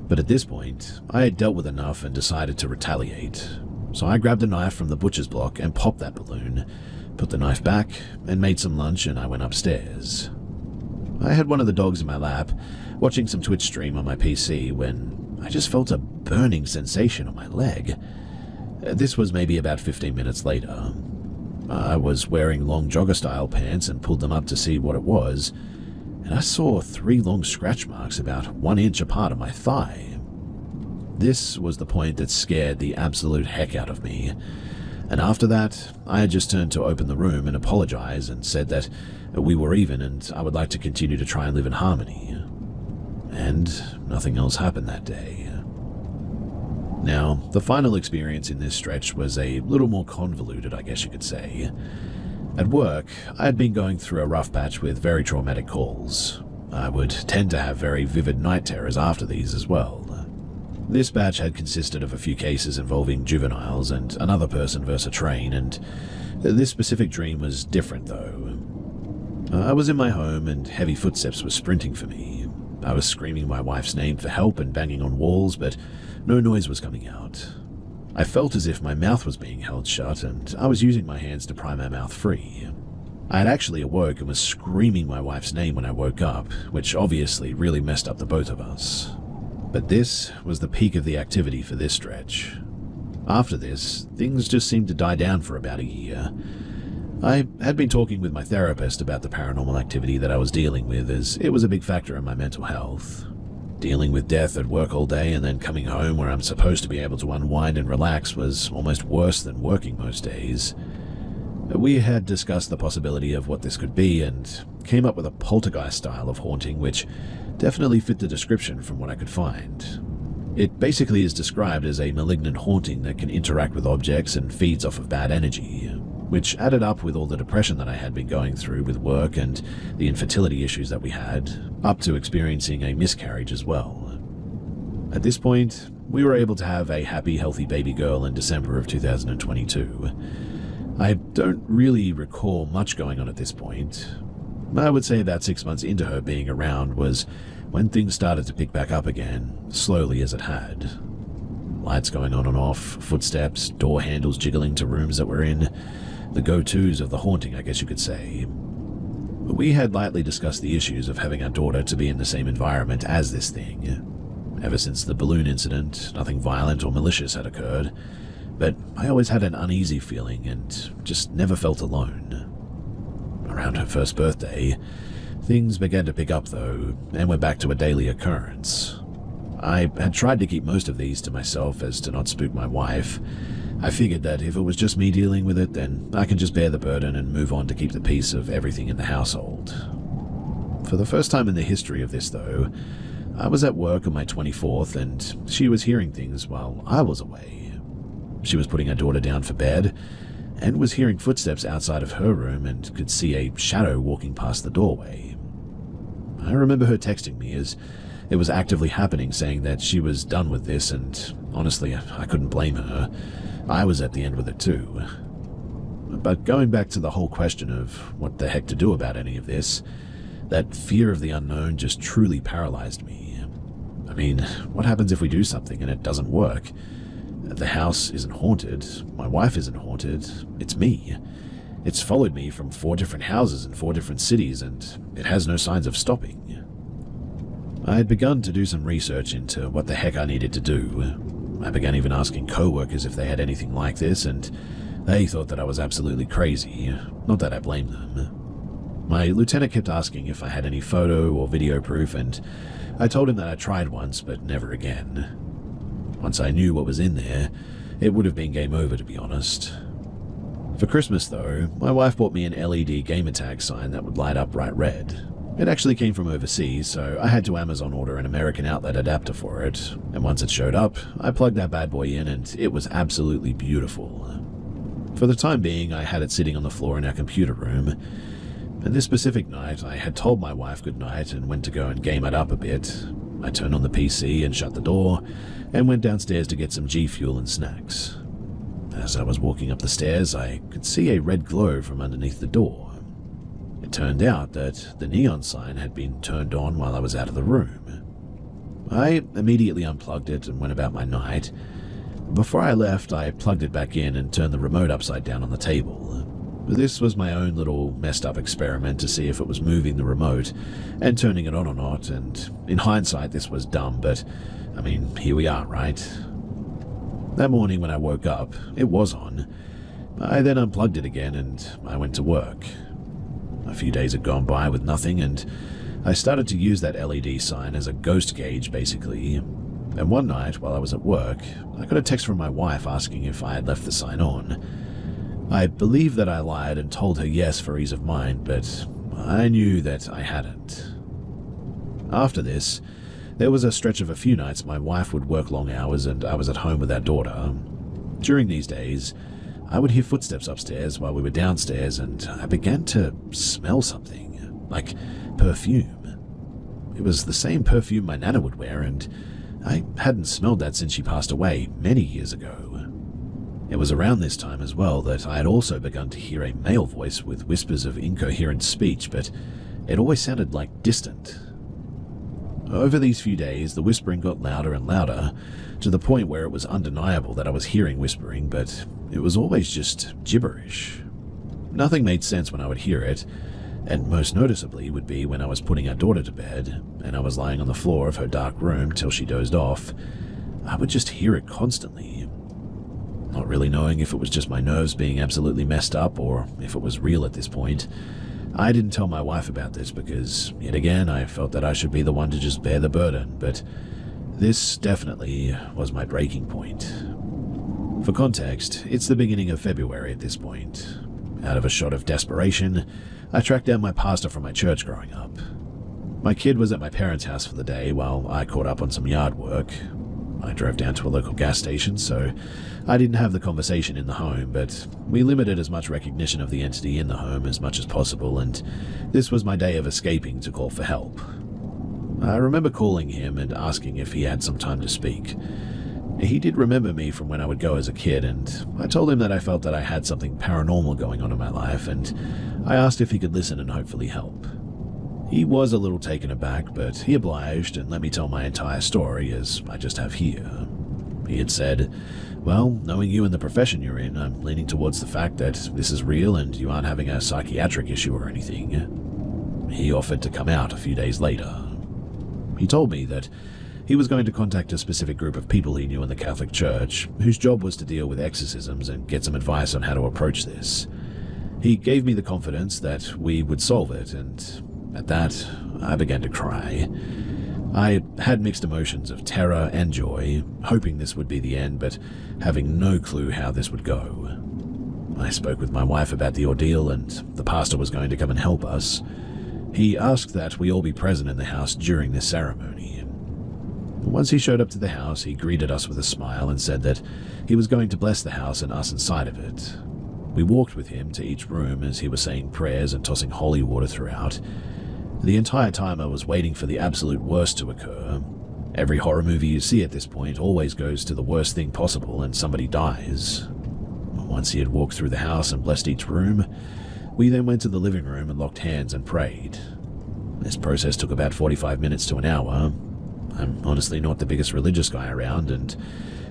But at this point, I had dealt with enough and decided to retaliate. So I grabbed a knife from the butcher's block and popped that balloon, put the knife back, and made some lunch, and I went upstairs. I had one of the dogs in my lap, watching some Twitch stream on my PC, when I just felt a burning sensation on my leg. This was maybe about 15 minutes later. I was wearing long jogger-style pants and pulled them up to see what it was, and I saw 3 long scratch marks about 1 inch apart on my thigh. This was the point that scared the absolute heck out of me, and after that, I had just turned to open the room and apologize and said that we were even and I would like to continue to try and live in harmony. And nothing else happened that day. Now, the final experience in this stretch was a little more convoluted, I guess you could say. At work, I had been going through a rough patch with very traumatic calls. I would tend to have very vivid night terrors after these as well. This batch had consisted of a few cases involving juveniles and another person versus a train, and this specific dream was different though. I was in my home and heavy footsteps were sprinting for me. I was screaming my wife's name for help and banging on walls, but no noise was coming out. I felt as if my mouth was being held shut, and I was using my hands to pry my mouth free. I had actually awoke and was screaming my wife's name when I woke up, which obviously really messed up the both of us. But this was the peak of the activity for this stretch. After this, things just seemed to die down for about a year. I had been talking with my therapist about the paranormal activity that I was dealing with, as it was a big factor in my mental health. Dealing with death at work all day and then coming home where I'm supposed to be able to unwind and relax was almost worse than working most days. We had discussed the possibility of what this could be and came up with a poltergeist style of haunting which definitely fit the description from what I could find. It basically is described as a malignant haunting that can interact with objects and feeds off of bad energy, which added up with all the depression that I had been going through with work and the infertility issues that we had, up to experiencing a miscarriage as well. At this point, we were able to have a happy, healthy baby girl in December of 2022. I don't really recall much going on at this point. I would say about 6 months into her being around was when things started to pick back up again, slowly as it had. Lights going on and off, footsteps, door handles jiggling to rooms that we're in, the go-tos of the haunting, I guess you could say. We had lightly discussed the issues of having our daughter to be in the same environment as this thing. Ever since the balloon incident, nothing violent or malicious had occurred, but I always had an uneasy feeling and just never felt alone. Around her first birthday, things began to pick up though, and were back to a daily occurrence. I had tried to keep most of these to myself as to not spook my wife. I figured that if it was just me dealing with it, then I can just bear the burden and move on to keep the peace of everything in the household. For the first time in the history of this though, I was at work on my 24th and she was hearing things while I was away. She was putting her daughter down for bed and was hearing footsteps outside of her room and could see a shadow walking past the doorway. I remember her texting me as it was actively happening, saying that she was done with this, and honestly, I couldn't blame her. I was at the end with it too. But going back to the whole question of what the heck to do about any of this, that fear of the unknown just truly paralyzed me. I mean, what happens if we do something and it doesn't work? The house isn't haunted, my wife isn't haunted, it's me. It's followed me from 4 different houses in 4 different cities, and it has no signs of stopping. I had begun to do some research into what the heck I needed to do. I began even asking co-workers if they had anything like this, and they thought that I was absolutely crazy. Not that I blame them. My lieutenant kept asking if I had any photo or video proof, and I told him that I tried once, but never again. Once I knew what was in there, it would have been game over, to be honest. For Christmas, though, my wife bought me an LED gamertag sign that would light up bright red. It actually came from overseas, so I had to Amazon order an American outlet adapter for it, and once it showed up, I plugged that bad boy in and it was absolutely beautiful. For the time being, I had it sitting on the floor in our computer room, and this specific night, I had told my wife goodnight and went to go and game it up a bit. I turned on the PC and shut the door, and went downstairs to get some G Fuel and snacks. As I was walking up the stairs, I could see a red glow from underneath the door. It turned out that the neon sign had been turned on while I was out of the room. I immediately unplugged it and went about my night. Before I left, I plugged it back in and turned the remote upside down on the table. This was my own little messed up experiment to see if it was moving the remote and turning it on or not, and in hindsight this was dumb, but I mean, here we are, right? That morning when I woke up, it was on. I then unplugged it again and I went to work. A few days had gone by with nothing, and I started to use that LED sign as a ghost gauge, basically. And one night, while I was at work, I got a text from my wife asking if I had left the sign on. I believe that I lied and told her yes for ease of mind, but I knew that I hadn't. After this, there was a stretch of a few nights my wife would work long hours and I was at home with our daughter. During these days, I would hear footsteps upstairs while we were downstairs, and I began to smell something, like perfume. It was the same perfume my nana would wear, and I hadn't smelled that since she passed away many years ago. It was around this time as well that I had also begun to hear a male voice with whispers of incoherent speech, but it always sounded like distant. Over these few days, the whispering got louder and louder, to the point where it was undeniable that I was hearing whispering, but it was always just gibberish. Nothing made sense when I would hear it, and most noticeably would be when I was putting our daughter to bed, and I was lying on the floor of her dark room till she dozed off. I would just hear it constantly. Not really knowing if it was just my nerves being absolutely messed up or if it was real at this point, I didn't tell my wife about this because, yet again, I felt that I should be the one to just bear the burden, but this definitely was my breaking point. For context, it's the beginning of February at this point. Out of a shot of desperation, I tracked down my pastor from my church growing up. My kid was at my parents' house for the day while I caught up on some yard work. I drove down to a local gas station, so I didn't have the conversation in the home, but we limited as much recognition of the entity in the home as much as possible, and this was my day of escaping to call for help. I remember calling him and asking if he had some time to speak. He did remember me from when I would go as a kid, and I told him that I felt that I had something paranormal going on in my life, and I asked if he could listen and hopefully help. He was a little taken aback, but he obliged and let me tell my entire story as I just have here. He had said, "Well, knowing you and the profession you're in, I'm leaning towards the fact that this is real and you aren't having a psychiatric issue or anything." He offered to come out a few days later. He told me that he was going to contact a specific group of people he knew in the Catholic Church, whose job was to deal with exorcisms and get some advice on how to approach this. He gave me the confidence that we would solve it, and at that, I began to cry. I had mixed emotions of terror and joy, hoping this would be the end, but having no clue how this would go. I spoke with my wife about the ordeal, and the pastor was going to come and help us. He asked that we all be present in the house during this ceremony. Once he showed up to the house, he greeted us with a smile and said that he was going to bless the house and us inside of it. We walked with him to each room as he was saying prayers and tossing holy water throughout. The entire time I was waiting for the absolute worst to occur. Every horror movie you see at this point always goes to the worst thing possible and somebody dies. Once he had walked through the house and blessed each room, we then went to the living room and locked hands and prayed. This process took about 45 minutes to an hour. I'm honestly not the biggest religious guy around and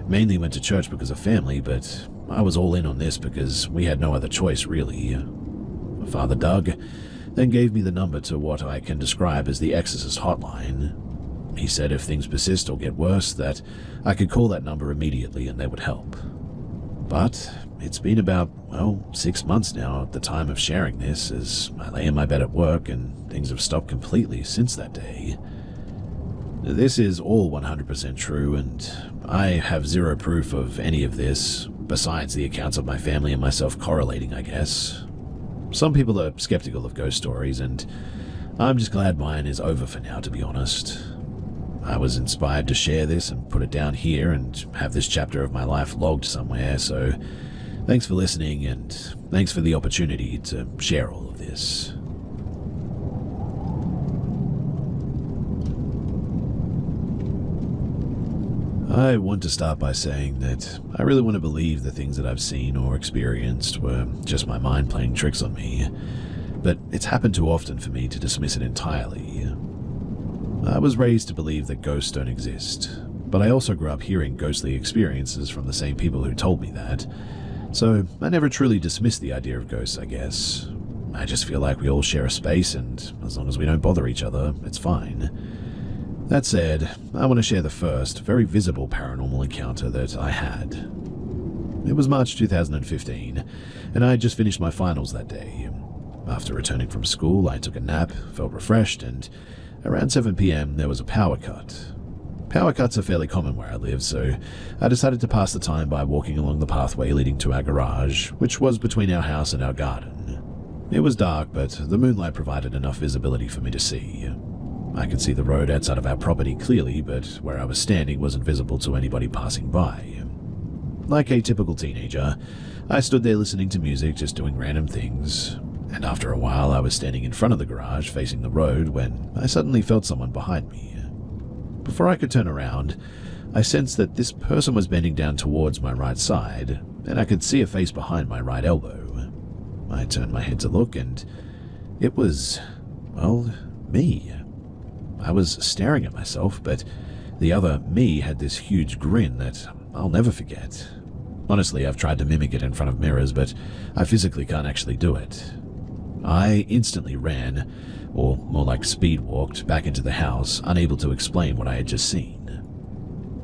mainly went to church because of family, but I was all in on this because we had no other choice really. Father Doug then gave me the number to what I can describe as the Exorcist hotline. He said if things persist or get worse, that I could call that number immediately and they would help. But it's been about, 6 months now at the time of sharing this, as I lay in my bed at work and things have stopped completely since that day. This is all 100% true, and I have zero proof of any of this, besides the accounts of my family and myself correlating, I guess. Some people are skeptical of ghost stories, and I'm just glad mine is over for now, to be honest. I was inspired to share this and put it down here and have this chapter of my life logged somewhere, so thanks for listening, and thanks for the opportunity to share all of this. I want to start by saying that I really want to believe the things that I've seen or experienced were just my mind playing tricks on me, but it's happened too often for me to dismiss it entirely. I was raised to believe that ghosts don't exist, but I also grew up hearing ghostly experiences from the same people who told me that, so I never truly dismissed the idea of ghosts, I guess. I just feel like we all share a space, and as long as we don't bother each other, it's fine. That said, I want to share the first, very visible paranormal encounter that I had. It was March 2015, and I had just finished my finals that day. After returning from school, I took a nap, felt refreshed, and around 7 p.m. there was a power cut. Power cuts are fairly common where I live, so I decided to pass the time by walking along the pathway leading to our garage, which was between our house and our garden. It was dark, but the moonlight provided enough visibility for me to see. I could see the road outside of our property clearly, but where I was standing wasn't visible to anybody passing by. Like a typical teenager, I stood there listening to music, just doing random things, and after a while I was standing in front of the garage facing the road when I suddenly felt someone behind me. Before I could turn around, I sensed that this person was bending down towards my right side, and I could see a face behind my right elbow. I turned my head to look, and it was, me. I was staring at myself, but the other me had this huge grin that I'll never forget. Honestly, I've tried to mimic it in front of mirrors, but I physically can't actually do it. I instantly ran, or more like speed walked, back into the house, unable to explain what I had just seen.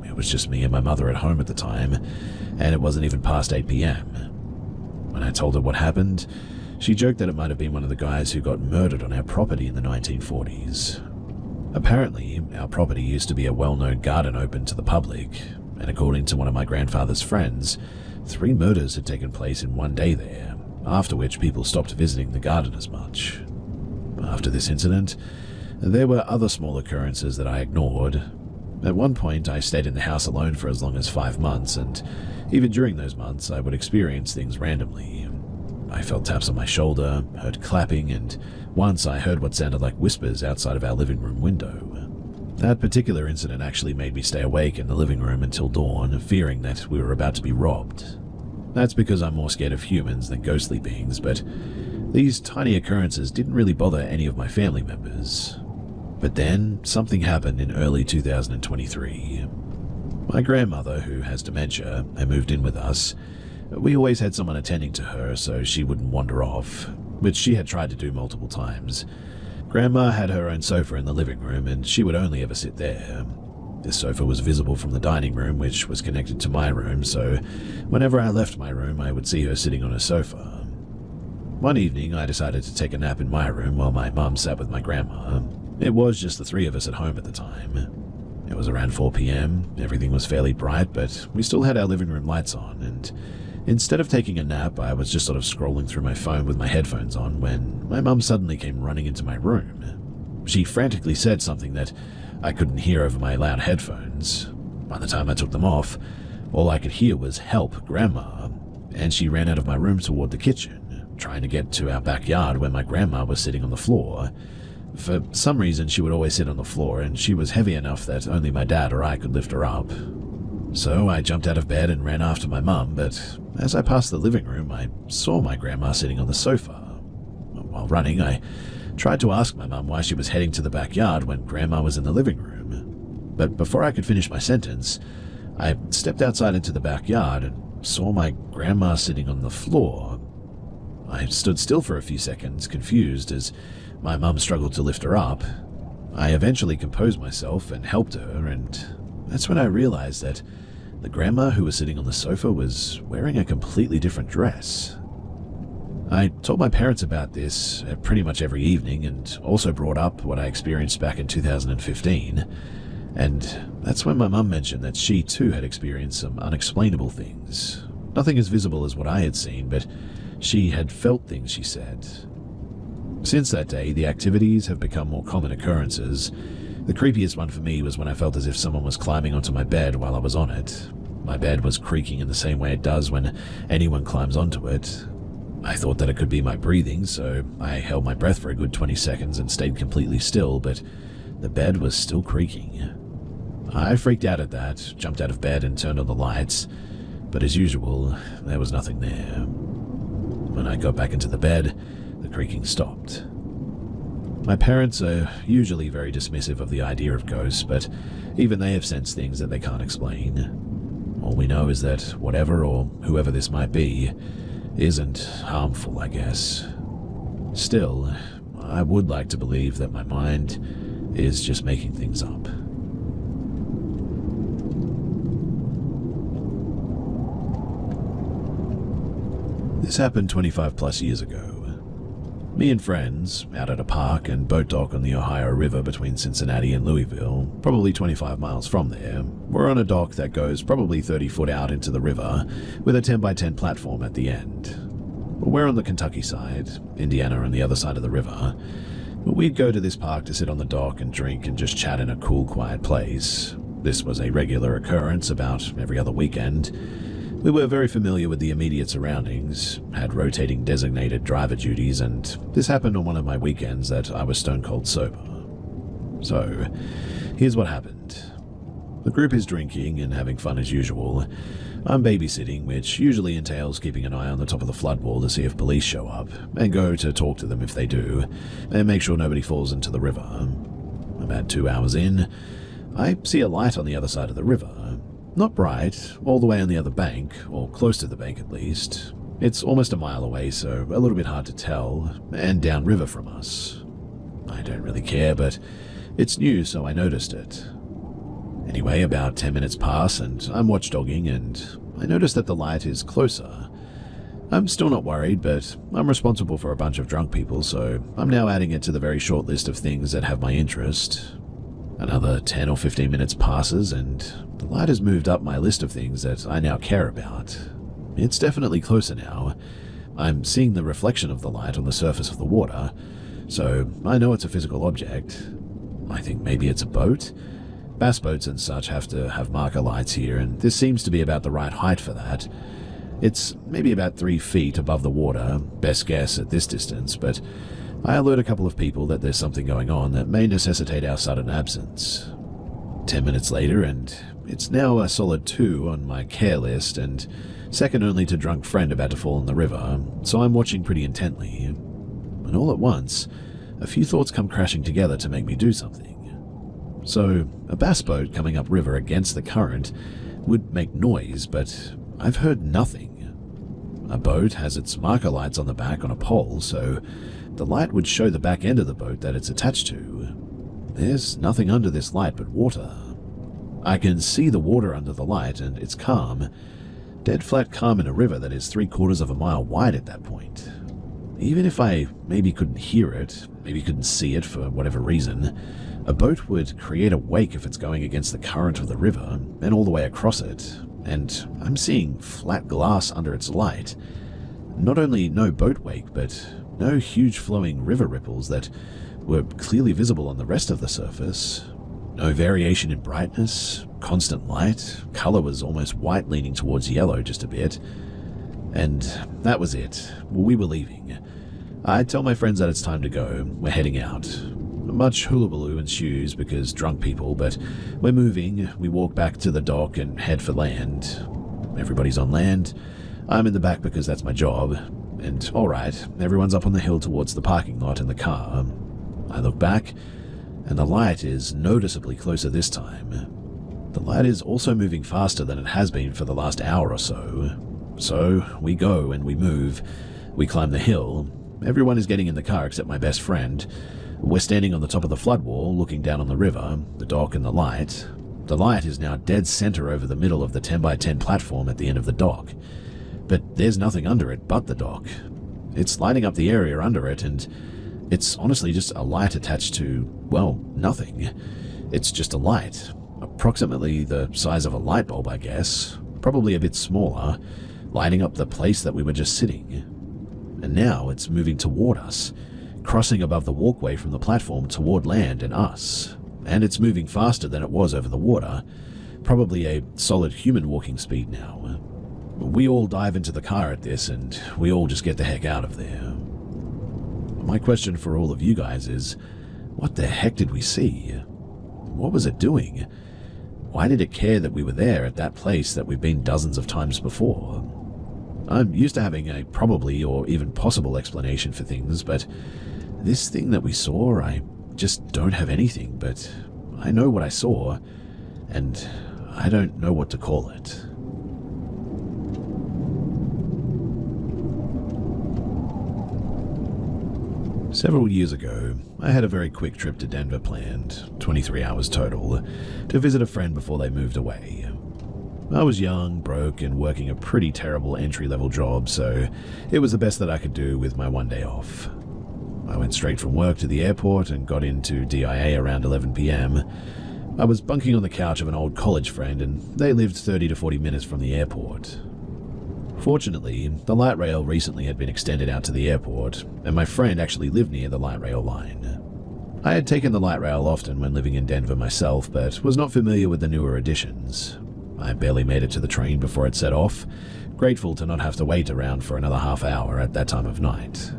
It was just me and my mother at home at the time, and it wasn't even past 8 p.m. When I told her what happened, she joked that it might have been one of the guys who got murdered on our property in the 1940s. Apparently, our property used to be a well-known garden open to the public, and according to one of my grandfather's friends, 3 murders had taken place in one day there, after which people stopped visiting the garden as much. After this incident, there were other small occurrences that I ignored. At one point, I stayed in the house alone for as long as 5 months, and even during those months, I would experience things randomly. I felt taps on my shoulder, heard clapping, and once I heard what sounded like whispers outside of our living room window. That particular incident actually made me stay awake in the living room until dawn, fearing that we were about to be robbed. That's because I'm more scared of humans than ghostly beings, but these tiny occurrences didn't really bother any of my family members. But then, something happened in early 2023. My grandmother, who has dementia and moved in with us, we always had someone attending to her so she wouldn't wander off, which she had tried to do multiple times. Grandma had her own sofa in the living room, and she would only ever sit there. This sofa was visible from the dining room, which was connected to my room, so whenever I left my room, I would see her sitting on a sofa. One evening, I decided to take a nap in my room while my mum sat with my grandma. It was just the 3 of us at home at the time. It was around 4 p.m, everything was fairly bright, but we still had our living room lights on, and instead of taking a nap, I was just sort of scrolling through my phone with my headphones on when my mum suddenly came running into my room. She frantically said something that I couldn't hear over my loud headphones. By the time I took them off, all I could hear was "Help, Grandma," and she ran out of my room toward the kitchen, trying to get to our backyard where my grandma was sitting on the floor. For some reason, she would always sit on the floor, and she was heavy enough that only my dad or I could lift her up. So I jumped out of bed and ran after my mum, but as I passed the living room, I saw my grandma sitting on the sofa. While running, I tried to ask my mum why she was heading to the backyard when Grandma was in the living room. But before I could finish my sentence, I stepped outside into the backyard and saw my grandma sitting on the floor. I stood still for a few seconds, confused, as my mum struggled to lift her up. I eventually composed myself and helped her, and that's when I realized that The grandma who was sitting on the sofa was wearing a completely different dress. I told my parents about this pretty much every evening and also brought up what I experienced back in 2015, and that's when my mum mentioned that she too had experienced some unexplainable things. Nothing as visible as what I had seen, but she had felt things, she said. Since that day, the activities have become more common occurrences. The creepiest one for me was when I felt as if someone was climbing onto my bed while I was on it. My bed was creaking in the same way it does when anyone climbs onto it. I thought that it could be my breathing, so I held my breath for a good 20 seconds and stayed completely still, but the bed was still creaking. I freaked out at that, jumped out of bed and turned on the lights, but as usual, there was nothing there. When I got back into the bed, the creaking stopped. My parents are usually very dismissive of the idea of ghosts, but even they have sensed things that they can't explain. All we know is that whatever or whoever this might be isn't harmful, I guess. Still, I would like to believe that my mind is just making things up. This happened 25 plus years ago. Me and friends, out at a park and boat dock on the Ohio River between Cincinnati and Louisville, probably 25 miles from there, we're on a dock that goes probably 30 foot out into the river with a 10 by 10 platform at the end. We're on the Kentucky side, Indiana on the other side of the river. We'd go to this park to sit on the dock and drink and just chat in a cool, quiet place. This was a regular occurrence about every other weekend. We were very familiar with the immediate surroundings, had rotating designated driver duties, and this happened on one of my weekends that I was stone cold sober. So, here's what happened. The group is drinking and having fun as usual. I'm babysitting, which usually entails keeping an eye on the top of the flood wall to see if police show up, and go to talk to them if they do, and make sure nobody falls into the river. About 2 hours in, I see a light on the other side of the river. Not bright, all the way on the other bank, or close to the bank at least. It's almost a mile away, so a little bit hard to tell, and downriver from us. I don't really care, but it's new, so I noticed it. Anyway, about 10 minutes pass, and I'm watchdogging, and I notice that the light is closer. I'm still not worried, but I'm responsible for a bunch of drunk people, so I'm now adding it to the very short list of things that have my interest. Another 10 or 15 minutes passes, and the light has moved up my list of things that I now care about. It's definitely closer now. I'm seeing the reflection of the light on the surface of the water, so I know it's a physical object. I think maybe it's a boat. Bass boats and such have to have marker lights here, and this seems to be about the right height for that. It's maybe about 3 feet above the water, best guess at this distance, but I alert a couple of people that there's something going on that may necessitate our sudden absence. 10 minutes later, and it's now a solid 2 on my care list, and second only to drunk friend about to fall in the river, so I'm watching pretty intently. And all at once, a few thoughts come crashing together to make me do something. So, a bass boat coming upriver against the current would make noise, but I've heard nothing. A boat has its marker lights on the back on a pole, so the light would show the back end of the boat that it's attached to. There's nothing under this light but water. I can see the water under the light, and it's calm. Dead flat calm in a river that is 3/4 of a mile wide at that point. Even if I maybe couldn't hear it, maybe couldn't see it for whatever reason, a boat would create a wake if it's going against the current of the river and all the way across it, and I'm seeing flat glass under its light. Not only no boat wake, but no huge flowing river ripples that were clearly visible on the rest of the surface. No variation in brightness, constant light, color was almost white leaning towards yellow just a bit. And that was it. We were leaving. I tell my friends that it's time to go. We're heading out. Much hullabaloo ensues because drunk people, but we're moving. We walk back to the dock and head for land. Everybody's on land. I'm in the back because that's my job. And alright, everyone's up on the hill towards the parking lot in the car. I look back, and the light is noticeably closer this time. The light is also moving faster than it has been for the last hour or so. So, we go and we move. We climb the hill. Everyone is getting in the car except my best friend. We're standing on the top of the flood wall, looking down on the river, the dock and the light. The light is now dead center over the middle of the 10 by 10 platform at the end of the dock. But there's nothing under it but the dock. It's lighting up the area under it, and it's honestly just a light attached to, well, nothing. It's just a light, approximately the size of a light bulb, I guess, probably a bit smaller, lighting up the place that we were just sitting. And now it's moving toward us, crossing above the walkway from the platform toward land and us. And it's moving faster than it was over the water, probably a solid human walking speed now. We all dive into the car at this, and we all just get the heck out of there. My question for all of you guys is, what the heck did we see? What was it doing? Why did it care that we were there at that place that we've been dozens of times before? I'm used to having a probably or even possible explanation for things, but this thing that we saw, I just don't have anything, but I know what I saw, and I don't know what to call it. Several years ago, I had a very quick trip to Denver planned, 23 hours total, to visit a friend before they moved away. I was young, broke, and working a pretty terrible entry-level job, so it was the best that I could do with my one day off. I went straight from work to the airport and got into DIA around 11 p.m. I was bunking on the couch of an old college friend, and they lived 30 to 40 minutes from the airport. Fortunately, the light rail recently had been extended out to the airport, and my friend actually lived near the light rail line. I had taken the light rail often when living in Denver myself, but was not familiar with the newer additions. I barely made it to the train before it set off, grateful to not have to wait around for another half hour at that time of night.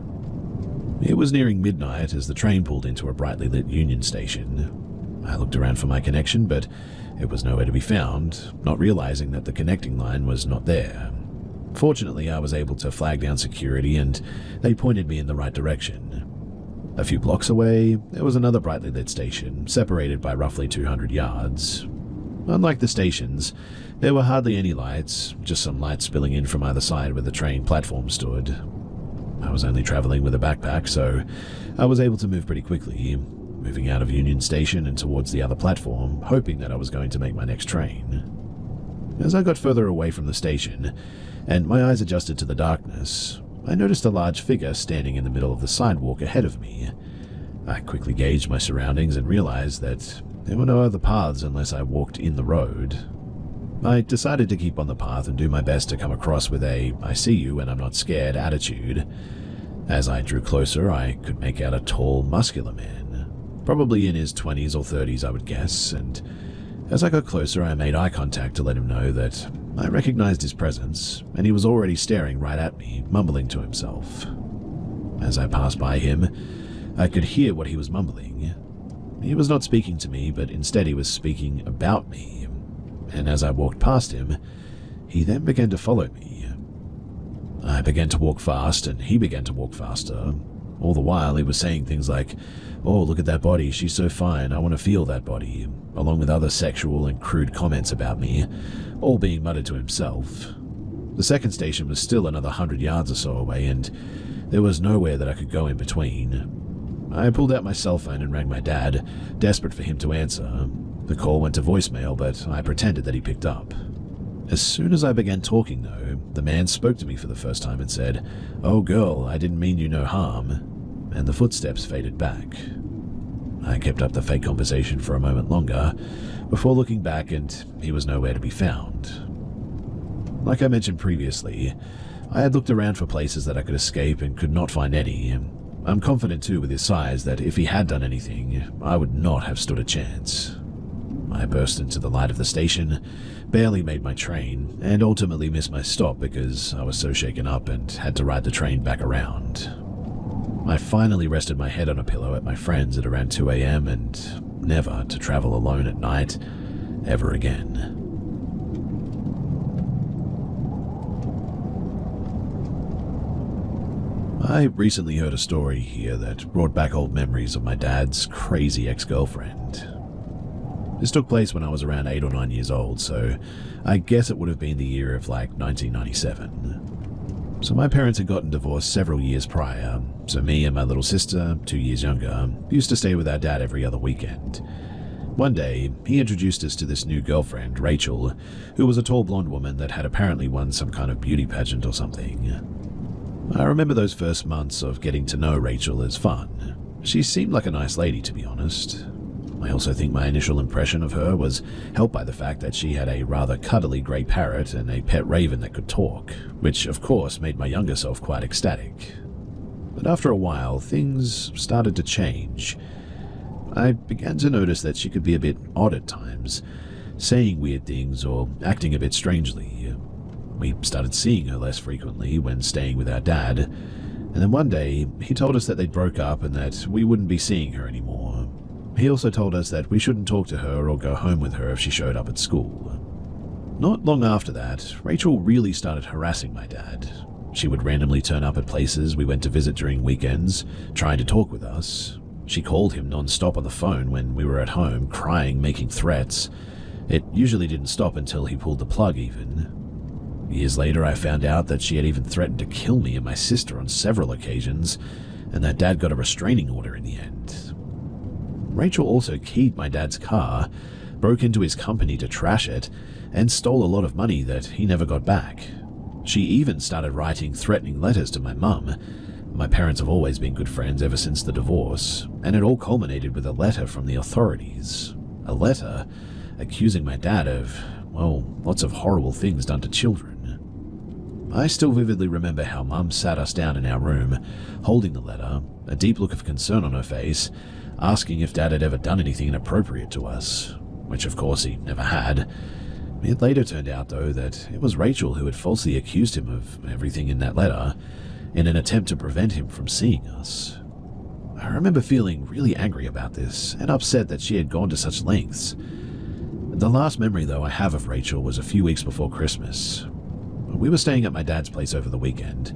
It was nearing midnight as the train pulled into a brightly lit Union station. I looked around for my connection, but it was nowhere to be found, not realizing that the connecting line was not there. Fortunately, I was able to flag down security, and they pointed me in the right direction. A few blocks away, there was another brightly lit station, separated by roughly 200 yards. Unlike the stations, there were hardly any lights, just some lights spilling in from either side where the train platform stood. I was only traveling with a backpack, so I was able to move pretty quickly, moving out of Union Station and towards the other platform, hoping that I was going to make my next train. As I got further away from the station, and my eyes adjusted to the darkness, I noticed a large figure standing in the middle of the sidewalk ahead of me. I quickly gauged my surroundings and realized that there were no other paths unless I walked in the road. I decided to keep on the path and do my best to come across with a "I see you and I'm not scared" attitude. As I drew closer, I could make out a tall, muscular man, probably in his 20s or 30s, I would guess, and as I got closer, I made eye contact to let him know that I recognized his presence, and he was already staring right at me, mumbling to himself. As I passed by him, I could hear what he was mumbling. He was not speaking to me, but instead he was speaking about me, and as I walked past him, he then began to follow me. I began to walk fast, and he began to walk faster. All the while, he was saying things like, "Oh, look at that body, she's so fine, I want to feel that body," along with other sexual and crude comments about me, all being muttered to himself. The second station was still another 100 yards or so away, and there was nowhere that I could go in between. I pulled out my cell phone and rang my dad, desperate for him to answer. The call went to voicemail, but I pretended that he picked up. As soon as I began talking, though, the man spoke to me for the first time and said, "Oh girl, I didn't mean you no harm," and the footsteps faded back. I kept up the fake conversation for a moment longer, before looking back, and he was nowhere to be found. Like I mentioned previously, I had looked around for places that I could escape and could not find any. I'm confident too with his size that if he had done anything, I would not have stood a chance. I burst into the light of the station, barely made my train, and ultimately missed my stop because I was so shaken up and had to ride the train back around. I finally rested my head on a pillow at my friend's at around 2 a.m. and never to travel alone at night ever again. I recently heard a story here that brought back old memories of my dad's crazy ex-girlfriend. This took place when I was around 8 or 9 years old, so I guess it would have been the year of like 1997. So my parents had gotten divorced several years prior, so me and my little sister, 2 years younger, used to stay with our dad every other weekend. One day, he introduced us to this new girlfriend, Rachel, who was a tall blonde woman that had apparently won some kind of beauty pageant or something. I remember those first months of getting to know Rachel as fun. She seemed like a nice lady, to be honest. I also think my initial impression of her was helped by the fact that she had a rather cuddly grey parrot and a pet raven that could talk, which of course made my younger self quite ecstatic. But after a while, things started to change. I began to notice that she could be a bit odd at times, saying weird things or acting a bit strangely. We started seeing her less frequently when staying with our dad, and then one day he told us that they'd broke up and that we wouldn't be seeing her anymore. He also told us that we shouldn't talk to her or go home with her if she showed up at school. Not long after that, Rachel really started harassing my dad. She would randomly turn up at places we went to visit during weekends, trying to talk with us. She called him non-stop on the phone when we were at home, crying, making threats. It usually didn't stop until he pulled the plug even. Years later, I found out that she had even threatened to kill me and my sister on several occasions, and that Dad got a restraining order in the end. Rachel also keyed my dad's car, broke into his company to trash it, and stole a lot of money that he never got back. She even started writing threatening letters to my mum. My parents have always been good friends ever since the divorce, and it all culminated with a letter from the authorities. A letter accusing my dad of, well, lots of horrible things done to children. I still vividly remember how Mum sat us down in our room, holding the letter, a deep look of concern on her face, asking if Dad had ever done anything inappropriate to us, which of course he never had. It later turned out, though, that it was Rachel who had falsely accused him of everything in that letter, in an attempt to prevent him from seeing us. I remember feeling really angry about this, and upset that she had gone to such lengths. The last memory, though, I have of Rachel was a few weeks before Christmas. We were staying at my dad's place over the weekend.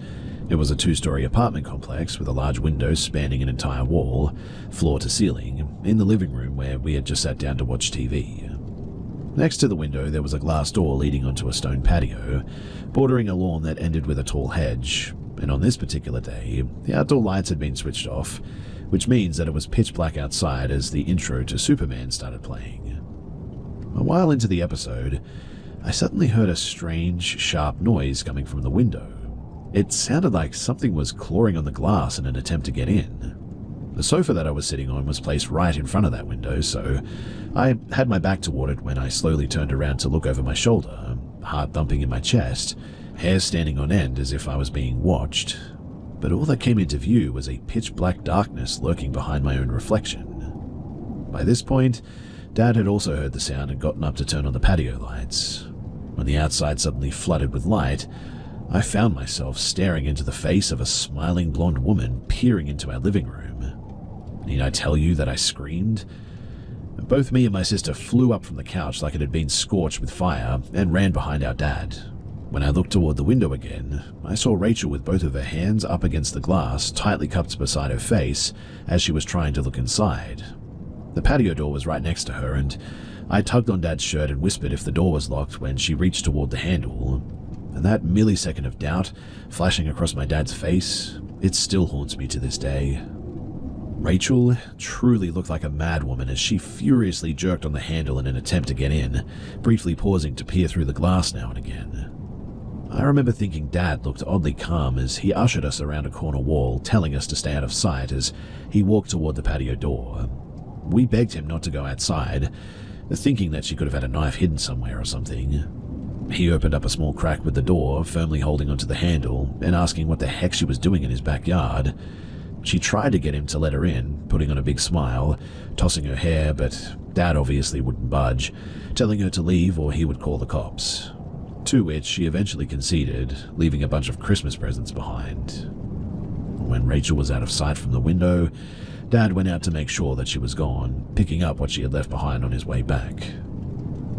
It was a 2-story apartment complex with a large window spanning an entire wall, floor to ceiling, in the living room where we had just sat down to watch TV. Next to the window, there was a glass door leading onto a stone patio, bordering a lawn that ended with a tall hedge, and on this particular day, the outdoor lights had been switched off, which means that it was pitch black outside as the intro to Superman started playing. A while into the episode, I suddenly heard a strange, sharp noise coming from the window. It sounded like something was clawing on the glass in an attempt to get in. The sofa that I was sitting on was placed right in front of that window, so I had my back toward it when I slowly turned around to look over my shoulder, heart thumping in my chest, hair standing on end as if I was being watched. But all that came into view was a pitch-black darkness lurking behind my own reflection. By this point, Dad had also heard the sound and gotten up to turn on the patio lights. When the outside suddenly flooded with light, I found myself staring into the face of a smiling blonde woman peering into our living room. Need I tell you that I screamed? Both me and my sister flew up from the couch like it had been scorched with fire and ran behind our dad. When I looked toward the window again, I saw Rachel with both of her hands up against the glass, tightly cupped beside her face, as she was trying to look inside. The patio door was right next to her, and I tugged on Dad's shirt and whispered if the door was locked when she reached toward the handle. And that millisecond of doubt flashing across my dad's face, it still haunts me to this day. Rachel truly looked like a madwoman as she furiously jerked on the handle in an attempt to get in, briefly pausing to peer through the glass now and again. I remember thinking Dad looked oddly calm as he ushered us around a corner wall, telling us to stay out of sight as he walked toward the patio door. We begged him not to go outside, thinking that she could have had a knife hidden somewhere or something. He opened up a small crack with the door, firmly holding onto the handle, and asking what the heck she was doing in his backyard. She tried to get him to let her in, putting on a big smile, tossing her hair, but Dad obviously wouldn't budge, telling her to leave or he would call the cops. To which she eventually conceded, leaving a bunch of Christmas presents behind. When Rachel was out of sight from the window, Dad went out to make sure that she was gone, picking up what she had left behind on his way back.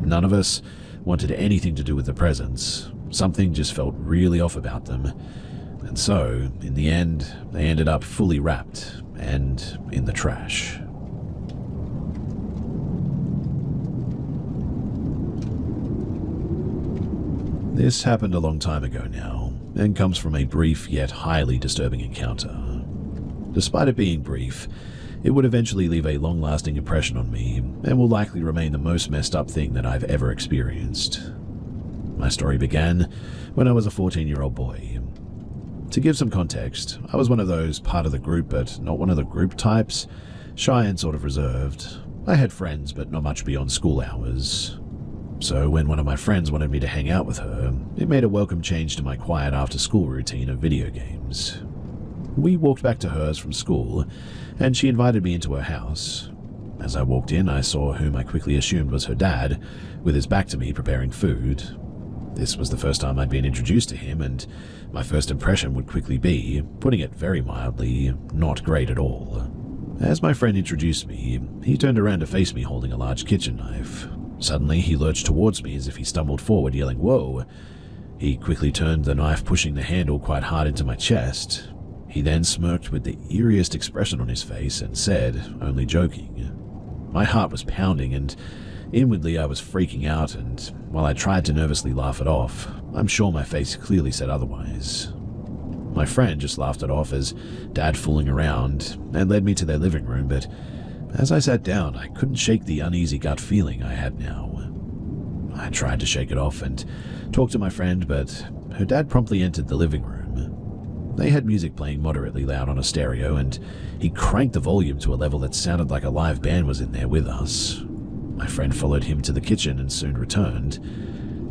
None of us wanted anything to do with the presents. Something just felt really off about them. And so, in the end, they ended up fully wrapped and in the trash. This happened a long time ago now, and comes from a brief yet highly disturbing encounter. Despite it being brief, It would eventually leave a long-lasting impression on me and will likely remain the most messed up thing that I've ever experienced. My story began when I was a 14-year-old boy. To give some context, I was one of those part of the group but not one of the group types, shy and sort of reserved. I had friends but not much beyond school hours. So when one of my friends wanted me to hang out with her, it made a welcome change to my quiet after-school routine of video games. We walked back to hers from school, and she invited me into her house. As I walked in, I saw whom I quickly assumed was her dad, with his back to me preparing food. This was the first time I'd been introduced to him, and my first impression would quickly be, putting it very mildly, not great at all. As my friend introduced me, he turned around to face me holding a large kitchen knife. Suddenly, he lurched towards me as if he stumbled forward, yelling, "Whoa!" He quickly turned the knife, pushing the handle quite hard into my chest. He then smirked with the eeriest expression on his face and said, only joking. My heart was pounding, and inwardly I was freaking out, and while I tried to nervously laugh it off, I'm sure my face clearly said otherwise. My friend just laughed it off as Dad fooling around and led me to their living room, but as I sat down, I couldn't shake the uneasy gut feeling I had now. I tried to shake it off and talk to my friend, but her dad promptly entered the living room. They had music playing moderately loud on a stereo, and he cranked the volume to a level that sounded like a live band was in there with us. My friend followed him to the kitchen and soon returned.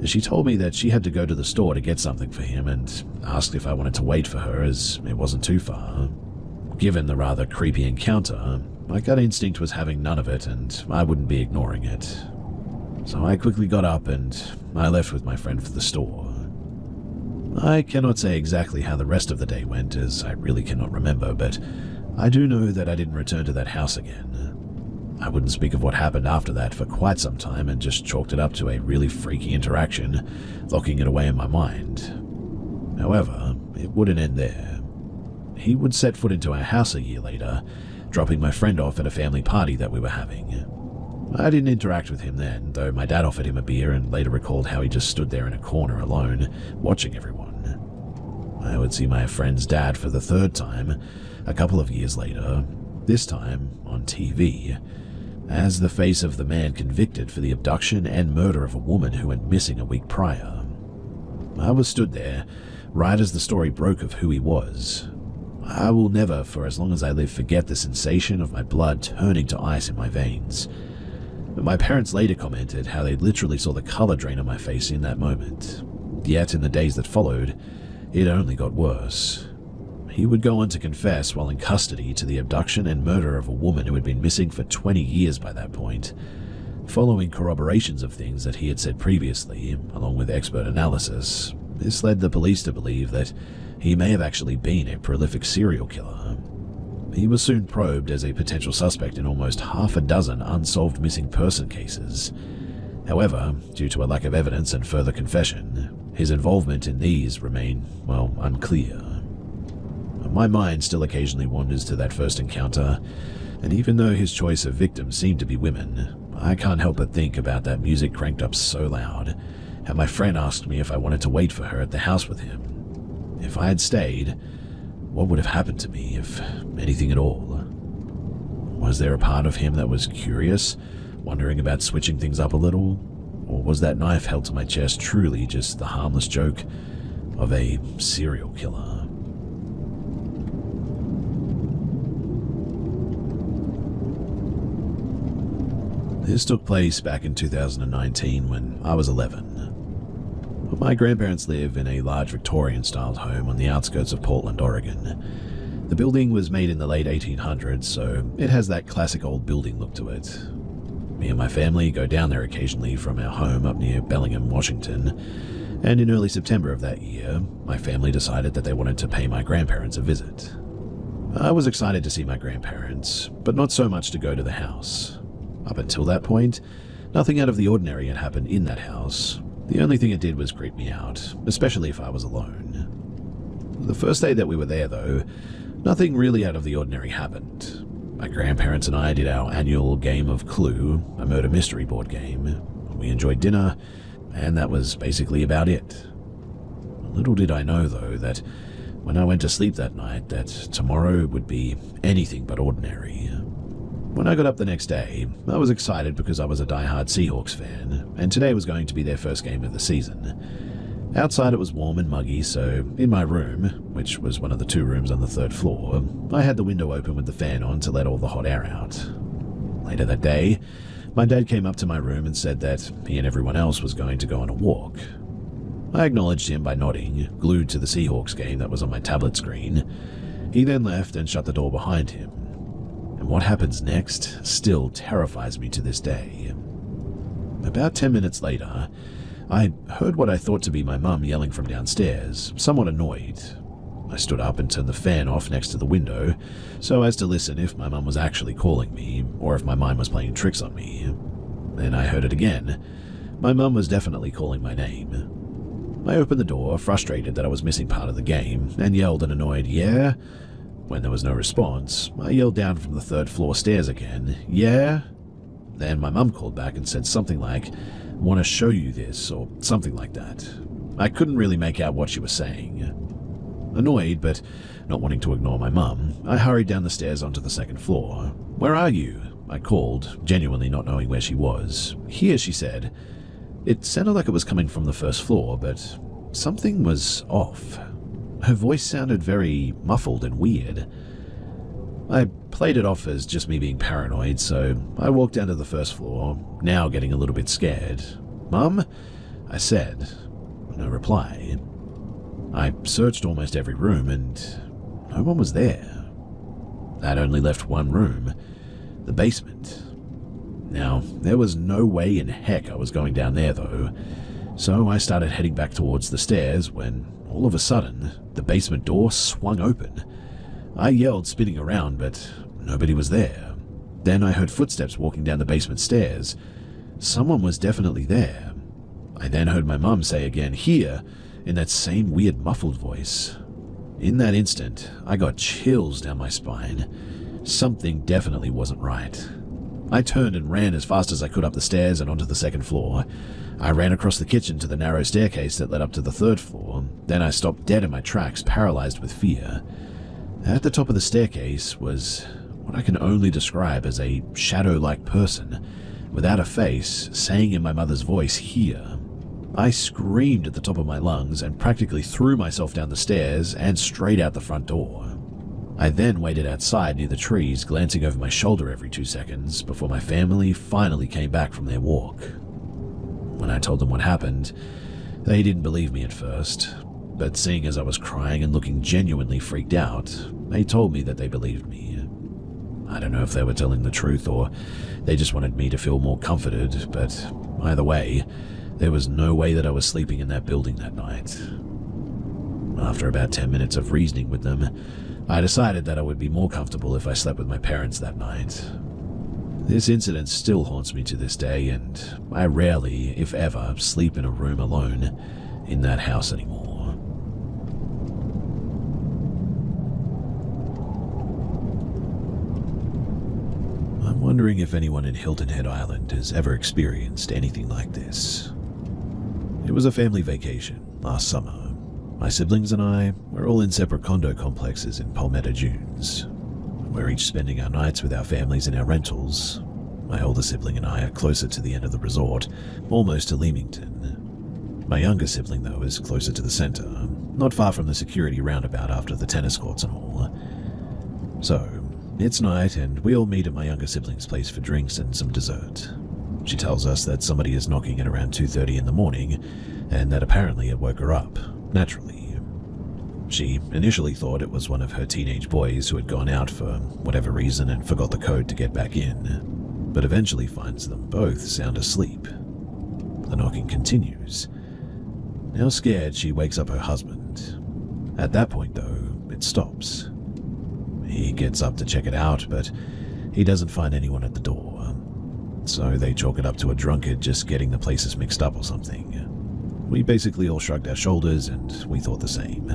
She told me that she had to go to the store to get something for him and asked if I wanted to wait for her as it wasn't too far. Given the rather creepy encounter, my gut instinct was having none of it and I wouldn't be ignoring it. So I quickly got up and I left with my friend for the store. I cannot say exactly how the rest of the day went, as I really cannot remember, but I do know that I didn't return to that house again. I wouldn't speak of what happened after that for quite some time and just chalked it up to a really freaky interaction, locking it away in my mind. However, it wouldn't end there. He would set foot into our house a year later, dropping my friend off at a family party that we were having. I didn't interact with him then, though my dad offered him a beer and later recalled how he just stood there in a corner alone, watching everyone. I would see my friend's dad for the third time, a couple of years later, this time on TV, as the face of the man convicted for the abduction and murder of a woman who went missing a week prior. I was stood there, right as the story broke of who he was. I will never, for as long as I live, forget the sensation of my blood turning to ice in my veins. My parents later commented how they literally saw the color drain on my face in that moment. Yet in the days that followed, it only got worse. He would go on to confess while in custody to the abduction and murder of a woman who had been missing for 20 years by that point. Following corroborations of things that he had said previously, along with expert analysis, this led the police to believe that he may have actually been a prolific serial killer. He was soon probed as a potential suspect in almost half a dozen unsolved missing person cases. However, due to a lack of evidence and further confession, his involvement in these remain, well, unclear. My mind still occasionally wanders to that first encounter, and even though his choice of victims seemed to be women, I can't help but think about that music cranked up so loud, how my friend asked me if I wanted to wait for her at the house with him. If I had stayed, what would have happened to me, if anything at all? Was there a part of him that was curious, wondering about switching things up a little? Or was that knife held to my chest truly just the harmless joke of a serial killer? This took place back in 2019 when I was 11. My grandparents live in a large Victorian-styled home on the outskirts of Portland, Oregon. The building was made in the late 1800s, so it has that classic old building look to it. Me and my family go down there occasionally from our home up near Bellingham, Washington, and in early September of that year, my family decided that they wanted to pay my grandparents a visit. I was excited to see my grandparents, but not so much to go to the house. Up until that point, nothing out of the ordinary had happened in that house. The only thing it did was creep me out, especially if I was alone. The first day that we were there, though, nothing really out of the ordinary happened. My grandparents and I did our annual game of Clue, a murder mystery board game. We enjoyed dinner, and that was basically about it. Little did I know, though, that when I went to sleep that night, that tomorrow would be anything but ordinary. When I got up the next day, I was excited because I was a die-hard Seahawks fan, and today was going to be their first game of the season. Outside it was warm and muggy, so in my room, which was one of the 2 rooms on the 3rd floor, I had the window open with the fan on to let all the hot air out. Later that day, my dad came up to my room and said that he and everyone else was going to go on a walk. I acknowledged him by nodding, glued to the Seahawks game that was on my tablet screen. He then left and shut the door behind him. And what happens next still terrifies me to this day. About 10 minutes later, I heard what I thought to be my mum yelling from downstairs, somewhat annoyed. I stood up and turned the fan off next to the window, so as to listen if my mum was actually calling me, or if my mind was playing tricks on me. Then I heard it again. My mum was definitely calling my name. I opened the door, frustrated that I was missing part of the game, and yelled an annoyed, "Yeah?" When there was no response, I yelled down from the 3rd floor stairs again, "Yeah?" Then my mum called back and said something like, "Want to show you this," or something like that. I couldn't really make out what she was saying. Annoyed, but not wanting to ignore my mum, I hurried down the stairs onto the 2nd floor. "Where are you?" I called, genuinely not knowing where she was. "Here," she said. It sounded like it was coming from the 1st floor, but something was off. Her voice sounded very muffled and weird. I played it off as just me being paranoid, so I walked down to the 1st floor, now getting a little bit scared. "Mum?" I said. No reply. I searched almost every room, and no one was there. That only left one room, the basement. Now, there was no way in heck I was going down there, though, so I started heading back towards the stairs when, all of a sudden, the basement door swung open. I yelled, spinning around, but nobody was there. Then I heard footsteps walking down the basement stairs. Someone was definitely there. I then heard my mum say again, "Here," in that same weird muffled voice. In that instant, I got chills down my spine. Something definitely wasn't right. I turned and ran as fast as I could up the stairs and onto the 2nd floor. I ran across the kitchen to the narrow staircase that led up to the 3rd floor. Then I stopped dead in my tracks, paralyzed with fear. At the top of the staircase was what I can only describe as a shadow-like person, without a face, saying in my mother's voice, "Here." I screamed at the top of my lungs and practically threw myself down the stairs and straight out the front door. I then waited outside near the trees, glancing over my shoulder every 2 seconds, before my family finally came back from their walk. When I told them what happened, they didn't believe me at first, but seeing as I was crying and looking genuinely freaked out, they told me that they believed me. I don't know if they were telling the truth or they just wanted me to feel more comforted, but either way, there was no way that I was sleeping in that building that night. After about 10 minutes of reasoning with them, I decided that I would be more comfortable if I slept with my parents that night. This incident still haunts me to this day, and I rarely, if ever, sleep in a room alone in that house anymore. I'm wondering if anyone in Hilton Head Island has ever experienced anything like this. It was a family vacation last summer. My siblings and I were all in separate condo complexes in Palmetto Dunes. We're each spending our nights with our families in our rentals. My older sibling and I are closer to the end of the resort, almost to Leamington. My younger sibling, though, is closer to the center, not far from the security roundabout after the tennis courts and all. So, it's night, and we all meet at my younger sibling's place for drinks and some dessert. She tells us that somebody is knocking at around 2:30 in the morning, and that apparently it woke her up, naturally. She initially thought it was one of her teenage boys who had gone out for whatever reason and forgot the code to get back in, but eventually finds them both sound asleep. The knocking continues. Now scared, she wakes up her husband. At that point, though, it stops. He gets up to check it out, but he doesn't find anyone at the door. So they chalk it up to a drunkard just getting the places mixed up or something. We basically all shrugged our shoulders, and we thought the same.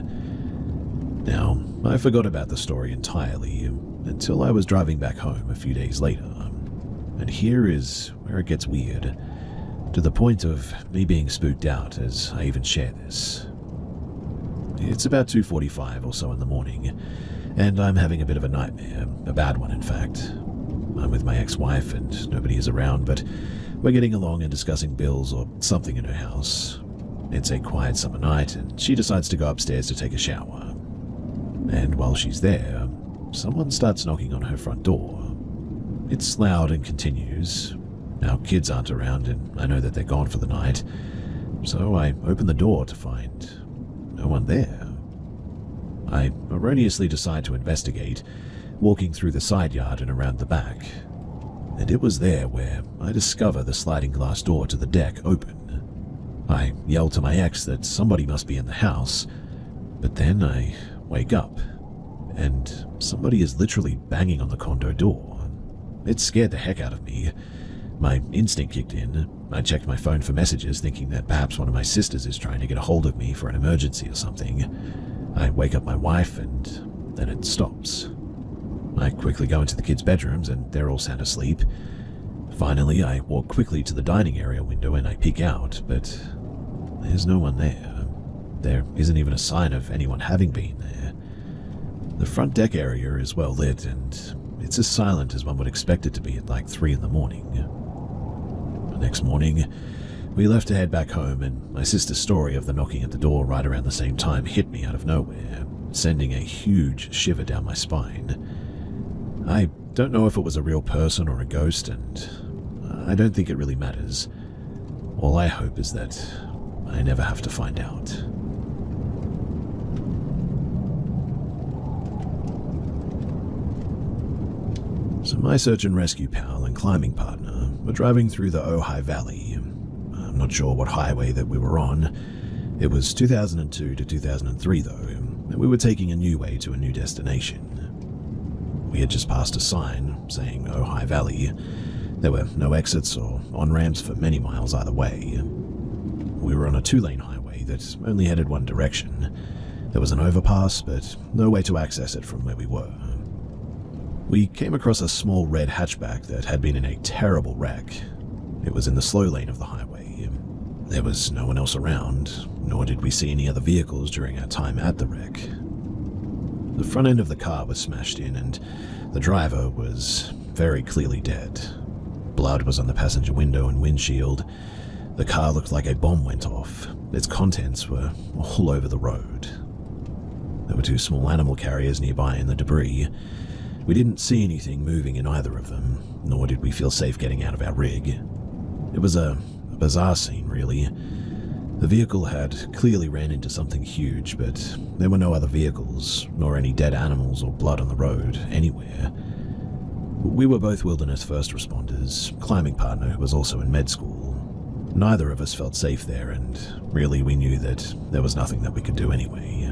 Now, I forgot about the story entirely until I was driving back home a few days later. And here is where it gets weird, to the point of me being spooked out as I even share this. It's about 2:45 or so in the morning, and I'm having a bit of a nightmare, a bad one in fact. I'm with my ex-wife and nobody is around, but we're getting along and discussing bills or something in her house. It's a quiet summer night and she decides to go upstairs to take a shower. And while she's there, someone starts knocking on her front door. It's loud and continues. Our kids aren't around and I know that they're gone for the night, so I open the door to find no one there. I erroneously decide to investigate, walking through the side yard and around the back. And it was there where I discover the sliding glass door to the deck open. I yell to my ex that somebody must be in the house, but then I wake up, and somebody is literally banging on the condo door. It scared the heck out of me. My instinct kicked in. I checked my phone for messages, thinking that perhaps one of my sisters is trying to get a hold of me for an emergency or something. I wake up my wife, and then it stops. I quickly go into the kids' bedrooms, and they're all sound asleep. Finally, I walk quickly to the dining area window and I peek out, but there's no one there. There isn't even a sign of anyone having been there. The front deck area is well lit, and it's as silent as one would expect it to be at like 3 in the morning. The next morning, we left to head back home, and my sister's story of the knocking at the door right around the same time hit me out of nowhere, sending a huge shiver down my spine. I don't know if it was a real person or a ghost, and I don't think it really matters. All I hope is that I never have to find out. So my search and rescue pal and climbing partner were driving through the Ojai Valley. I'm not sure what highway that we were on. It was 2002 to 2003 though, and we were taking a new way to a new destination. We had just passed a sign saying Ojai Valley. There were no exits or on-ramps for many miles either way. We were on a 2-lane highway that only headed one direction. There was an overpass, but no way to access it from where we were. We came across a small red hatchback that had been in a terrible wreck. It was in the slow lane of the highway. There was no one else around, nor did we see any other vehicles during our time at the wreck. The front end of the car was smashed in, and the driver was very clearly dead. Blood was on the passenger window and windshield. The car looked like a bomb went off. Its contents were all over the road. There were 2 small animal carriers nearby in the debris. We didn't see anything moving in either of them, nor did we feel safe getting out of our rig. It was a bizarre scene, really. The vehicle had clearly ran into something huge, but there were no other vehicles, nor any dead animals or blood on the road, anywhere. We were both wilderness first responders, climbing partner who was also in med school. Neither of us felt safe there, and really we knew that there was nothing that we could do anyway.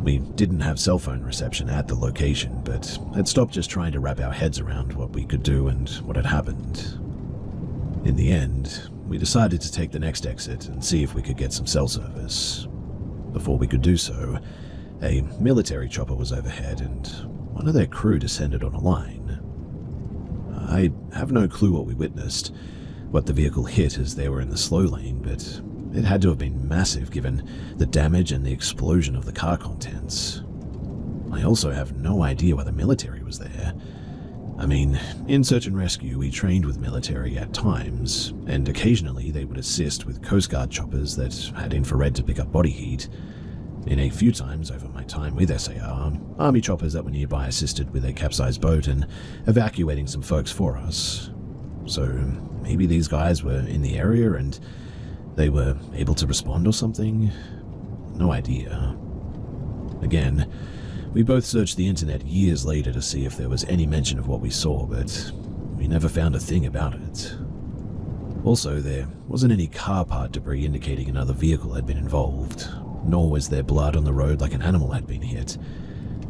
We didn't have cell phone reception at the location, but had stopped just trying to wrap our heads around what we could do and what had happened. In the end, we decided to take the next exit and see if we could get some cell service. Before we could do so, a military chopper was overhead and one of their crew descended on a line. I have no clue what we witnessed, what the vehicle hit as they were in the slow lane, but it had to have been massive given the damage and the explosion of the car contents. I also have no idea why the military was there. I mean, in search and rescue, we trained with military at times, and occasionally they would assist with Coast Guard choppers that had infrared to pick up body heat. In a few times over my time with SAR, Army choppers that were nearby assisted with a capsized boat and evacuating some folks for us. So maybe these guys were in the area and they were able to respond or something? No idea. Again, we both searched the internet years later to see if there was any mention of what we saw, but we never found a thing about it. Also, there wasn't any car part debris indicating another vehicle had been involved, nor was there blood on the road like an animal had been hit.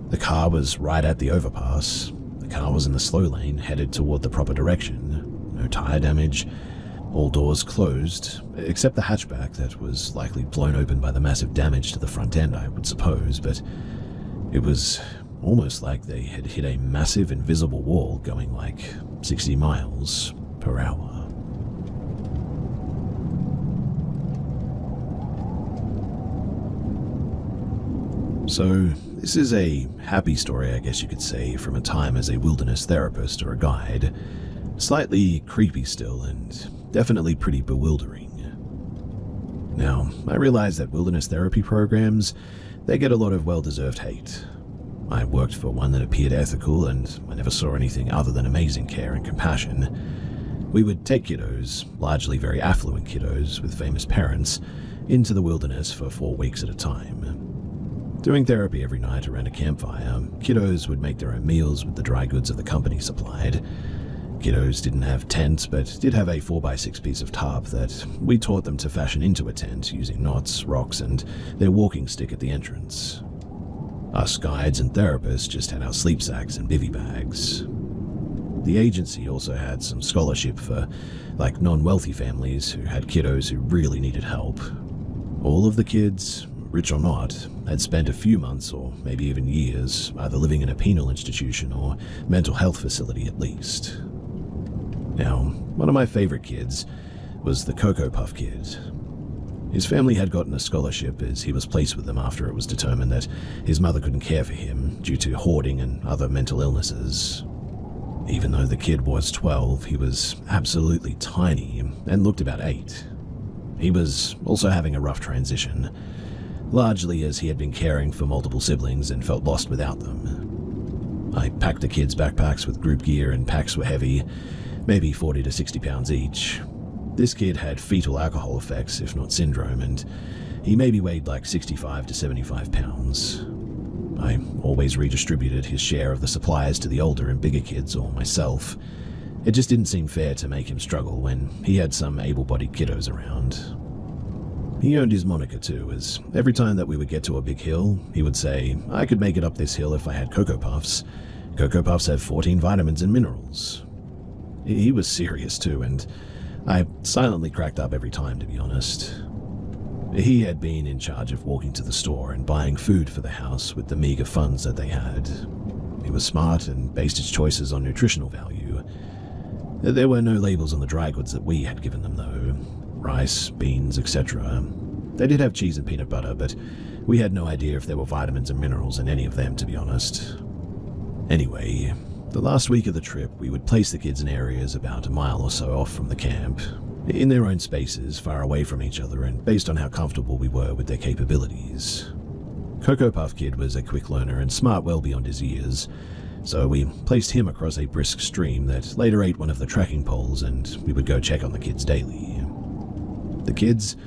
The car was right at the overpass. The car was in the slow lane, headed toward the proper direction. No tire damage. All doors closed, except the hatchback that was likely blown open by the massive damage to the front end, I would suppose, but it was almost like they had hit a massive invisible wall going like 60 miles per hour. So, this is a happy story, I guess you could say, from a time as a wilderness therapist or a guide. Slightly creepy still, and definitely pretty bewildering. Now, I realize that wilderness therapy programs, they get a lot of well-deserved hate. I worked for one that appeared ethical, and I never saw anything other than amazing care and compassion. We would take kiddos, largely very affluent kiddos with famous parents, into the wilderness for 4 weeks at a time. Doing therapy every night around a campfire, kiddos would make their own meals with the dry goods that the company supplied. Kiddos didn't have tents, but did have a 4x6 piece of tarp that we taught them to fashion into a tent using knots, rocks, and their walking stick at the entrance. Us guides and therapists just had our sleep sacks and bivy bags. The agency also had some scholarship for, non-wealthy families who had kiddos who really needed help. All of the kids, rich or not, had spent a few months or maybe even years either living in a penal institution or mental health facility at least. Now, one of my favorite kids was the Cocoa Puff kid. His family had gotten a scholarship as he was placed with them after it was determined that his mother couldn't care for him due to hoarding and other mental illnesses. Even though the kid was 12, he was absolutely tiny and looked about 8. He was also having a rough transition, largely as he had been caring for multiple siblings and felt lost without them. I packed the kids' backpacks with group gear, and packs were heavy, maybe 40 to 60 pounds each. This kid had fetal alcohol effects, if not syndrome, and he maybe weighed 65 to 75 pounds. I always redistributed his share of the supplies to the older and bigger kids or myself. It just didn't seem fair to make him struggle when he had some able-bodied kiddos around. He earned his moniker too, as every time that we would get to a big hill, he would say, "I could make it up this hill if I had Cocoa Puffs. Cocoa Puffs have 14 vitamins and minerals." He was serious too, and I silently cracked up every time, to be honest. He had been in charge of walking to the store and buying food for the house with the meager funds that they had. He was smart and based his choices on nutritional value. There were no labels on the dry goods that we had given them, though. Rice, beans, etc. They did have cheese and peanut butter, but we had no idea if there were vitamins and minerals in any of them, to be honest. Anyway, the last week of the trip, we would place the kids in areas about a mile or so off from the camp, in their own spaces, far away from each other and based on how comfortable we were with their capabilities. Cocoa Puff Kid was a quick learner and smart well beyond his years, so we placed him across a brisk stream that later ate one of the tracking poles, and we would go check on the kids daily. The kids,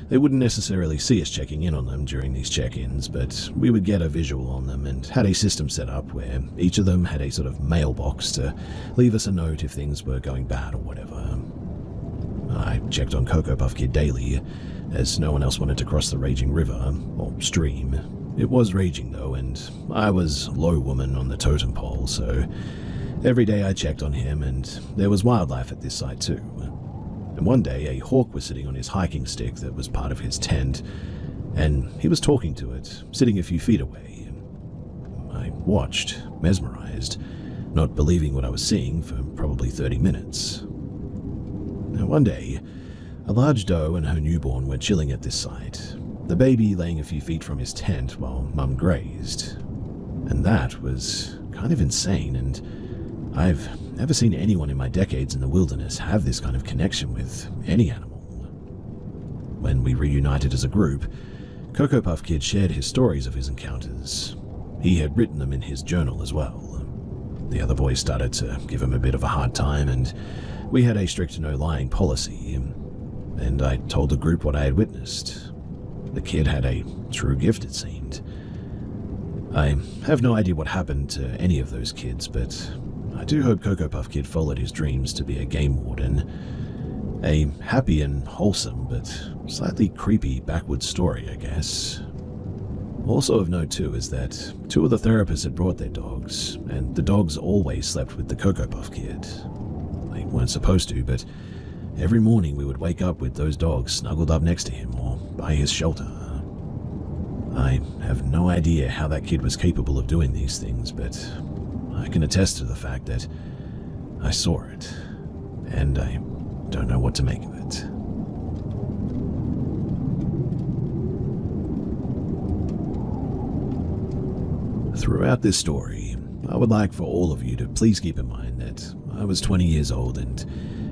they wouldn't necessarily see us checking in on them during these check-ins, but we would get a visual on them and had a system set up where each of them had a sort of mailbox to leave us a note if things were going bad or whatever. I checked on Cocoa Puff Kid daily, as no one else wanted to cross the raging river, or stream. It was raging though, and I was low woman on the totem pole, so every day I checked on him, and there was wildlife at this site too. And one day, a hawk was sitting on his hiking stick that was part of his tent, and he was talking to it, sitting a few feet away. I watched, mesmerized, not believing what I was seeing for probably 30 minutes. Now, one day, a large doe and her newborn were chilling at this site, the baby laying a few feet from his tent while Mum grazed. And that was kind of insane, and I've never seen anyone in my decades in the wilderness have this kind of connection with any animal. When we reunited as a group, Cocoa Puff Kid shared his stories of his encounters. He had written them in his journal as well. The other boys started to give him a bit of a hard time, and we had a strict no-lying policy, and I told the group what I had witnessed. The kid had a true gift, it seemed. I have no idea what happened to any of those kids, but I do hope Cocoa Puff Kid followed his dreams to be a game warden. A happy and wholesome, but slightly creepy backwoods story, I guess. Also of note too is that 2 of the therapists had brought their dogs, and the dogs always slept with the Cocoa Puff Kid. They weren't supposed to, but every morning we would wake up with those dogs snuggled up next to him or by his shelter. I have no idea how that kid was capable of doing these things, but I can attest to the fact that I saw it, and I don't know what to make of it. Throughout this story, I would like for all of you to please keep in mind that I was 20 years old and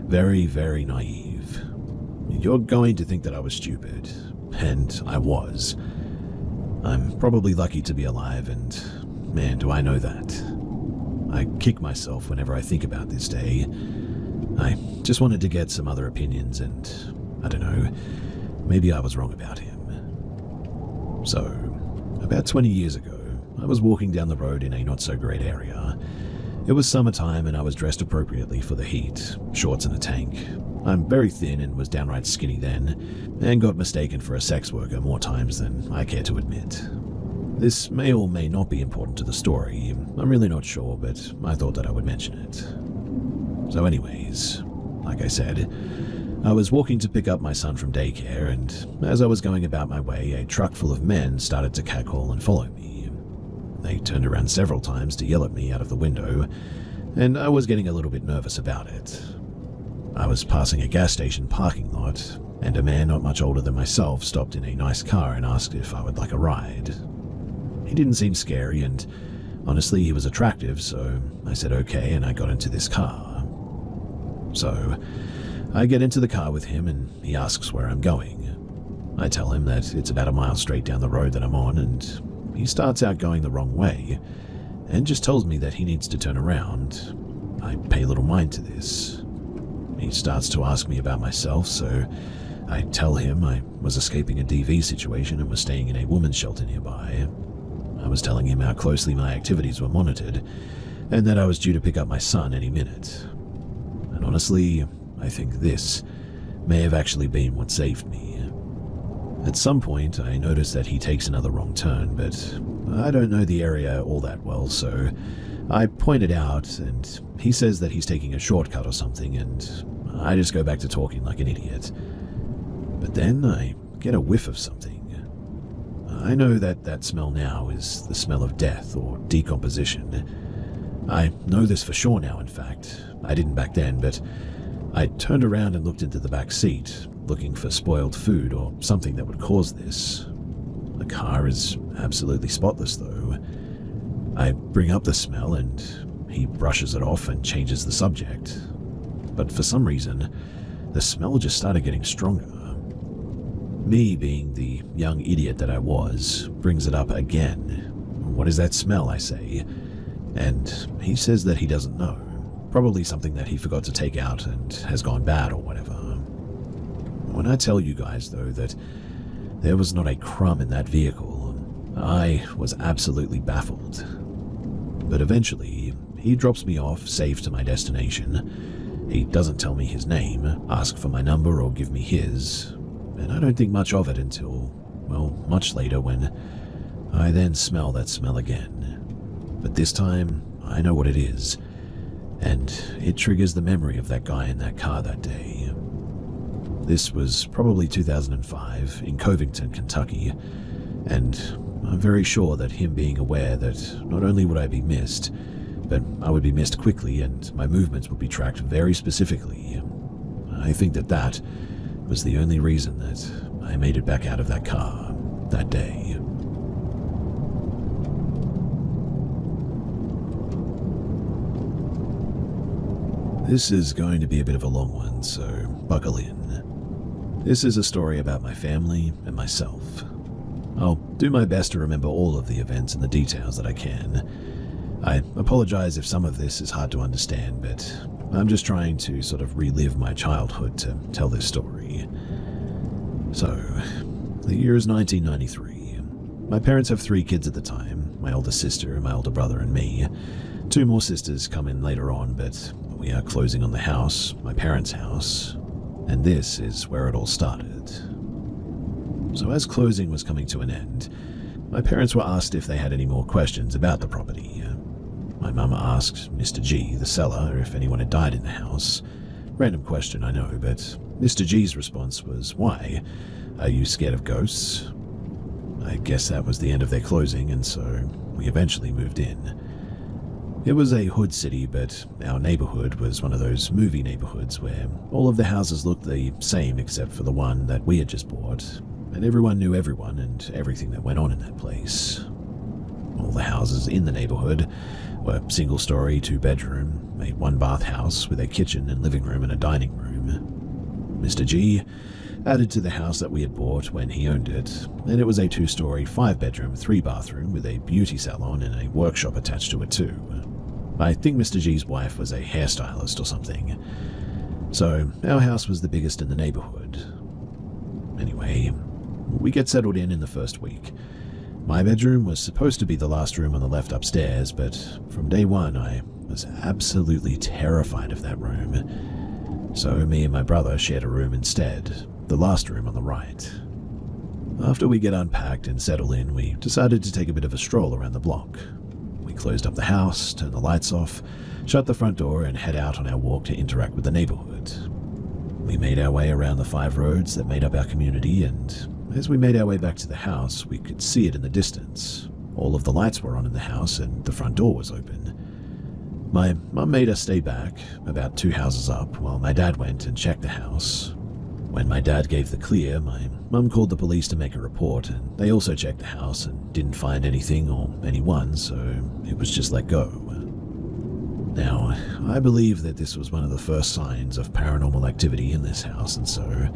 very, very naive. You're going to think that I was stupid, and I was. I'm probably lucky to be alive, and man, do I know that. I kick myself whenever I think about this day. I just wanted to get some other opinions, and I don't know, maybe I was wrong about him. So, about 20 years ago, I was walking down the road in a not-so-great area. It was summertime and I was dressed appropriately for the heat, shorts and a tank. I'm very thin and was downright skinny then, and got mistaken for a sex worker more times than I care to admit. This may or may not be important to the story, I'm really not sure, but I thought that I would mention it. So anyways, like I said, I was walking to pick up my son from daycare, and as I was going about my way, a truck full of men started to catcall and follow me. They turned around several times to yell at me out of the window, and I was getting a little bit nervous about it. I was passing a gas station parking lot, and a man not much older than myself stopped in a nice car and asked if I would like a ride. He didn't seem scary, and honestly he was attractive, so I said okay, and I got into this car. So I get into the car with him, and he asks where I'm going. I tell him that it's about a mile straight down the road that I'm on, and he starts out going the wrong way, and just tells me that he needs to turn around. I pay little mind to this. He starts to ask me about myself, so I tell him I was escaping a DV situation and was staying in a women's shelter nearby. I was telling him how closely my activities were monitored, and that I was due to pick up my son any minute. And honestly, I think this may have actually been what saved me. At some point, I notice that he takes another wrong turn, but I don't know the area all that well, so I point it out, and he says that he's taking a shortcut or something, and I just go back to talking like an idiot. But then I get a whiff of something. I know that that smell now is the smell of death or decomposition. I know this for sure now, in fact. I didn't back then, but I turned around and looked into the back seat, looking for spoiled food or something that would cause this. The car is absolutely spotless, though. I bring up the smell, and he brushes it off and changes the subject. But for some reason, the smell just started getting stronger. Me, being the young idiot that I was, brings it up again. What is that smell, I say? And he says that he doesn't know. Probably something that he forgot to take out and has gone bad or whatever. When I tell you guys, though, that there was not a crumb in that vehicle, I was absolutely baffled. But eventually, he drops me off safe to my destination. He doesn't tell me his name, ask for my number, or give me his. And I don't think much of it until, well, much later when I then smell that smell again. But this time, I know what it is, and it triggers the memory of that guy in that car that day. This was probably 2005 in Covington, Kentucky, and I'm very sure that him being aware that not only would I be missed, but I would be missed quickly and my movements would be tracked very specifically. I think that that was the only reason that I made it back out of that car that day. This is going to be a bit of a long one, so buckle in. This is a story about my family and myself. I'll do my best to remember all of the events and the details that I can. I apologize if some of this is hard to understand, but I'm just trying to sort of relive my childhood to tell this story. So, the year is 1993. My parents have 3 kids at the time, my older sister, my older brother, and me. 2 more sisters come in later on, but we are closing on the house, my parents' house, and this is where it all started. So as closing was coming to an end, my parents were asked if they had any more questions about the property. My mama asked Mr. G, the seller, if anyone had died in the house. Random question, I know, but Mr. G's response was, "Why? Are you scared of ghosts?" I guess that was the end of their closing, and so we eventually moved in. It was a hood city, but our neighborhood was one of those movie neighborhoods where all of the houses looked the same except for the one that we had just bought, and everyone knew everyone and everything that went on in that place. All the houses in the neighborhood were single-story, two-bedroom, a one-bath house with a kitchen and living room and a dining room. Mr. G added to the house that we had bought when he owned it, and it was a two-story, five-bedroom, three-bathroom with a beauty salon and a workshop attached to it too. I think Mr. G's wife was a hairstylist or something. So our house was the biggest in the neighborhood. Anyway, we get settled in the first week. My bedroom was supposed to be the last room on the left upstairs, but from day one I was absolutely terrified of that room. So me and my brother shared a room instead, the last room on the right. After we get unpacked and settle in, we decided to take a bit of a stroll around the block. We closed up the house, turned the lights off, shut the front door, and head out on our walk to interact with the neighborhood. We made our way around the 5 roads that made up our community, and as we made our way back to the house, we could see it in the distance. All of the lights were on in the house, and the front door was open. My mum made us stay back, about 2 houses up, while my dad went and checked the house. When my dad gave the clear, my mum called the police to make a report, and they also checked the house and didn't find anything or anyone, so it was just let go. Now, I believe that this was one of the first signs of paranormal activity in this house, and so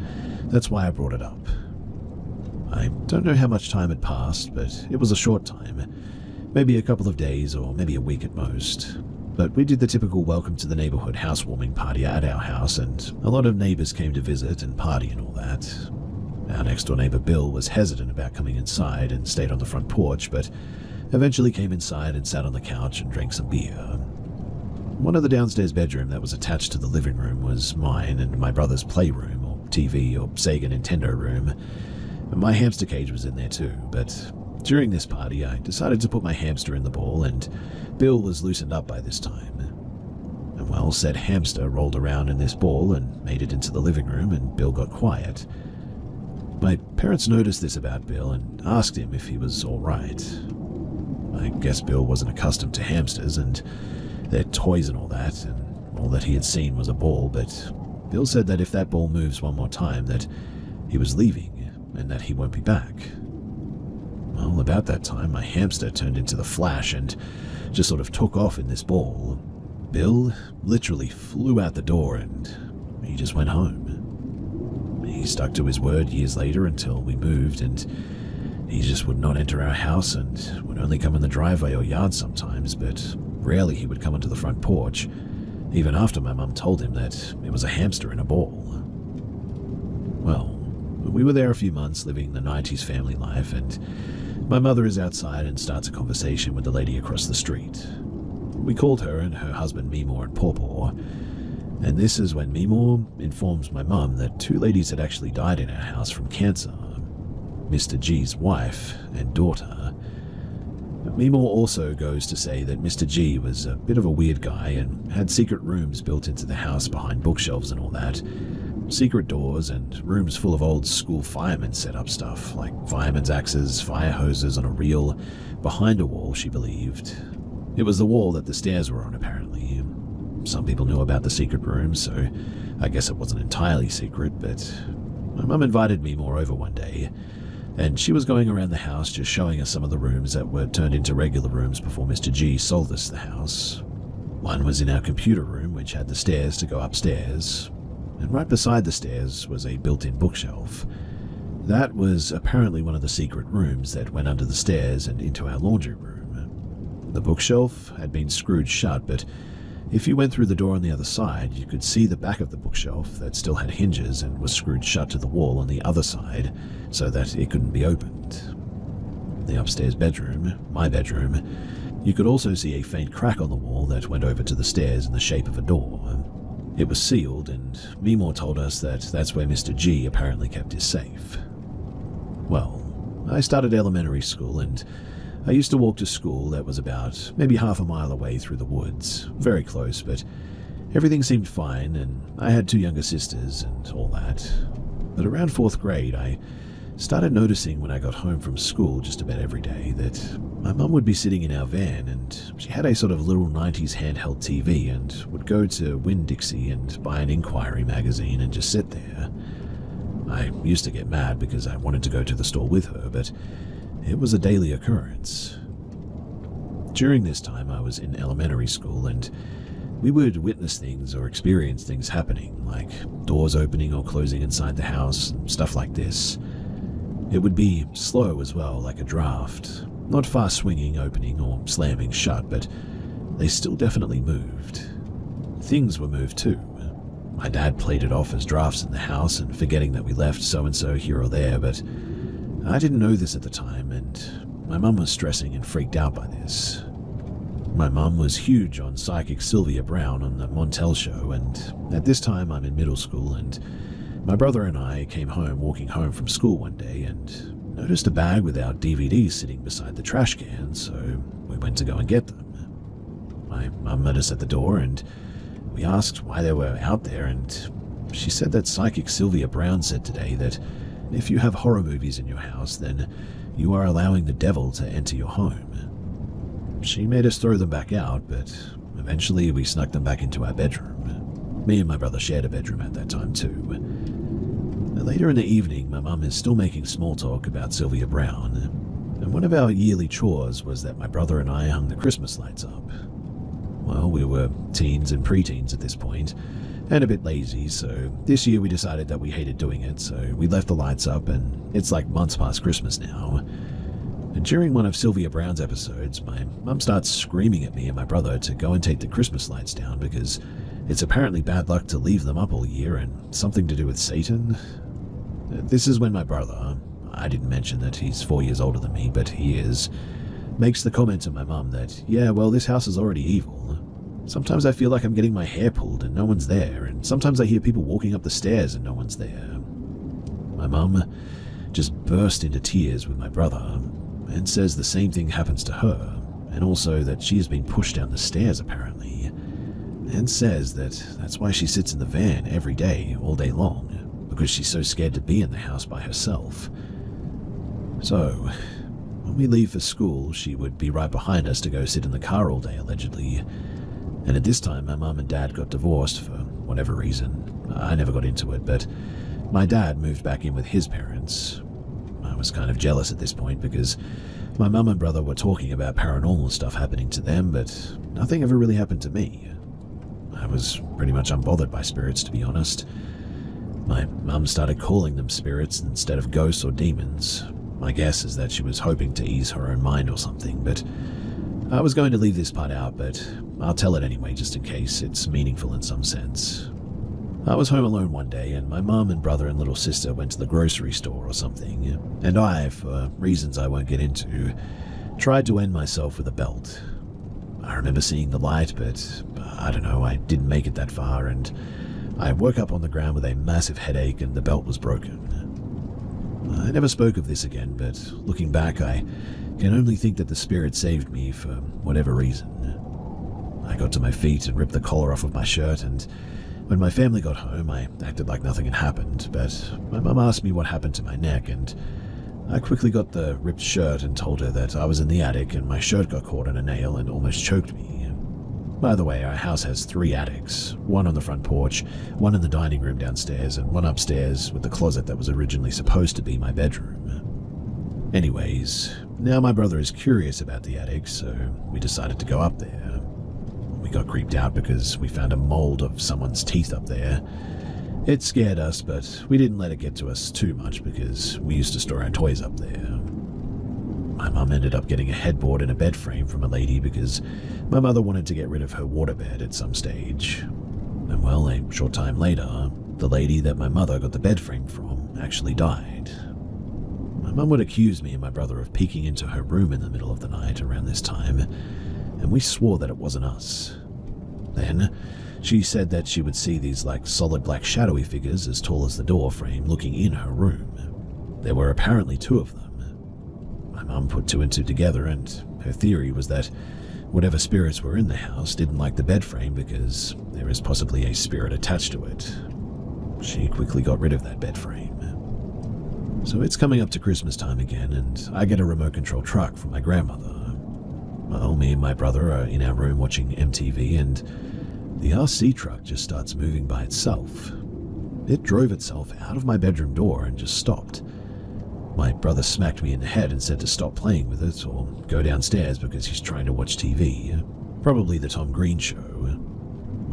that's why I brought it up. I don't know how much time had passed, but it was a short time, maybe a couple of days or maybe a week at most. But we did the typical welcome to the neighborhood housewarming party at our house, and a lot of neighbors came to visit and party and all that. Our next door neighbor Bill was hesitant about coming inside and stayed on the front porch, but eventually came inside and sat on the couch and drank some beer. One of the downstairs bedroom that was attached to the living room was mine and my brother's playroom or TV or Sega Nintendo room. My hamster cage was in there too, but during this party I decided to put my hamster in the ball, and Bill was loosened up by this time. And well, said hamster rolled around in this ball and made it into the living room, and Bill got quiet. My parents noticed this about Bill and asked him if he was alright. I guess Bill wasn't accustomed to hamsters and their toys and all that he had seen was a ball, but Bill said that if that ball moves one more time that he was leaving and that he won't be back. Well, about that time, my hamster turned into the Flash and just sort of took off in this ball. Bill literally flew out the door and he just went home. He stuck to his word years later until we moved, and he just would not enter our house and would only come in the driveway or yard sometimes, but rarely he would come onto the front porch, even after my mum told him that it was a hamster in a ball. Well, we were there a few months living the 90s family life, and my mother is outside and starts a conversation with the lady across the street. We called her and her husband Meemore and Pawpaw, and this is when Meemore informs my mum that 2 ladies had actually died in our house from cancer, Mr. G's wife and daughter. Meemore also goes to say that Mr. G was a bit of a weird guy and had secret rooms built into the house behind bookshelves and all that. Secret doors and rooms full of old school firemen set up stuff, like firemen's axes, fire hoses on a reel, behind a wall, she believed. It was the wall that the stairs were on, apparently. Some people knew about the secret rooms, so I guess it wasn't entirely secret, but my mum invited Meemore over one day, and she was going around the house just showing us some of the rooms that were turned into regular rooms before Mr. G sold us the house. One was in our computer room, which had the stairs to go upstairs, and right beside the stairs was a built-in bookshelf. That was apparently one of the secret rooms that went under the stairs and into our laundry room. The bookshelf had been screwed shut, but if you went through the door on the other side, you could see the back of the bookshelf that still had hinges and was screwed shut to the wall on the other side so that it couldn't be opened. The upstairs bedroom, my bedroom, you could also see a faint crack on the wall that went over to the stairs in the shape of a door. It was sealed, and Meemore told us that that's where Mr. G apparently kept his safe. Well, I started elementary school, and I used to walk to school that was about maybe half a mile away through the woods, very close, but everything seemed fine, and I had 2 younger sisters and all that. But around 4th grade, I started noticing when I got home from school just about every day that my mum would be sitting in our van, and she had a sort of little 90s handheld TV and would go to Winn-Dixie and buy an Inquiry magazine and just sit there. I used to get mad because I wanted to go to the store with her, but it was a daily occurrence. During this time, I was in elementary school, and we would witness things or experience things happening, like doors opening or closing inside the house, and stuff like this. It would be slow as well, like a draft. Not fast swinging, opening, or slamming shut, but they still definitely moved. Things were moved too. My dad played it off as drafts in the house and forgetting that we left so-and-so here or there, but I didn't know this at the time, and my mum was stressing and freaked out by this. My mum was huge on psychic Sylvia Browne on the Montel show, and at this time I'm in middle school, and my brother and I came home walking home from school one day and noticed a bag with our DVDs sitting beside the trash can, so we went to go and get them. My mum met us at the door, and we asked why they were out there, and she said that psychic Sylvia Browne said today that if you have horror movies in your house, then you are allowing the devil to enter your home. She made us throw them back out, but eventually we snuck them back into our bedroom. Me and my brother shared a bedroom at that time too. Later in the evening, my mum is still making small talk about Sylvia Browne, and one of our yearly chores was that my brother and I hung the Christmas lights up. Well, we were teens and preteens at this point, and a bit lazy, so this year we decided that we hated doing it, so we left the lights up, and it's like months past Christmas now. And during one of Sylvia Browne's episodes, my mum starts screaming at me and my brother to go and take the Christmas lights down because it's apparently bad luck to leave them up all year and something to do with Satan. This is when my brother, I didn't mention that he's 4 years older than me, but he is, makes the comment to my mum that, yeah, well, this house is already evil. Sometimes I feel like I'm getting my hair pulled and no one's there, and sometimes I hear people walking up the stairs and no one's there. My mum just burst into tears with my brother and says the same thing happens to her, and also that she has been pushed down the stairs apparently, and says that that's why she sits in the van every day, all day long, because she's so scared to be in the house by herself. So, when we leave for school, she would be right behind us to go sit in the car all day, allegedly. And at this time, my mum and dad got divorced for whatever reason. I never got into it, but my dad moved back in with his parents. I was kind of jealous at this point because my mum and brother were talking about paranormal stuff happening to them, but nothing ever really happened to me. I was pretty much unbothered by spirits, to be honest. My mum started calling them spirits instead of ghosts or demons. My guess is that she was hoping to ease her own mind or something, but I was going to leave this part out, but I'll tell it anyway just in case it's meaningful in some sense. I was home alone one day, and my mum and brother and little sister went to the grocery store or something, and I, for reasons I won't get into, tried to end myself with a belt. I remember seeing the light, but I don't know, I didn't make it that far, and I woke up on the ground with a massive headache and the belt was broken. I never spoke of this again, but looking back, I can only think that the spirit saved me for whatever reason. I got to my feet and ripped the collar off of my shirt, and when my family got home, I acted like nothing had happened, but my mum asked me what happened to my neck, and I quickly got the ripped shirt and told her that I was in the attic and my shirt got caught in a nail and almost choked me. By the way, our house has 3 attics, one on the front porch, one in the dining room downstairs, and one upstairs with the closet that was originally supposed to be my bedroom. Anyways, now my brother is curious about the attic, so we decided to go up there. We got creeped out because we found a mold of someone's teeth up there. It scared us, but we didn't let it get to us too much because we used to store our toys up there. My mum ended up getting a headboard and a bed frame from a lady because my mother wanted to get rid of her waterbed at some stage. And well, a short time later, the lady that my mother got the bed frame from actually died. My mum would accuse me and my brother of peeking into her room in the middle of the night around this time, and we swore that it wasn't us. Then, she said that she would see these like solid black shadowy figures as tall as the door frame looking in her room. There were apparently 2 of them. My mum put 2 and 2 together, and her theory was that whatever spirits were in the house didn't like the bed frame because there is possibly a spirit attached to it. She quickly got rid of that bed frame. So it's coming up to Christmas time again, and I get a remote control truck from my grandmother. Well, me and my brother are in our room watching MTV, and the RC truck just starts moving by itself. It drove itself out of my bedroom door and just stopped. My brother smacked me in the head and said to stop playing with it or go downstairs because he's trying to watch TV, probably the Tom Green show.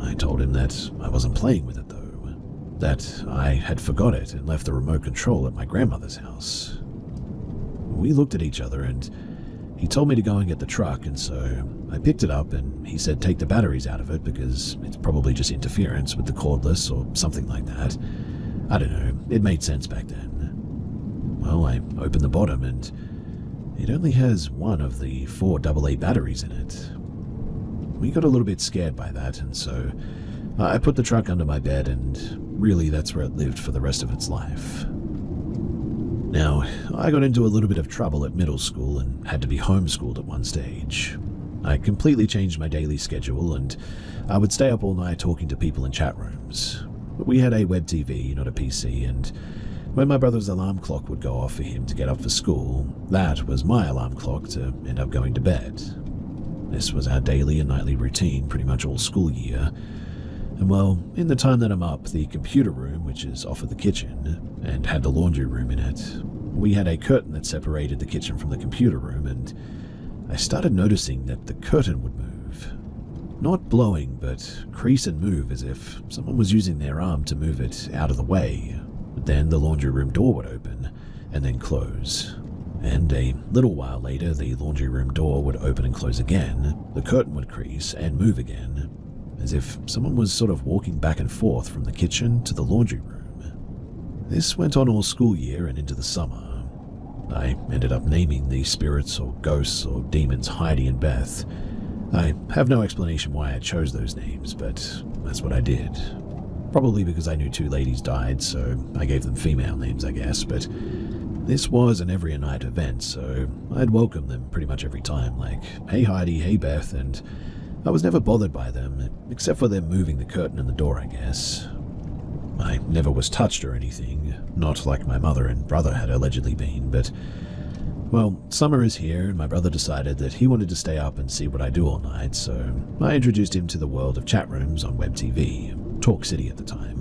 I told him that I wasn't playing with it though, that I had forgot it and left the remote control at my grandmother's house. We looked at each other and he told me to go and get the truck, and so I picked it up and he said take the batteries out of it because it's probably just interference with the cordless or something like that. I don't know, it made sense back then. Well, I opened the bottom and it only has one of the 4 AA batteries in it. We got a little bit scared by that, and so I put the truck under my bed, and really that's where it lived for the rest of its life. Now, I got into a little bit of trouble at middle school and had to be homeschooled at one stage. I completely changed my daily schedule, and I would stay up all night talking to people in chat rooms. We had a web TV, not a PC, and when my brother's alarm clock would go off for him to get up for school, that was my alarm clock to end up going to bed. This was our daily and nightly routine pretty much all school year. And well, in the time that I'm up, the computer room, which is off of the kitchen, and had the laundry room in it, we had a curtain that separated the kitchen from the computer room, and I started noticing that the curtain would move. Not blowing, but crease and move as if someone was using their arm to move it out of the way. Then the laundry room door would open, and then close. And a little while later, the laundry room door would open and close again, the curtain would crease and move again, as if someone was sort of walking back and forth from the kitchen to the laundry room. This went on all school year and into the summer. I ended up naming the spirits or ghosts or demons Heidi and Beth. I have no explanation why I chose those names, but that's what I did. Probably because I knew 2 ladies died, so I gave them female names, I guess, but this was an every night event, so I'd welcome them pretty much every time, like, hey Heidi, hey Beth, and I was never bothered by them, except for them moving the curtain and the door, I guess. I never was touched or anything, not like my mother and brother had allegedly been, but, well, summer is here, and my brother decided that he wanted to stay up and see what I do all night, so I introduced him to the world of chat rooms on Web TV, Talk City at the time.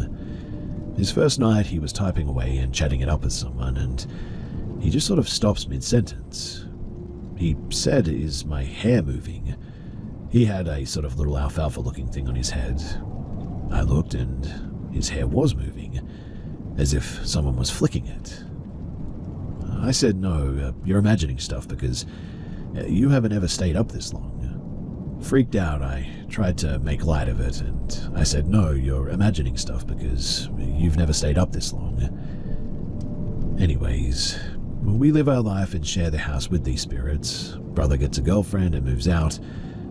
His first night, he was typing away and chatting it up with someone, and he just sort of stops mid-sentence. He said, "Is my hair moving?" He had a sort of little alfalfa-looking thing on his head. I looked, and his hair was moving, as if someone was flicking it. I said, "No, you're imagining stuff because you haven't ever stayed up this long." Freaked out, I tried to make light of it, and I said, "No, you're imagining stuff because you've never stayed up this long." Anyways, we live our life and share the house with these spirits. Brother gets a girlfriend and moves out.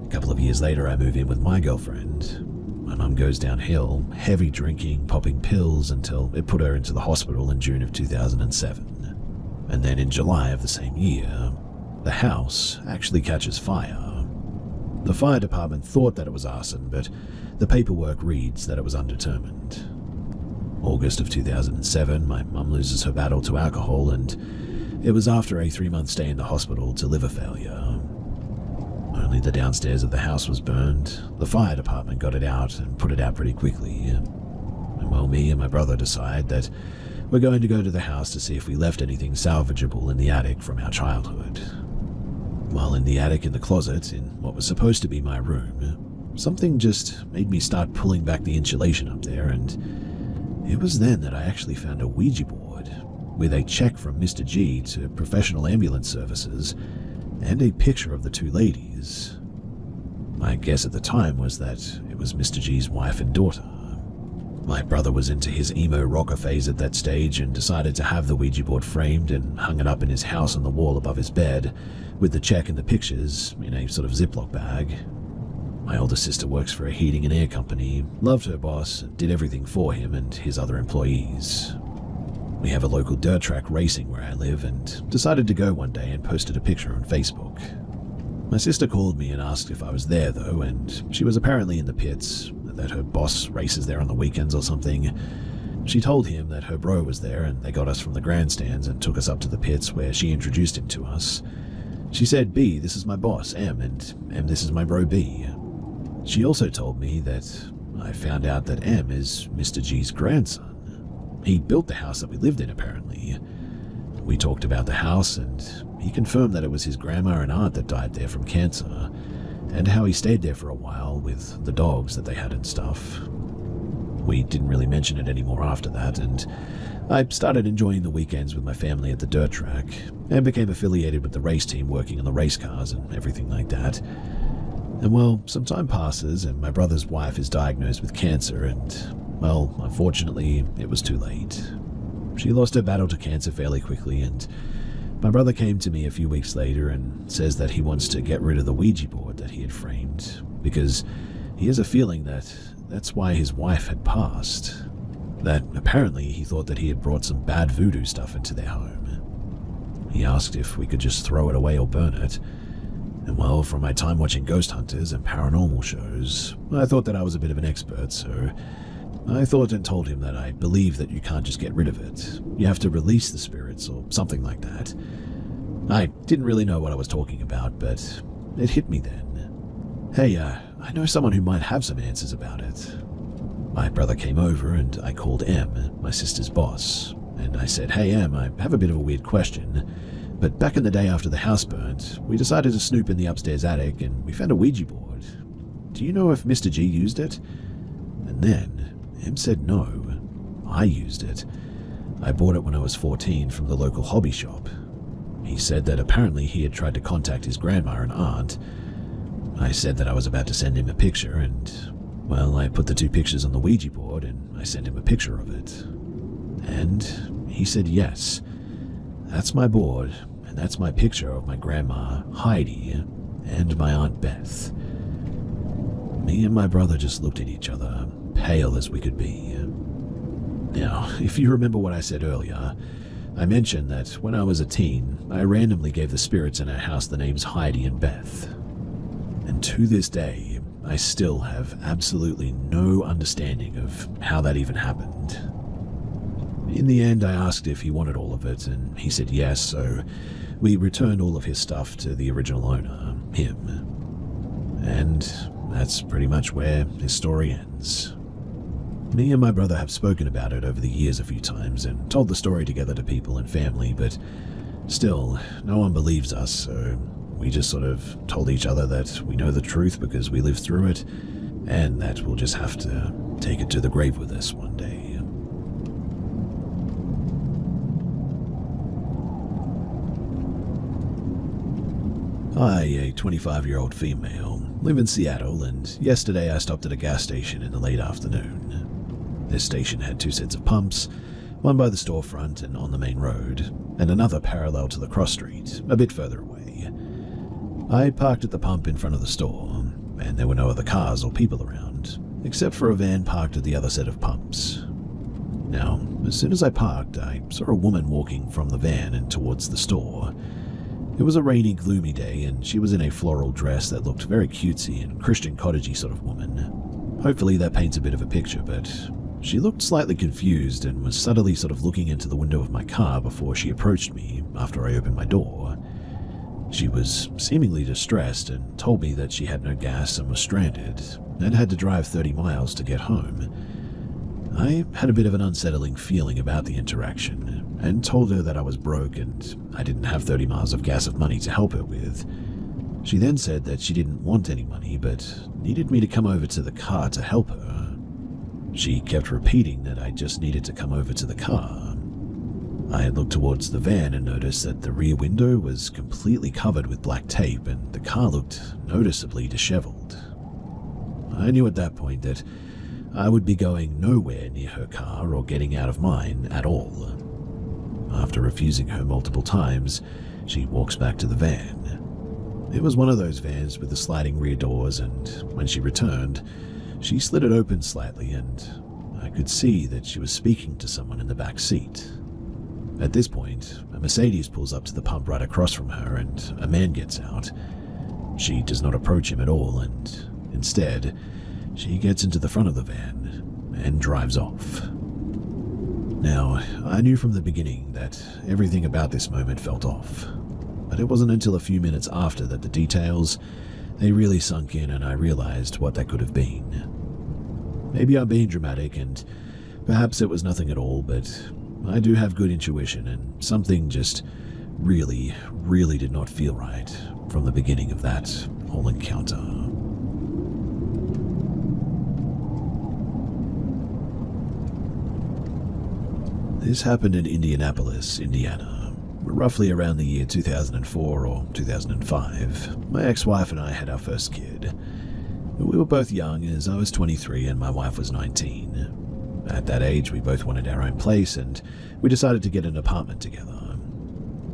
A couple of years later, I move in with my girlfriend. My mum goes downhill, heavy drinking, popping pills until it put her into the hospital in June of 2007. And then in July of the same year, the house actually catches fire. The fire department thought that it was arson, but the paperwork reads that it was undetermined. August of 2007, my mum loses her battle to alcohol, and it was after a 3-month stay in the hospital to liver failure. Only the downstairs of the house was burned. The fire department got it out and put it out pretty quickly. And well, me and my brother decide that we're going to go to the house to see if we left anything salvageable in the attic from our childhood. While in the attic in the closet, in what was supposed to be my room, something just made me start pulling back the insulation up there, and it was then that I actually found a Ouija board with a check from Mr. G to Professional Ambulance Services and a picture of the 2 ladies. My guess at the time was that it was Mr. G's wife and daughter. My brother was into his emo rocker phase at that stage and decided to have the Ouija board framed and hung it up in his house on the wall above his bed, with the check and the pictures in a sort of Ziploc bag. My older sister works for a heating and air company, loved her boss, and did everything for him and his other employees. We have a local dirt track racing where I live and decided to go one day and posted a picture on Facebook. My sister called me and asked if I was there though, and she was apparently in the pits, that her boss races there on the weekends or something. She told him that her bro was there and they got us from the grandstands and took us up to the pits where she introduced him to us. She said, "B, this is my boss, M, and M, this is my bro, B." She also told me that I found out that M is Mr. G's grandson. He built the house that we lived in, apparently. We talked about the house, and he confirmed that it was his grandma and aunt that died there from cancer, and how he stayed there for a while with the dogs that they had and stuff. We didn't really mention it anymore after that, and I started enjoying the weekends with my family at the dirt track, and became affiliated with the race team working on the race cars and everything like that. And well, some time passes, and my brother's wife is diagnosed with cancer, and, well, unfortunately, it was too late. She lost her battle to cancer fairly quickly, and my brother came to me a few weeks later and says that he wants to get rid of the Ouija board that he had framed, because he has a feeling that that's why his wife had passed. That apparently he thought that he had brought some bad voodoo stuff into their home. He asked if we could just throw it away or burn it. And well, from my time watching ghost hunters and paranormal shows, I thought that I was a bit of an expert, so I thought and told him that I believe that you can't just get rid of it. You have to release the spirits or something like that. I didn't really know what I was talking about, but it hit me then. Hey, I know someone who might have some answers about it. My brother came over and I called Em, my sister's boss, and I said, "Hey Em, I have a bit of a weird question, but back in the day after the house burnt, we decided to snoop in the upstairs attic and we found a Ouija board. Do you know if Mr. G used it?" And then Em said no. I used it. I bought it when I was 14 from the local hobby shop. He said that apparently he had tried to contact his grandma and aunt. I said that I was about to send him a picture, and, well, I put the two pictures on the Ouija board and I sent him a picture of it. And he said yes. That's my board, and that's my picture of my grandma, Heidi, and my Aunt Beth. Me and my brother just looked at each other, pale as we could be. Now, if you remember what I said earlier, I mentioned that when I was a teen, I randomly gave the spirits in our house the names Heidi and Beth. And to this day, I still have absolutely no understanding of how that even happened. In the end, I asked if he wanted all of it, and he said yes, so we returned all of his stuff to the original owner, him. And that's pretty much where his story ends. Me and my brother have spoken about it over the years a few times and told the story together to people and family, but still, no one believes us, so we just sort of told each other that we know the truth because we lived through it, and that we'll just have to take it to the grave with us one day. I, a 25-year-old female, live in Seattle, and yesterday I stopped at a gas station in the late afternoon. This station had two sets of pumps, one by the storefront and on the main road, and another parallel to the cross street, a bit further away. I parked at the pump in front of the store, and there were no other cars or people around, except for a van parked at the other set of pumps. Now, as soon as I parked, I saw a woman walking from the van and towards the store. It was a rainy, gloomy day, and she was in a floral dress that looked very cutesy and Christian cottagey sort of woman. Hopefully that paints a bit of a picture, but she looked slightly confused and was subtly sort of looking into the window of my car before she approached me after I opened my door. She was seemingly distressed and told me that she had no gas and was stranded, and had to drive 30 miles to get home. I had a bit of an unsettling feeling about the interaction, and told her that I was broke and I didn't have 30 miles of gas of money to help her with. She then said that she didn't want any money, but needed me to come over to the car to help her. She kept repeating that I just needed to come over to the car. I had looked towards the van and noticed that the rear window was completely covered with black tape and the car looked noticeably disheveled. I knew at that point that I would be going nowhere near her car or getting out of mine at all. After refusing her multiple times, she walks back to the van. It was one of those vans with the sliding rear doors, and when she returned, she slid it open slightly and I could see that she was speaking to someone in the back seat. At this point, a Mercedes pulls up to the pump right across from her and a man gets out. She does not approach him at all, and instead, she gets into the front of the van and drives off. Now, I knew from the beginning that everything about this moment felt off, but it wasn't until a few minutes after that the details, they really sunk in and I realized what that could have been. Maybe I'm being dramatic and perhaps it was nothing at all, but I do have good intuition, and something just really, really did not feel right from the beginning of that whole encounter. This happened in Indianapolis, Indiana, roughly around the year 2004 or 2005. My ex-wife and I had our first kid. We were both young, as I was 23 and my wife was 19. At that age, we both wanted our own place, and we decided to get an apartment together.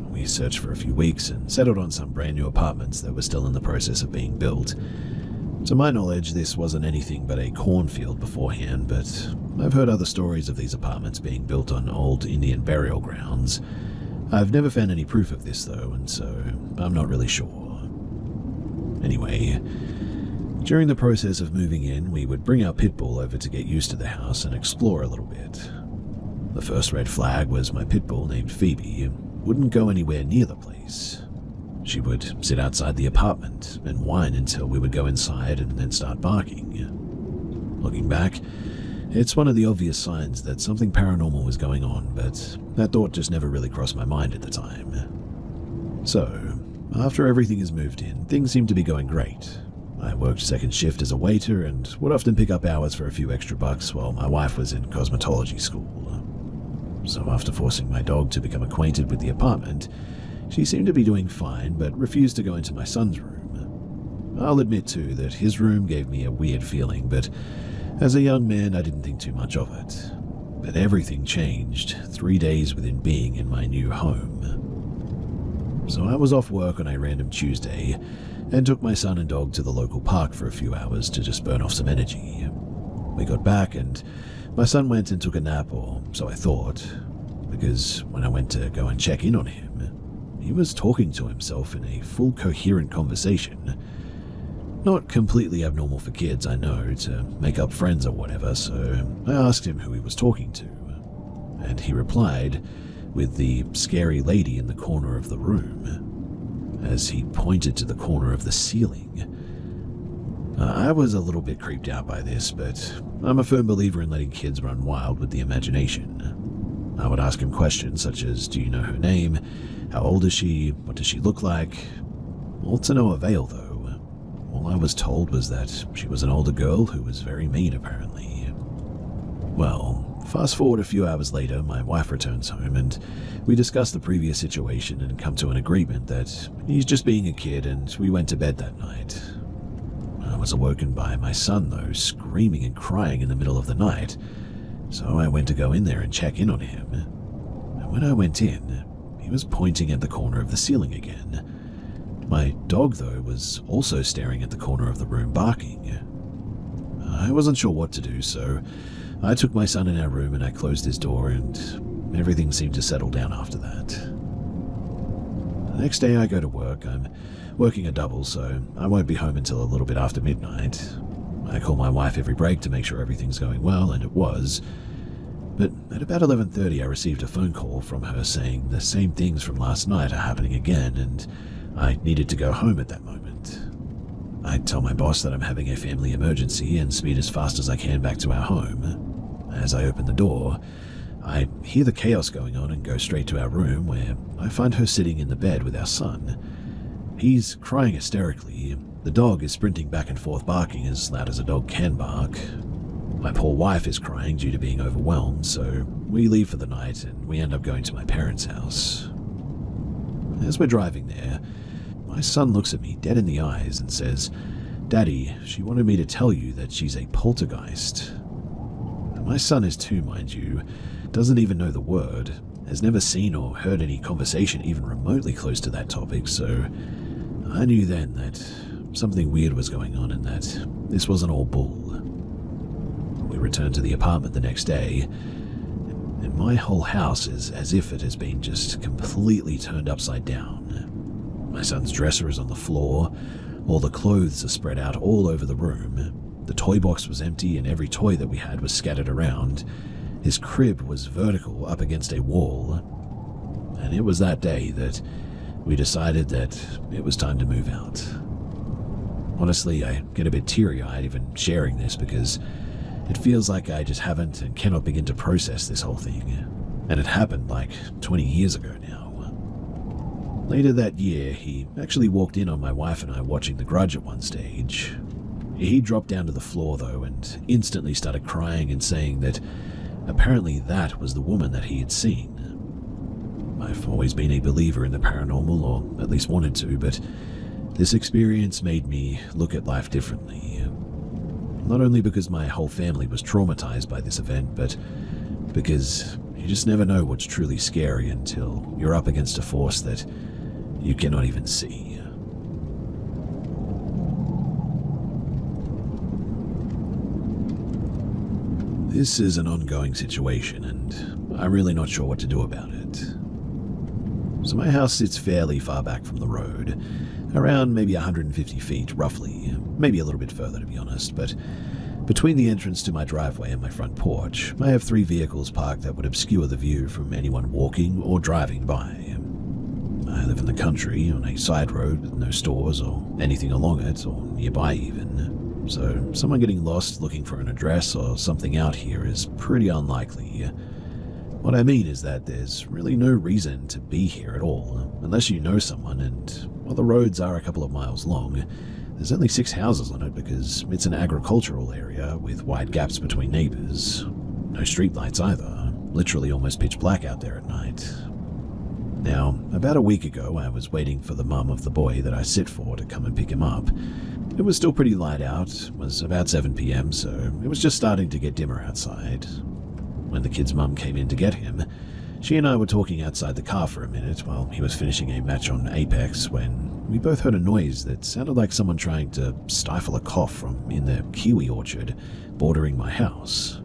We searched for a few weeks and settled on some brand new apartments that were still in the process of being built. To my knowledge, this wasn't anything but a cornfield beforehand, but I've heard other stories of these apartments being built on old Indian burial grounds. I've never found any proof of this though, and so I'm not really sure. Anyway, during the process of moving in, we would bring our pit bull over to get used to the house and explore a little bit. The first red flag was my pit bull named Phoebe wouldn't go anywhere near the place. She would sit outside the apartment and whine until we would go inside and then start barking. Looking back, it's one of the obvious signs that something paranormal was going on, but that thought just never really crossed my mind at the time. So, after everything is moved in, things seem to be going great. I worked second shift as a waiter and would often pick up hours for a few extra bucks while my wife was in cosmetology school. So after forcing my dog to become acquainted with the apartment, she seemed to be doing fine, but refused to go into my son's room. I'll admit, too, that his room gave me a weird feeling, but as a young man, I didn't think too much of it. But everything changed 3 days within being in my new home. So I was off work on a random Tuesday and took my son and dog to the local park for a few hours to just burn off some energy. We got back and my son went and took a nap, or so I thought, because when I went to go and check in on him, he was talking to himself in a full coherent conversation. Not completely abnormal for kids, I know, to make up friends or whatever, so I asked him who he was talking to, and he replied with the scary lady in the corner of the room, as he pointed to the corner of the ceiling. I was a little bit creeped out by this, but I'm a firm believer in letting kids run wild with the imagination. I would ask him questions such as, do you know her name? How old is she? What does she look like? All to no avail, though. All I was told was that she was an older girl who was very mean, apparently. Well, fast forward a few hours later, my wife returns home, and we discuss the previous situation and come to an agreement that he's just being a kid, and we went to bed that night. I was awoken by my son, though, screaming and crying in the middle of the night, so I went to go in there and check in on him. And when I went in, he was pointing at the corner of the ceiling again. My dog, though, was also staring at the corner of the room barking. I wasn't sure what to do, so I took my son in our room and I closed his door, and everything seemed to settle down after that. The next day I go to work. I'm working a double, so I won't be home until a little bit after midnight. I call my wife every break to make sure everything's going well, and it was. But at about 11:30 I received a phone call from her saying the same things from last night are happening again, and I needed to go home at that moment. I tell my boss that I'm having a family emergency and speed as fast as I can back to our home. As I open the door, I hear the chaos going on and go straight to our room, where I find her sitting in the bed with our son. He's crying hysterically. The dog is sprinting back and forth barking as loud as a dog can bark. My poor wife is crying due to being overwhelmed, so we leave for the night and we end up going to my parents' house. As we're driving there, my son looks at me dead in the eyes and says, "Daddy, she wanted me to tell you that she's a poltergeist." My son is 2, mind you, doesn't even know the word, has never seen or heard any conversation even remotely close to that topic, so I knew then that something weird was going on and that this wasn't all bull. We returned to the apartment the next day, and my whole house is as if it has been just completely turned upside down. My son's dresser is on the floor, all the clothes are spread out all over the room, the toy box was empty and every toy that we had was scattered around. His crib was vertical up against a wall, and it was that day that we decided that it was time to move out. Honestly, I get a bit teary-eyed even sharing this because it feels like I just haven't and cannot begin to process this whole thing. and it happened like 20 years ago now. Later that year, he actually walked in on my wife and I watching The Grudge at one stage. He dropped down to the floor though and instantly started crying and saying that apparently that was the woman that he had seen. I've always been a believer in the paranormal, or at least wanted to, but this experience made me look at life differently. Not only because my whole family was traumatized by this event, but because you just never know what's truly scary until you're up against a force that you cannot even see. This is an ongoing situation, and I'm really not sure what to do about it. So my house sits fairly far back from the road, around maybe 150 feet roughly, maybe a little bit further to be honest, but between the entrance to my driveway and my front porch, I have 3 vehicles parked that would obscure the view from anyone walking or driving by. I live in the country on a side road with no stores or anything along it, or nearby even, so someone getting lost looking for an address or something out here is pretty unlikely. What I mean is that there's really no reason to be here at all, unless you know someone, and while the roads are a couple of miles long, there's only 6 houses on it because it's an agricultural area with wide gaps between neighbors. No streetlights either, literally almost pitch black out there at night. Now, about a week ago, I was waiting for the mum of the boy that I sit for to come and pick him up. It was still pretty light out, it was about 7 p.m, so it was just starting to get dimmer outside. When the kid's mum came in to get him, she and I were talking outside the car for a minute while he was finishing a match on Apex when we both heard a noise that sounded like someone trying to stifle a cough from in the kiwi orchard bordering my house.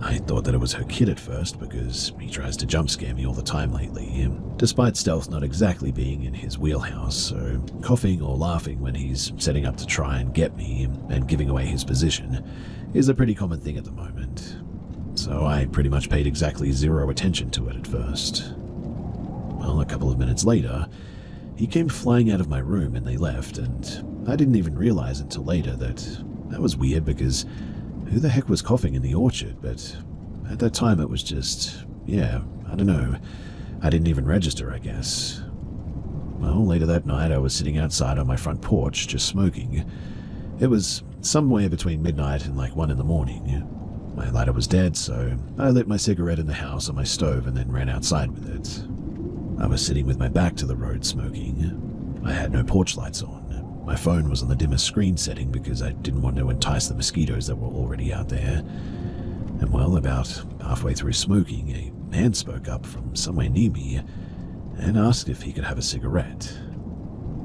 I thought that it was her kid at first because he tries to jump scare me all the time lately, despite stealth not exactly being in his wheelhouse, so coughing or laughing when he's setting up to try and get me and giving away his position is a pretty common thing at the moment. So I pretty much paid exactly 0 attention to it at first. Well, a couple of minutes later, he came flying out of my room and they left, and I didn't even realize until later that was weird because who the heck was coughing in the orchard? But at that time it was just, I don't know. I didn't even register, I guess. Well, later that night I was sitting outside on my front porch just smoking. It was somewhere between midnight and like 1 in the morning. My lighter was dead, so I lit my cigarette in the house on my stove and then ran outside with it. I was sitting with my back to the road smoking. I had no porch lights on. My phone was on the dimmest screen setting because I didn't want to entice the mosquitoes that were already out there. And well, about halfway through smoking, a man spoke up from somewhere near me and asked if he could have a cigarette.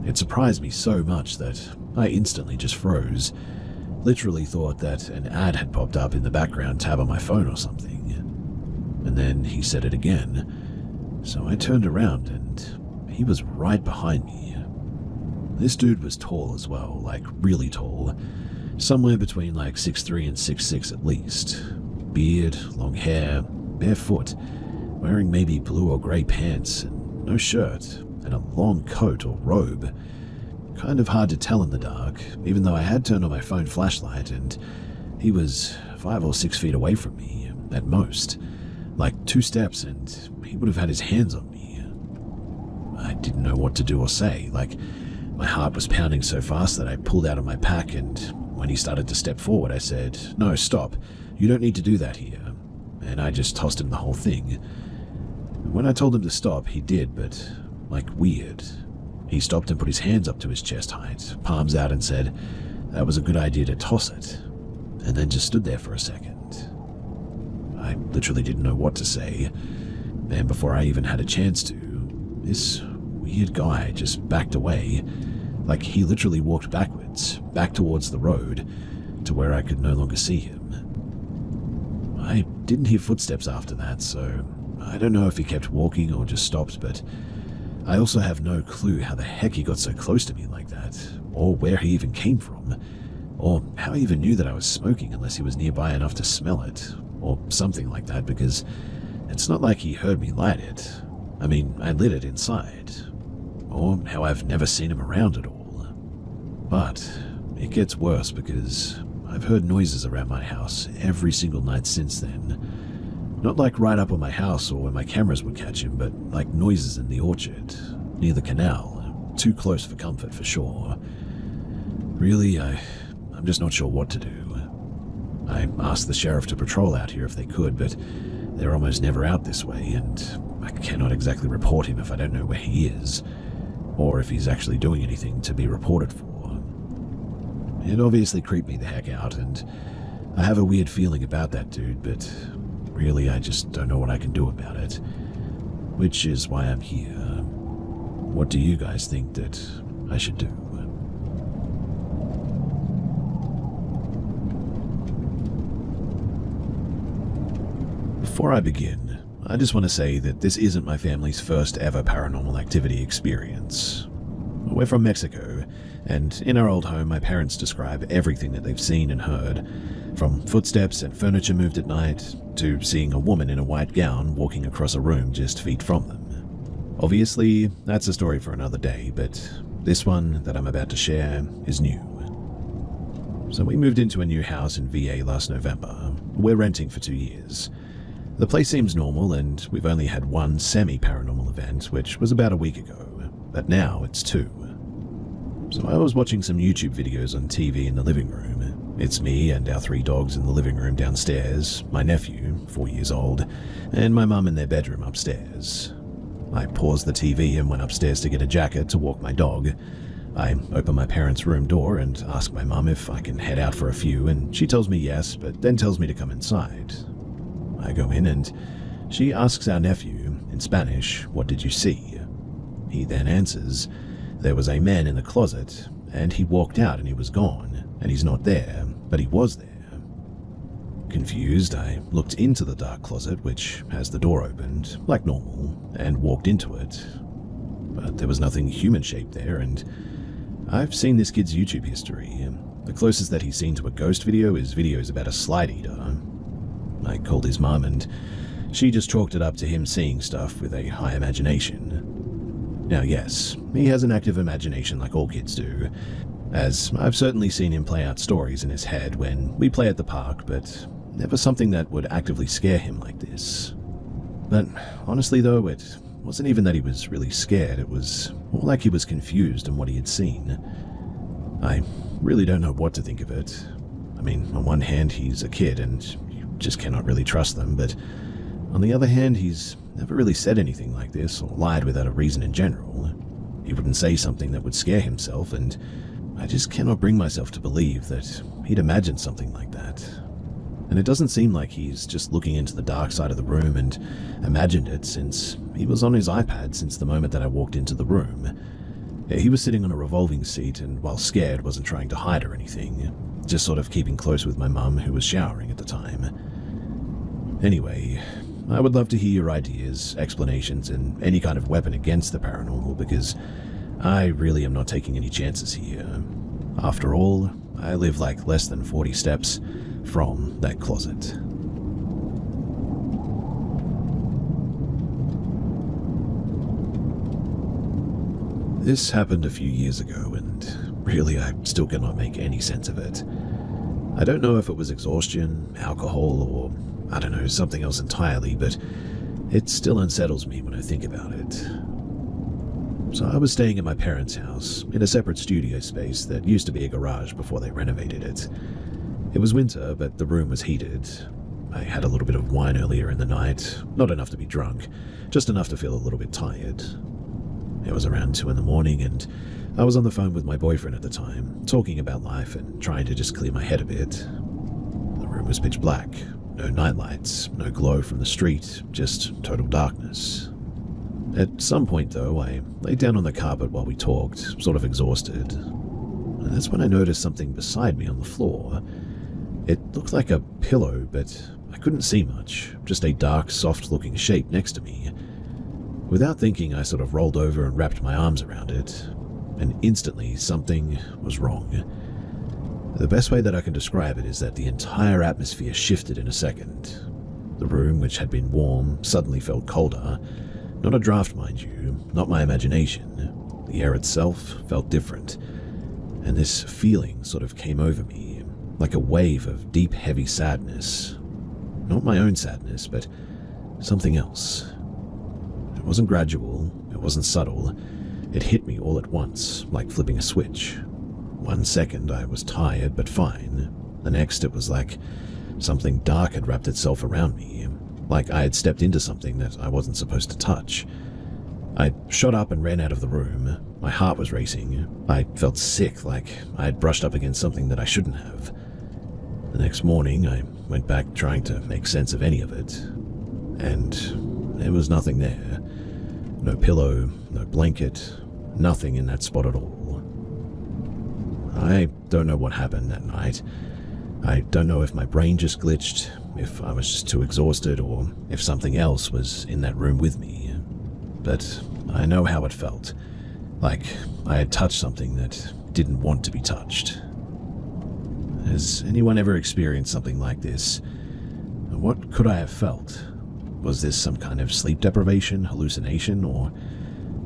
It surprised me so much that I instantly just froze. Literally thought that an ad had popped up in the background tab on my phone or something. And then he said it again. So I turned around and he was right behind me. This dude was tall as well, like really tall. Somewhere between like 6'3" and 6'6" at least. Beard, long hair, barefoot, wearing maybe blue or grey pants and no shirt, and a long coat or robe. Kind of hard to tell in the dark, even though I had turned on my phone flashlight and he was 5 or 6 feet away from me, at most. Like 2 steps and he would have had his hands on me. I didn't know what to do or say, like my heart was pounding so fast that I pulled out of my pack, and when he started to step forward I said, "No, stop, you don't need to do that here," and I just tossed him the whole thing. When I told him to stop, he did, but like weird. He stopped and put his hands up to his chest height, palms out, and said that was a good idea to toss it, and then just stood there for a second. I literally didn't know what to say, and before I even had a chance to, this weird guy just backed away, like he literally walked backwards, back towards the road, to where I could no longer see him. I didn't hear footsteps after that, so I don't know if he kept walking or just stopped, but I also have no clue how the heck he got so close to me like that, or where he even came from, or how he even knew that I was smoking unless he was nearby enough to smell it, or something like that, because it's not like he heard me light it. I mean, I lit it inside, or how I've never seen him around at all. But it gets worse because I've heard noises around my house every single night since then. Not like right up on my house or where my cameras would catch him, but like noises in the orchard, near the canal, too close for comfort for sure. Really, I'm just not sure what to do. I asked the sheriff to patrol out here if they could, but they're almost never out this way, and I cannot exactly report him if I don't know where he is, or if he's actually doing anything to be reported for. It obviously creeped me the heck out, and I have a weird feeling about that dude, but really I just don't know what I can do about it. Which is why I'm here. What do you guys think that I should do? Before I begin, I just want to say that this isn't my family's first ever paranormal activity experience. We're from Mexico, and in our old home my parents describe everything that they've seen and heard, from footsteps and furniture moved at night, to seeing a woman in a white gown walking across a room just feet from them. Obviously, that's a story for another day, but this one that I'm about to share is new. So we moved into a new house in VA last November. We're renting for 2 years. The place seems normal, and we've only had one semi-paranormal event, which was about a week ago, but now it's 2. So I was watching some YouTube videos on TV in the living room. It's me and our 3 dogs in the living room downstairs, my nephew, 4 years old, and my mum in their bedroom upstairs. I paused the TV and went upstairs to get a jacket to walk my dog. I open my parents' room door and ask my mum if I can head out for a few, and she tells me yes, but then tells me to come inside. I go in and she asks our nephew, in Spanish, "What did you see?" He then answers, "There was a man in the closet, and he walked out and he was gone, and he's not there, but he was there." Confused, I looked into the dark closet, which has the door opened, like normal, and walked into it. But there was nothing human-shaped there, and I've seen this kid's YouTube history. The closest that he's seen to a ghost video is videos about a slide eater. I called his mum, and she just chalked it up to him seeing stuff with a high imagination. Now yes, he has an active imagination like all kids do, as I've certainly seen him play out stories in his head when we play at the park, but never something that would actively scare him like this. But honestly though, it wasn't even that he was really scared, it was more like he was confused in what he had seen. I really don't know what to think of it. I mean, on one hand he's a kid and you just cannot really trust them, but on the other hand he's never really said anything like this or lied without a reason in general. He wouldn't say something that would scare himself, and I just cannot bring myself to believe that he'd imagined something like that. And it doesn't seem like he's just looking into the dark side of the room and imagined it, since he was on his iPad since the moment that I walked into the room. He was sitting on a revolving seat and, while scared, wasn't trying to hide or anything, just sort of keeping close with my mum, who was showering at the time. Anyway, I would love to hear your ideas, explanations, and any kind of weapon against the paranormal, because I really am not taking any chances here. After all, I live like less than 40 steps from that closet. This happened a few years ago, and really I still cannot make any sense of it. I don't know if it was exhaustion, alcohol, or I don't know, something else entirely, but it still unsettles me when I think about it. So I was staying at my parents' house, in a separate studio space that used to be a garage before they renovated it. It was winter, but the room was heated. I had a little bit of wine earlier in the night, not enough to be drunk, just enough to feel a little bit tired. It was around 2 in the morning, and I was on the phone with my boyfriend at the time, talking about life and trying to just clear my head a bit. The room was pitch black, no nightlights, no glow from the street, just total darkness. At some point, though, I laid down on the carpet while we talked, sort of exhausted. And that's when I noticed something beside me on the floor. It looked like a pillow, but I couldn't see much, just a dark, soft-looking shape next to me. Without thinking, I sort of rolled over and wrapped my arms around it, and instantly something was wrong. The best way that I can describe it is that the entire atmosphere shifted in a second. The room, which had been warm, suddenly felt colder. Not a draft, mind you, not my imagination. The air itself felt different, and this feeling sort of came over me, like a wave of deep, heavy sadness. Not my own sadness, but something else. It wasn't gradual, it wasn't subtle. It hit me all at once, like flipping a switch. 1 second I was tired but fine. The next it was like something dark had wrapped itself around me, like I had stepped into something that I wasn't supposed to touch. I shot up and ran out of the room. My heart was racing. I felt sick, like I had brushed up against something that I shouldn't have. The next morning, I went back trying to make sense of any of it, and there was nothing there. No pillow, no blanket, nothing in that spot at all. I don't know what happened that night. I don't know if my brain just glitched, if I was just too exhausted, or if something else was in that room with me. But I know how it felt, like I had touched something that didn't want to be touched. Has anyone ever experienced something like this? What could I have felt? Was this some kind of sleep deprivation, hallucination, or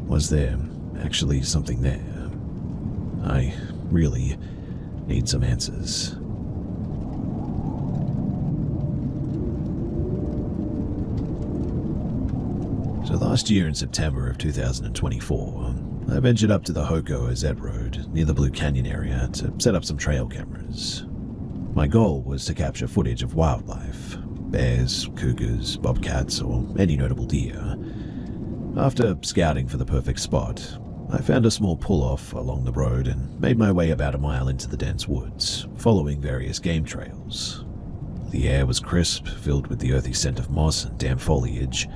was there actually something there? I really need some answers. So last year in September of 2024, I ventured up to the Hoko Azet Road near the Blue Canyon area to set up some trail cameras. My goal was to capture footage of wildlife, bears, cougars, bobcats, or any notable deer. After scouting for the perfect spot, I found a small pull-off along the road and made my way about a mile into the dense woods, following various game trails. The air was crisp, filled with the earthy scent of moss and damp foliage.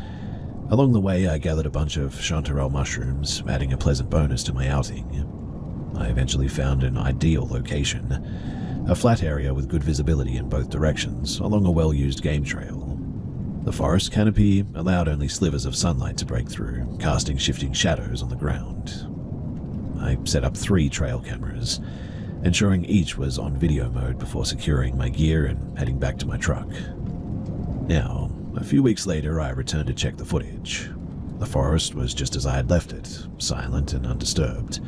Along the way, I gathered a bunch of chanterelle mushrooms, adding a pleasant bonus to my outing. I eventually found an ideal location, a flat area with good visibility in both directions, along a well-used game trail. The forest canopy allowed only slivers of sunlight to break through, casting shifting shadows on the ground. I set up 3 trail cameras, ensuring each was on video mode before securing my gear and heading back to my truck. Now, a few weeks later, I returned to check the footage. The forest was just as I had left it, silent and undisturbed.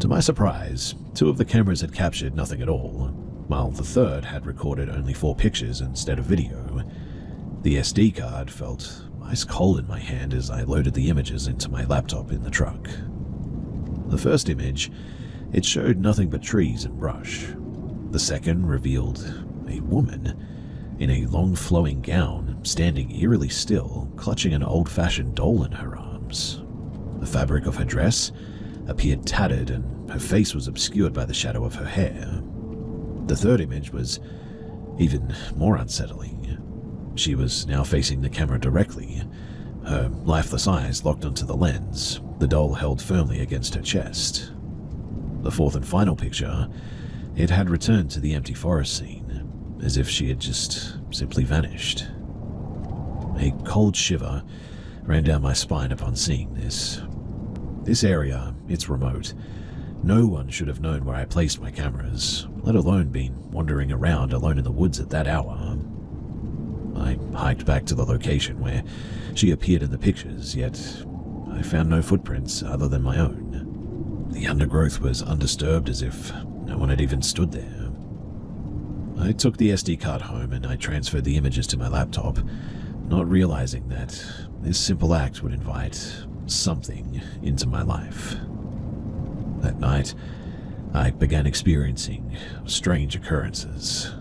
To my surprise, 2 of the cameras had captured nothing at all, while the third had recorded only 4 pictures instead of video. The SD card felt ice cold in my hand as I loaded the images into my laptop in the truck. The first image, it showed nothing but trees and brush. The second revealed a woman in a long flowing gown, standing eerily still, clutching an old-fashioned doll in her arms. The fabric of her dress appeared tattered and her face was obscured by the shadow of her hair. The third image was even more unsettling. She was now facing the camera directly, her lifeless eyes locked onto the lens, the doll held firmly against her chest. The fourth and final picture, it had returned to the empty forest scene, as if she had just simply vanished. A cold shiver ran down my spine upon seeing this. This area, it's remote. No one should have known where I placed my cameras, let alone been wandering around alone in the woods at that hour. I hiked back to the location where she appeared in the pictures, yet I found no footprints other than my own. The undergrowth was undisturbed, as if no one had even stood there. I took the SD card home and I transferred the images to my laptop, not realizing that this simple act would invite something into my life. That night, I began experiencing strange occurrences.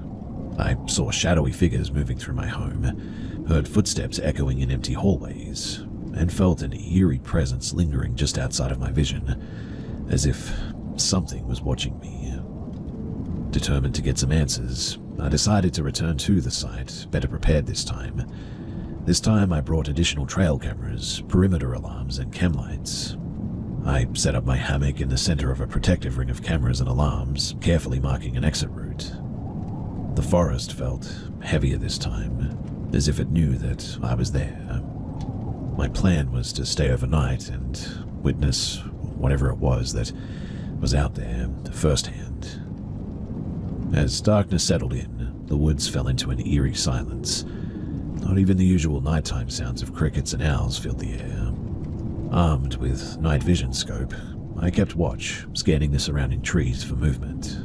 I saw shadowy figures moving through my home, heard footsteps echoing in empty hallways, and felt an eerie presence lingering just outside of my vision, as if something was watching me. Determined to get some answers, I decided to return to the site, better prepared this time. This time I brought additional trail cameras, perimeter alarms, and chem lights. I set up my hammock in the center of a protective ring of cameras and alarms, carefully marking an exit route. The forest felt heavier this time, as if it knew that I was there. My plan was to stay overnight and witness whatever it was that was out there firsthand. As darkness settled in, the woods fell into an eerie silence. Not even the usual nighttime sounds of crickets and owls filled the air. Armed with night vision scope, I kept watch, scanning the surrounding trees for movement.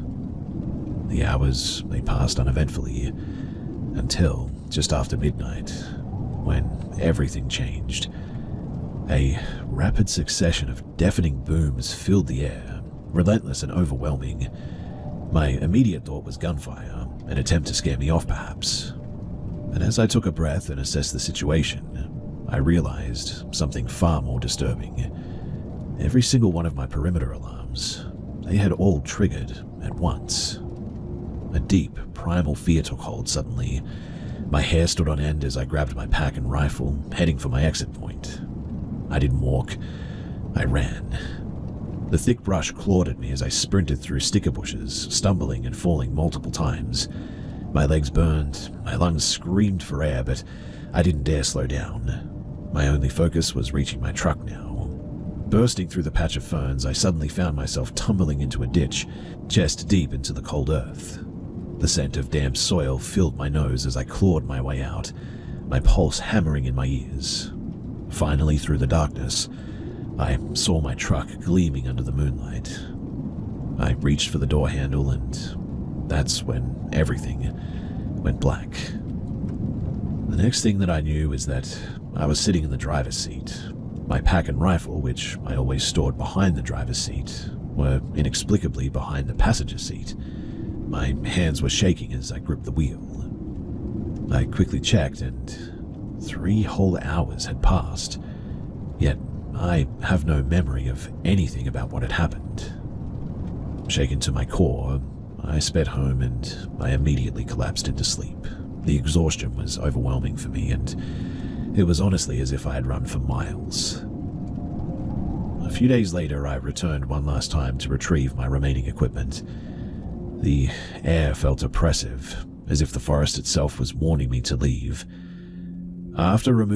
The hours, they passed uneventfully, until just after midnight, when everything changed. A rapid succession of deafening booms filled the air, relentless and overwhelming. My immediate thought was gunfire, an attempt to scare me off perhaps. But as I took a breath and assessed the situation, I realized something far more disturbing. Every single one of my perimeter alarms, they had all triggered at once. A deep, primal fear took hold suddenly. My hair stood on end as I grabbed my pack and rifle, heading for my exit point. I didn't walk, I ran. The thick brush clawed at me as I sprinted through sticker bushes, stumbling and falling multiple times. My legs burned, my lungs screamed for air, but I didn't dare slow down. My only focus was reaching my truck now. Bursting through the patch of ferns, I suddenly found myself tumbling into a ditch, chest deep into the cold earth. The scent of damp soil filled my nose as I clawed my way out, my pulse hammering in my ears. Finally, through the darkness, I saw my truck gleaming under the moonlight. I reached for the door handle, and that's when everything went black. The next thing that I knew is that I was sitting in the driver's seat. My pack and rifle, which I always stored behind the driver's seat, were inexplicably behind the passenger seat. My hands were shaking as I gripped the wheel. I quickly checked, and 3 whole hours had passed. Yet I have no memory of anything about what had happened. Shaken to my core, I sped home and I immediately collapsed into sleep. The exhaustion was overwhelming for me, and it was honestly as if I had run for miles. A few days later, I returned one last time to retrieve my remaining equipment. The air felt oppressive, as if the forest itself was warning me to leave. After removing